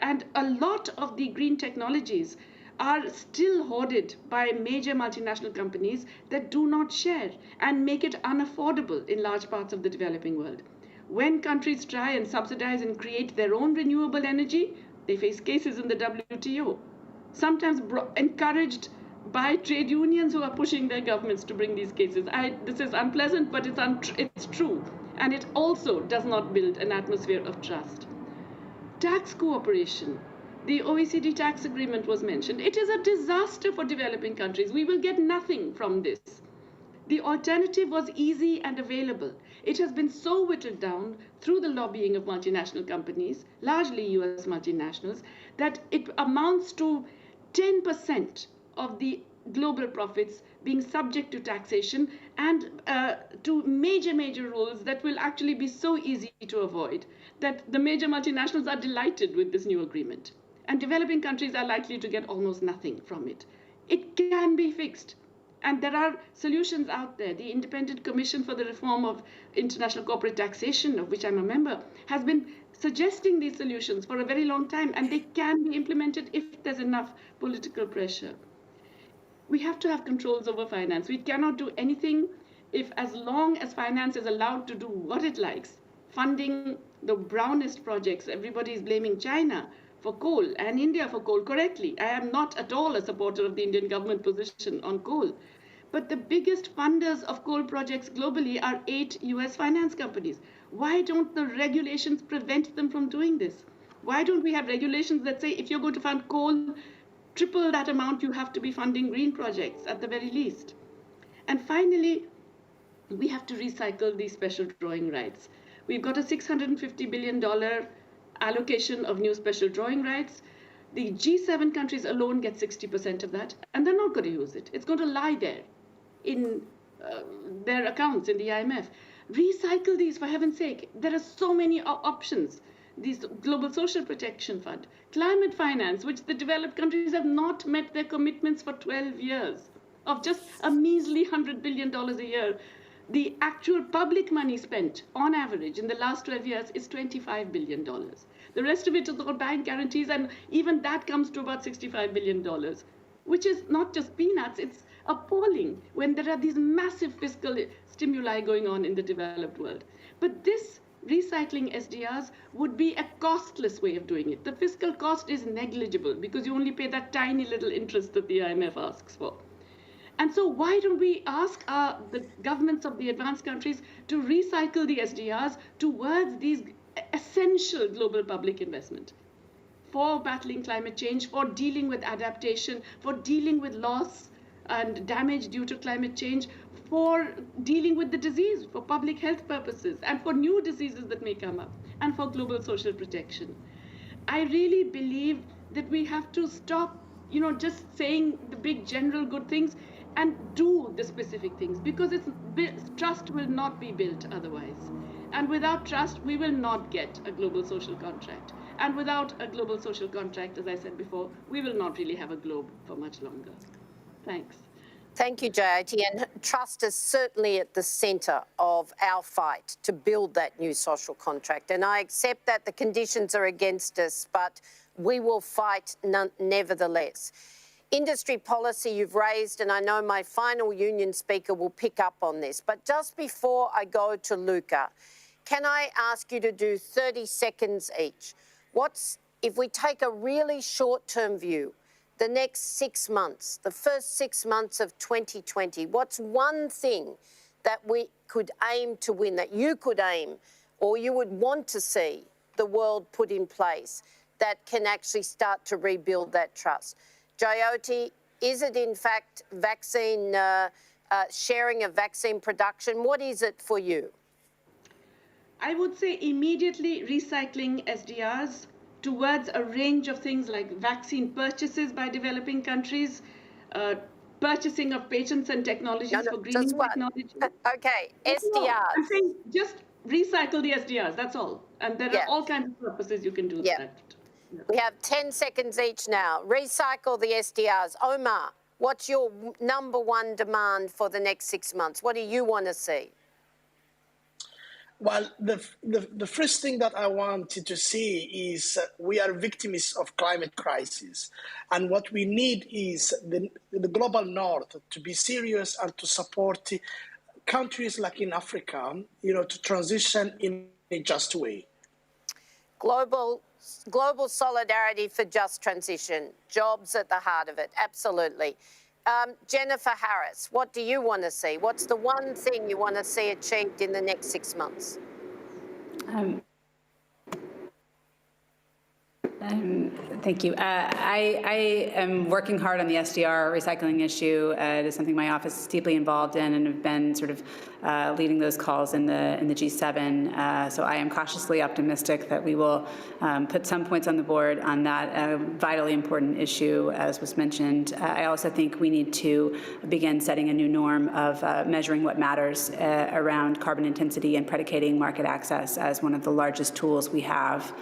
And a lot of the green technologies are still hoarded by major multinational companies that do not share and make it unaffordable in large parts of the developing world. When countries try and subsidize and create their own renewable energy, they face cases in the WTO, sometimes encouraged by trade unions who are pushing their governments to bring these cases. This is unpleasant, but it's true. And it also does not build an atmosphere of trust. Tax cooperation. The OECD tax agreement was mentioned. It is a disaster for developing countries. We will get nothing from this. The alternative was easy and available. It has been so whittled down through the lobbying of multinational companies, largely US multinationals, that it amounts to 10% of the global profits being subject to taxation and to major rules that will actually be so easy to avoid that the major multinationals are delighted with this new agreement. And developing countries are likely to get almost nothing from it. It can be fixed. And there are solutions out there. The Independent Commission for the Reform of International Corporate Taxation, of which I'm a member, has been suggesting these solutions for a very long time, and they can be implemented if there's enough political pressure. We have to have controls over finance. We cannot do anything if, as long as finance is allowed to do what it likes, funding the brownest projects. Everybody is blaming China for coal and India for coal, correctly. I am not at all a supporter of the Indian government position on coal. But the biggest funders of coal projects globally are 8 US finance companies. Why don't the regulations prevent them from doing this? Why don't we have regulations that say if you're going to fund coal, triple that amount, you have to be funding green projects at the very least? And finally, we have to recycle these special drawing rights. We've got a $650 billion allocation of new special drawing rights. The G7 countries alone get 60% of that, and they're not going to use it. It's going to lie there in their accounts in the IMF. Recycle these, for heaven's sake. There are so many options. This Global Social Protection Fund, climate finance, which the developed countries have not met their commitments for 12 years, of just a measly $100 billion a year. The actual public money spent, on average, in the last 12 years is $25 billion. The rest of it is all bank guarantees, and even that comes to about $65 billion, which is not just peanuts, it's appalling when there are these massive fiscal stimuli going on in the developed world. But this recycling SDRs would be a costless way of doing it. The fiscal cost is negligible because you only pay that tiny little interest that the IMF asks for. And so why don't we ask the governments of the advanced countries to recycle the SDRs towards these essential global public investment for battling climate change, for dealing with adaptation, for dealing with loss and damage due to climate change, for dealing with the disease, for public health purposes, and for new diseases that may come up, and for global social protection. I really believe that we have to stop, just saying the big general good things and do the specific things, because trust will not be built otherwise. And without trust, we will not get a global social contract. And without a global social contract, as I said before, we will not really have a globe for much longer. Thanks. Thank you, Jayati. And trust is certainly at the centre of our fight to build that new social contract. And I accept that the conditions are against us, but we will fight nevertheless. Industry policy you've raised, and I know my final union speaker will pick up on this. But just before I go to Luca, can I ask you to do 30 seconds each? If we take a really short-term view, the next 6 months, the first 6 months of 2020? What's one thing that we could aim to win, that you could aim or you would want to see the world put in place that can actually start to rebuild that trust? Jyoti, is it in fact vaccine sharing of vaccine production? What is it for you? I would say immediately recycling SDRs towards a range of things like vaccine purchases by developing countries, purchasing of patents and technologies for greening technology. Okay, SDRs. I'm saying just recycle the SDRs, that's all. And there are all kinds of purposes you can do that. We have 10 seconds each now. Recycle the SDRs. Omar, what's your number one demand for the next 6 months? What do you want to see? Well, the first thing that I wanted to see is we are victims of climate crisis. And what we need is the global north to be serious and to support countries like in Africa, to transition in a just way. Global solidarity for just transition, jobs at the heart of it, absolutely. Jennifer Harris, what do you want to see? What's the one thing you want to see achieved in the next 6 months? Thank you. I am working hard on the SDR recycling issue. It is something my office is deeply involved in and have been sort of leading those calls in the G7. So I am cautiously optimistic that we will put some points on the board on that vitally important issue, as was mentioned. I also think we need to begin setting a new norm of measuring what matters around carbon intensity and predicating market access as one of the largest tools we have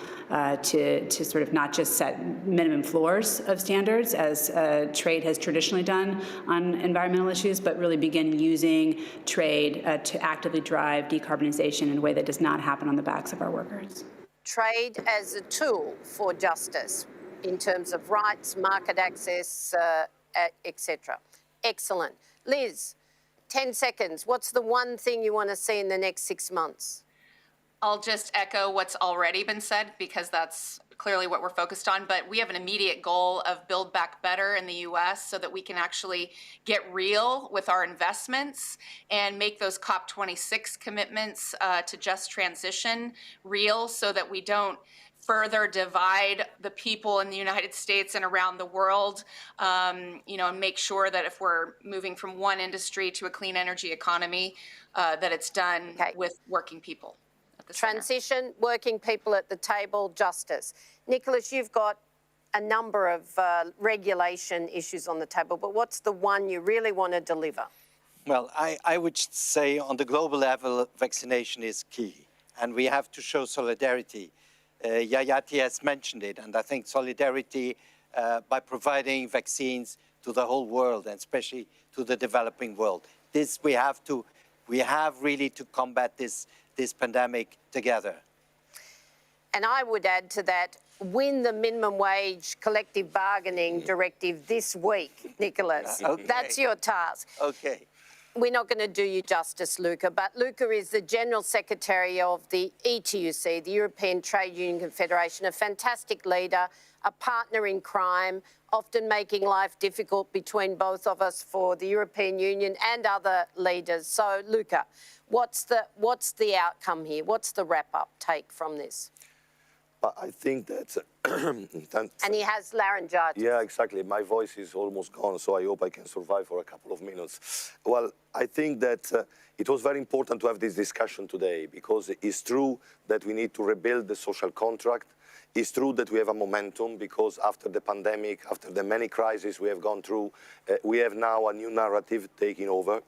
to sort of not just set minimum floors of standards, as trade has traditionally done on environmental issues, but really begin using trade to actively drive decarbonization in a way that does not happen on the backs of our workers. Trade as a tool for justice in terms of rights, market access, etc. Excellent. Liz, 10 seconds. What's the one thing you want to see in the next 6 months? I'll just echo what's already been said because that's clearly what we're focused on, but we have an immediate goal of Build Back Better in the US so that we can actually get real with our investments and make those COP26 commitments to just transition real so that we don't further divide the people in the United States and around the world, and make sure that if we're moving from one industry to a clean energy economy, that it's done with working people. Transition, working people at the table, justice. Nicholas, you've got a number of regulation issues on the table, but what's the one you really want to deliver? Well, I would say on the global level, vaccination is key, and we have to show solidarity. Jayati has mentioned it, and I think solidarity by providing vaccines to the whole world, and especially to the developing world. We have really to combat this pandemic together. And I would add to that, win the minimum wage collective bargaining directive this week, Nicholas. Okay. That's your task. Okay. We're not going to do you justice, Luca, but Luca is the General Secretary of the ETUC, the European Trade Union Confederation, a fantastic leader, a partner in crime, often making life difficult between both of us for the European Union and other leaders. So, Luca, what's the outcome here? What's the wrap-up take from this? I think that... and he has laryngitis. Yeah, exactly. My voice is almost gone, so I hope I can survive for a couple of minutes. Well, I think that it was very important to have this discussion today because it's true that we need to rebuild the social contract. It's true that we have a momentum because after the pandemic, after the many crises we have gone through, we have now a new narrative taking over.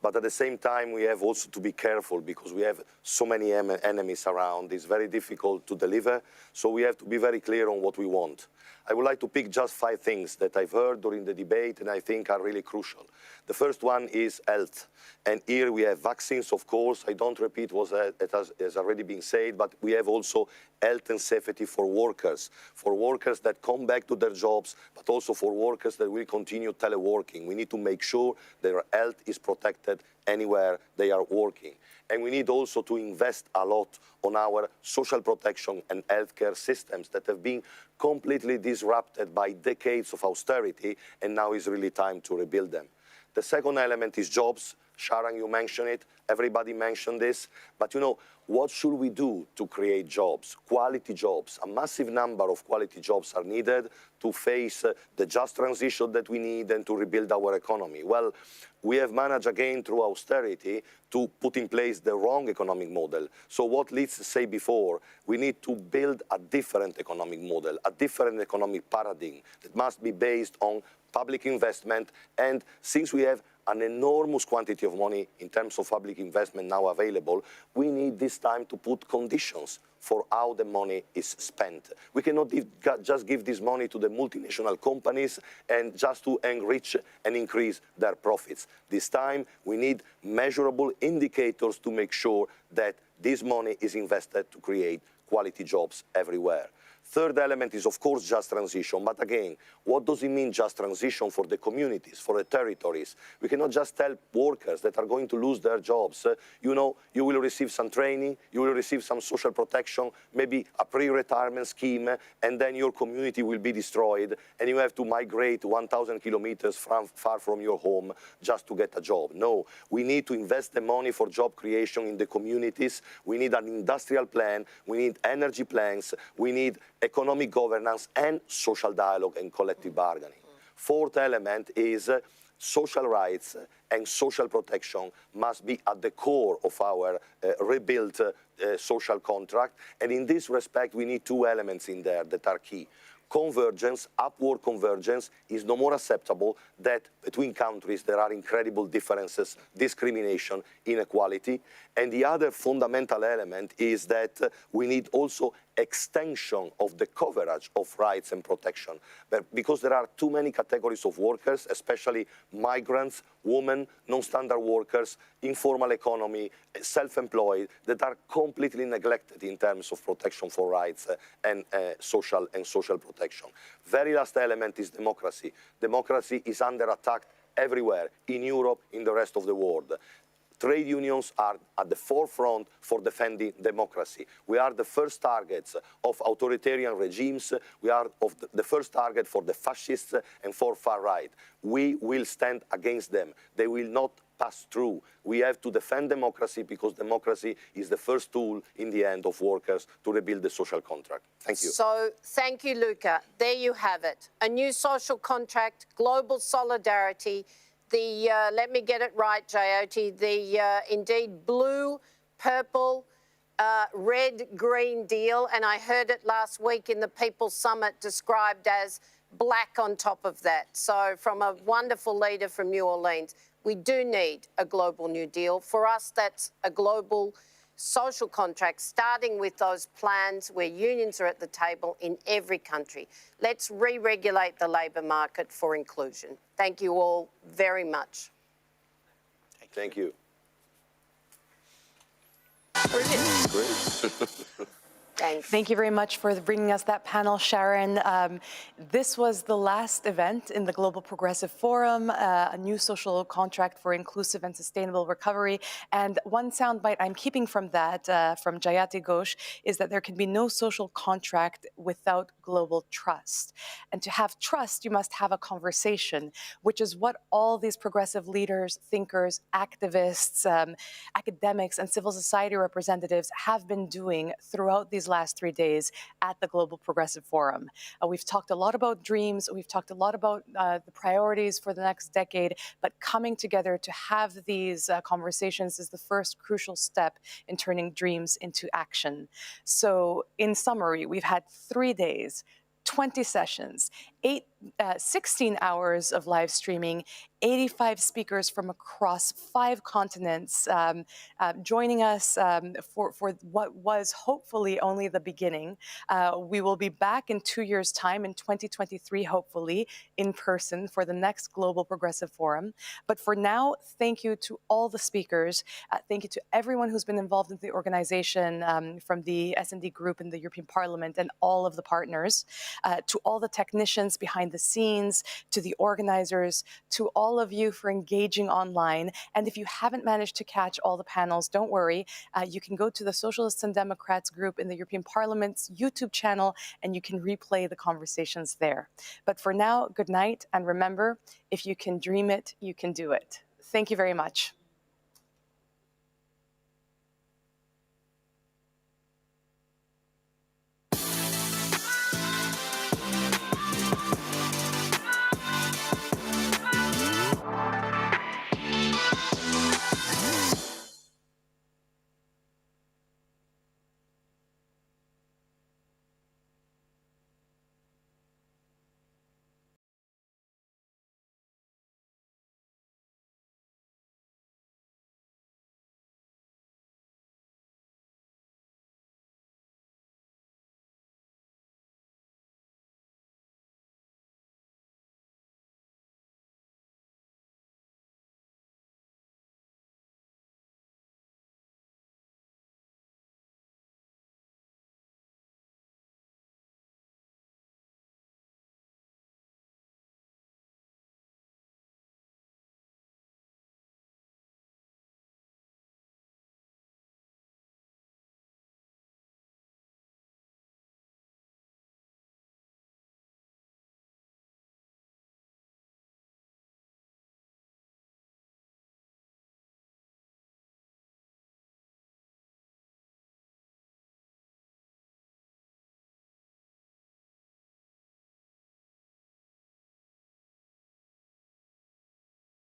But at the same time, we have also to be careful because we have so many enemies around. It's very difficult to deliver. So we have to be very clear on what we want. I would like to pick just 5 things that I've heard during the debate and I think are really crucial. The first one is health. And here we have vaccines, of course. I don't repeat what has already been said, but we have also health and safety for workers that come back to their jobs, but also for workers that will continue teleworking. We need to make sure their health is protected respected anywhere they are working. And we need also to invest a lot on our social protection and healthcare systems that have been completely disrupted by decades of austerity, and now is really time to rebuild them. The second element is jobs. Sharon, you mentioned it. Everybody mentioned this. But you know, what should we do to create jobs, quality jobs? A massive number of quality jobs are needed to face the just transition that we need and to rebuild our economy. Well, we have managed again through austerity to put in place the wrong economic model. So what Liz said before, we need to build a different economic model, a different economic paradigm that must be based on public investment. And since we have an enormous quantity of money in terms of public investment now available, we need this time to put conditions for how the money is spent. We cannot just give this money to the multinational companies and just to enrich and increase their profits. This time we need measurable indicators to make sure that this money is invested to create quality jobs everywhere. Third element is, of course, just transition. But again, what does it mean, just transition, for the communities, for the territories? We cannot just tell workers that are going to lose their jobs, you know, you will receive some training, you will receive some social protection, maybe a pre-retirement scheme, and then your community will be destroyed, and you have to migrate 1,000 kilometers far from your home just to get a job. No, we need to invest the money for job creation in the communities. We need an industrial plan. We need energy plans. We need economic governance and social dialogue and collective bargaining. Fourth element is social rights and social protection must be at the core of our rebuilt social contract. And in this respect, we need two elements in there that are key. Convergence, upward convergence, is no more acceptable that between countries there are incredible differences, discrimination, inequality. And the other fundamental element is that we need also extension of the coverage of rights and protection. Because there are too many categories of workers, especially migrants, women, non-standard workers, informal economy, self-employed, that are completely neglected in terms of protection for rights and social protection. Very last element is democracy. Democracy is under attack everywhere, in Europe, in the rest of the world. Trade unions are at the forefront for defending democracy. We are the first targets of authoritarian regimes. We are the first target for the fascists and for far right. We will stand against them. They will not pass through. We have to defend democracy because democracy is the first tool in the end of workers to rebuild the social contract. Thank you. So thank you, Luca. There you have it. A new social contract, global solidarity, the, let me get it right, Jyoti, the indeed blue, purple, red, green deal. And I heard it last week in the People's Summit described as black on top of that. So from a wonderful leader from New Orleans, we do need a global New Deal. For us, that's a global social contract, starting with those plans where unions are at the table in every country. Let's re-regulate the labour market for inclusion. Thank you all very much. Thank you. Brilliant. Great. Thanks. Thank you very much for bringing us that panel, Sharon. This was the last event in the Global Progressive Forum, a new social contract for inclusive and sustainable recovery. And one soundbite I'm keeping from that, from Jayati Ghosh, is that there can be no social contract without global trust. And to have trust, you must have a conversation, which is what all these progressive leaders, thinkers, activists, academics, and civil society representatives have been doing throughout these last 3 days at the Global Progressive Forum. We've talked a lot about dreams, we've talked a lot about the priorities for the next decade, but coming together to have these conversations is the first crucial step in turning dreams into action. So in summary, we've had 3 days, 20 sessions, 16 hours of live streaming, 85 speakers from across 5 continents joining us for what was hopefully only the beginning. We will be back in 2 years' time, in 2023, hopefully, in person for the next Global Progressive Forum. But for now, thank you to all the speakers. Thank you to everyone who's been involved in the organization, from the S&D Group in the European Parliament and all of the partners, to all the technicians participants behind the scenes, to the organizers, to all of you for engaging online. And if you haven't managed to catch all the panels, don't worry. You can go to the Socialists and Democrats group in the European Parliament's YouTube channel, and you can replay the conversations there. But for now, good night. And remember, if you can dream it, you can do it. Thank you very much.